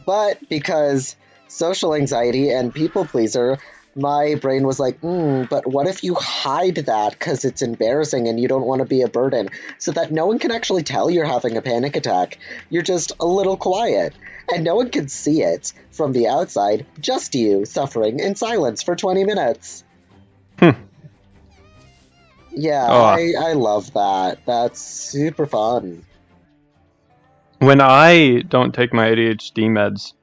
But because social anxiety and people pleaser, my brain was like, but what if you hide that because it's embarrassing and you don't want to be a burden, so that no one can actually tell you're having a panic attack? You're just a little quiet, and no one can see it from the outside, just you suffering in silence for 20 minutes. Hmm. Yeah, Oh, I love that. That's super fun. when I don't take my ADHD meds,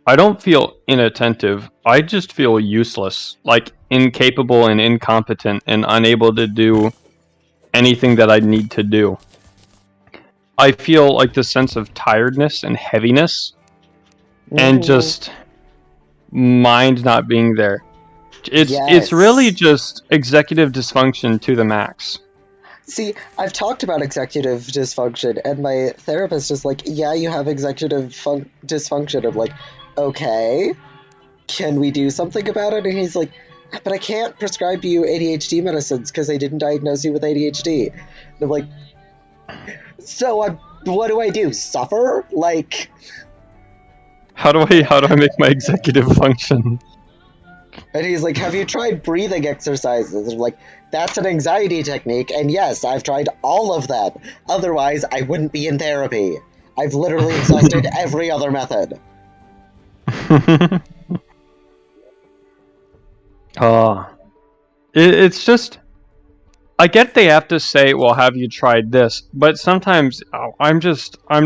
I don't feel inattentive. I just feel useless, like incapable and incompetent and unable to do anything that I need to do. I feel like the sense of tiredness and heaviness, and just mind not being there. It's really Yes. just executive dysfunction to the max. See, I've talked about executive dysfunction, and my therapist is like, yeah, you have executive dysfunction. I'm like, okay, can we do something about it? And he's like, but I can't prescribe you ADHD medicines because they didn't diagnose you with ADHD. And I'm like, so what do I do? Suffer? Like, How do I make my executive function? and he's like, have you tried breathing exercises? And I'm like, that's an anxiety technique, and yes, I've tried all of them. Otherwise, I wouldn't be in therapy. I've literally exhausted every other method. It's just, I get they have to say, well, have you tried this? But sometimes I'm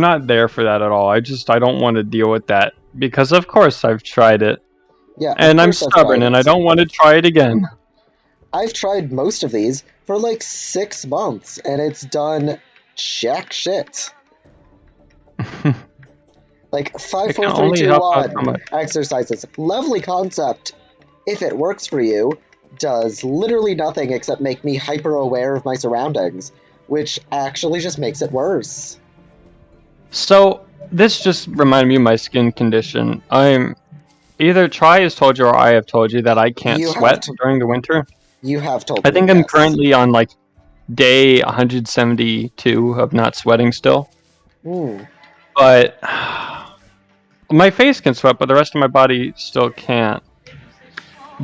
not there for that at all. I don't want to deal with that because of course I've tried it. Yeah, of And I'm course I've tried stubborn and I it. don't want to try it again. I've tried most of these for like 6 months, and it's done jack shit. Like 5, It can 4, 3, only 2, help out 1 so much. exercises. Lovely concept. If it works for you, does literally nothing except make me hyper aware of my surroundings, which actually just makes it worse. So this just reminded me of my skin condition. I'm either Tri has told you or I have told you that I can't You sweat have during the winter. You have told I me, think I'm yes. currently on like day 172 of not sweating still. But my face can sweat, but the rest of my body still can't.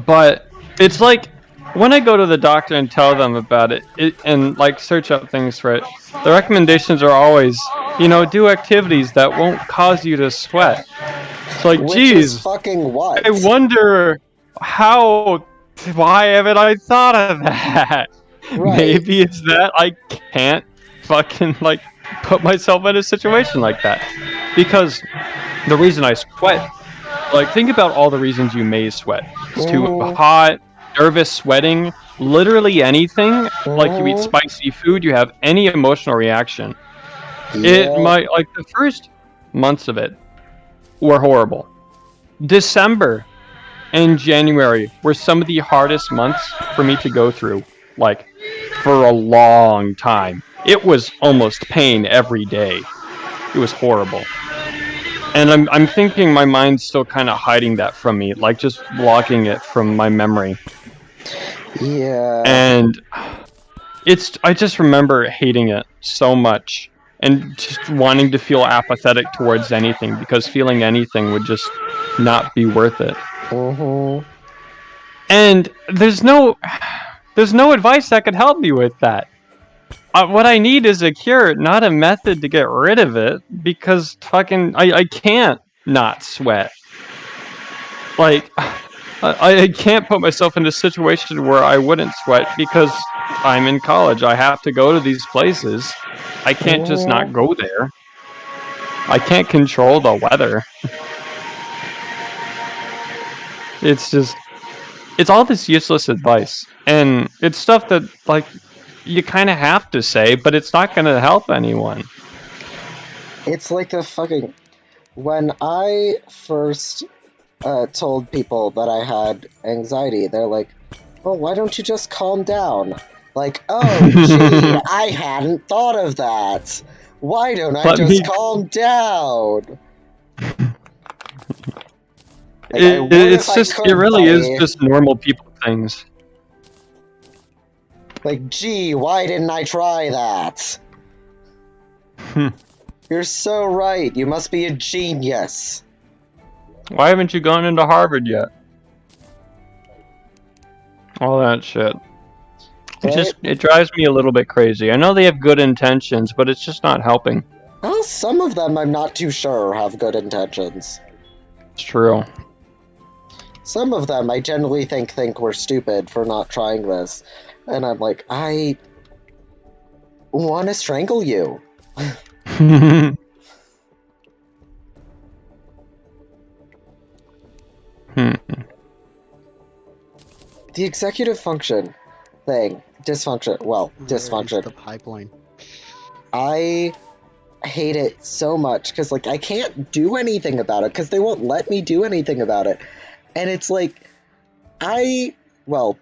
But it's like when I go to the doctor and tell them about it, and like search up things for it, the recommendations are always, do activities that won't cause you to sweat. It's like, Which is geez, fucking what? I wonder why haven't I thought of that? Right. Maybe it's that I can't fucking like put myself in a situation like that. Because the reason I sweat, like think about all the reasons you may sweat. It's too hot, nervous sweating, literally anything. Like you eat spicy food, you have any emotional reaction. Yeah. Like the first months of it were horrible. December and January were some of the hardest months for me to go through, like for a long time. It was almost pain every day. It was horrible. And I'm thinking my mind's still kind of hiding that from me, like just blocking it from my memory. Yeah. And I just remember hating it so much and just wanting to feel apathetic towards anything because feeling anything would just not be worth it. And there's no advice that could help me with that. What I need is a cure, not a method to get rid of it, because fucking I can't not sweat. Like, I can't put myself in a situation where I wouldn't sweat because I'm in college. I have to go to these places. I can't just not go there. I can't control the weather. It's all this useless advice. And it's stuff that, like, you kind of have to say, but it's not going to help anyone. It's like the fucking... When I first told people that I had anxiety, they're like, well, why don't you just calm down? Like, oh, gee, I hadn't thought of that. Why don't I just calm down? Like, I would if I could, it really is buddy. just normal people things. Like, gee, why didn't I try that? You're so right. You must be a genius. Why haven't you gone into Harvard yet? All that shit. Right? It drives me a little bit crazy. I know they have good intentions, but it's just not helping. Well, some of them I'm not too sure have good intentions. It's true. Some of them I generally think we're stupid for not trying this. And I'm like, I want to strangle you. The executive function thing. dysfunction. Well, Where's dysfunction. the pipeline? I hate it so much because like I can't do anything about it because they won't let me do anything about it, and it's like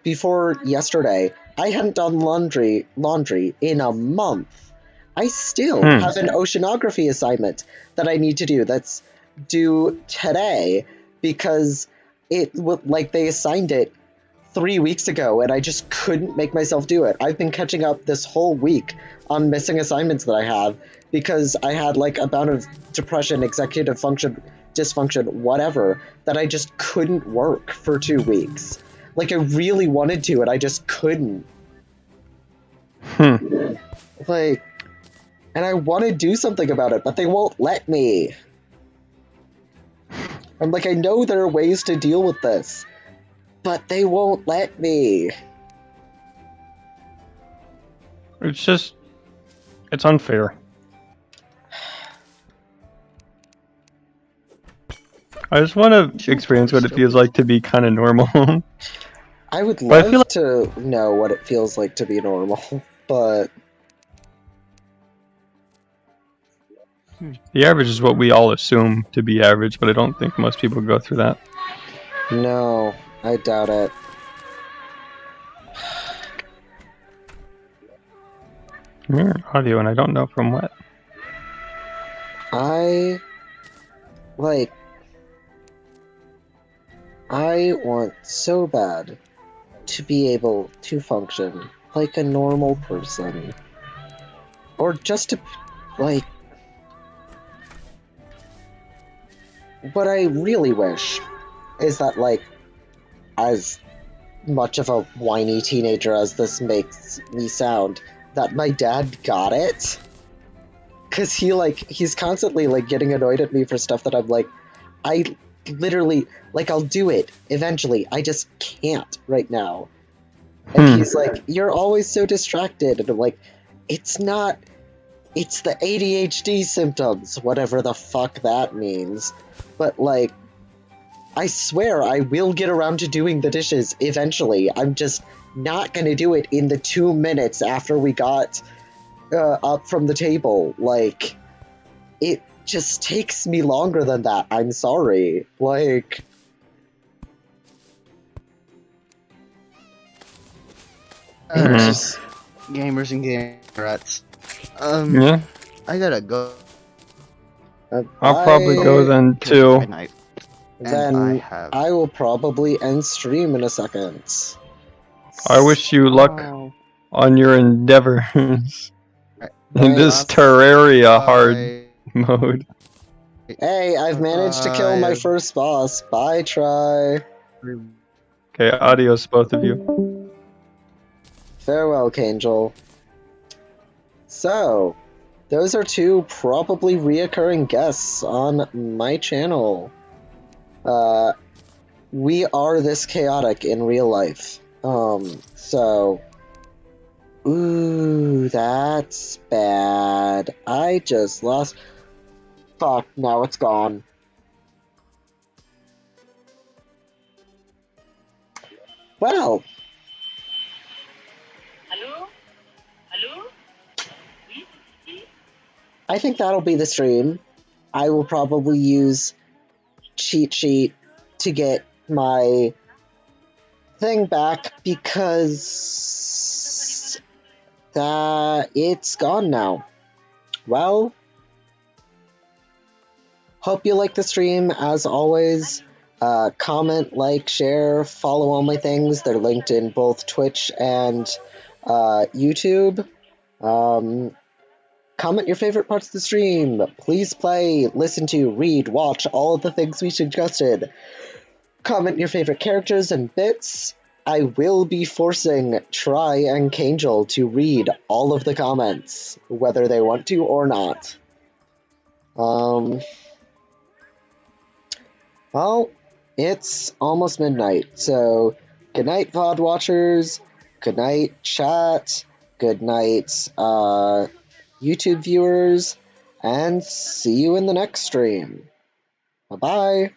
before yesterday I hadn't done laundry in a month. I still have an oceanography assignment that I need to do that's due today because they assigned it 3 weeks ago and I just couldn't make myself do it. I've been catching up this whole week on missing assignments that I have because I had like a bout of depression, executive function, dysfunction, whatever, that I just couldn't work for 2 weeks. Like I really wanted to and I just couldn't. Like, and I want to do something about it, but they won't let me. I'm like, I know there are ways to deal with this, but they won't let me. It's unfair. I just want to experience what it feels like to be kind of normal. I would But I feel love to know what it feels like to be normal, but The average is what we all assume to be average, but I don't think most people go through that. no, I doubt it. Mirror audio, and I don't know from what. I want so bad to be able to function like a normal person. Or just to, like, what I really wish is that, like, as much of a whiny teenager as this makes me sound, that my dad got it. Cause he's constantly, like, getting annoyed at me for stuff that I'm like, I literally, like, I'll do it eventually. I just can't right now. And he's like, you're always so distracted. And I'm like, it's not, it's the ADHD symptoms, whatever the fuck that means. But, like, I swear I will get around to doing the dishes eventually. I'm just not gonna do it in the 2 minutes after we got up from the table. Like, it just takes me longer than that. I'm sorry. Like, Gamers and game rats. Yeah, I gotta go. I'll probably go then It's too. midnight. And then have. I will probably end stream in a second. I wish you luck Oh. on your endeavors in this Thanks. Terraria hard mode. Hey, I've managed to kill my first boss. Bye, Tri. Okay, adios, both of you. Farewell, KAngel. So, those are two probably reoccurring guests on my channel. We are this chaotic in real life. So... Ooh, that's bad. I just lost... Fuck, now it's gone. Well... Hello? Hello? I think that'll be the stream. I will probably use cheat sheet to get my thing back because it's gone now. Well, hope you like the stream as always. Comment, like, share, follow all my things. They're linked in both Twitch and YouTube. Comment your favorite parts of the stream. Please play, listen to, read, watch all of the things we suggested. Comment your favorite characters and bits. I will be forcing Tri and KAngel to read all of the comments, whether they want to or not. Well, it's almost midnight, so good night, VOD watchers. Good night, chat. Good night, YouTube viewers, and see you in the next stream. Bye-bye.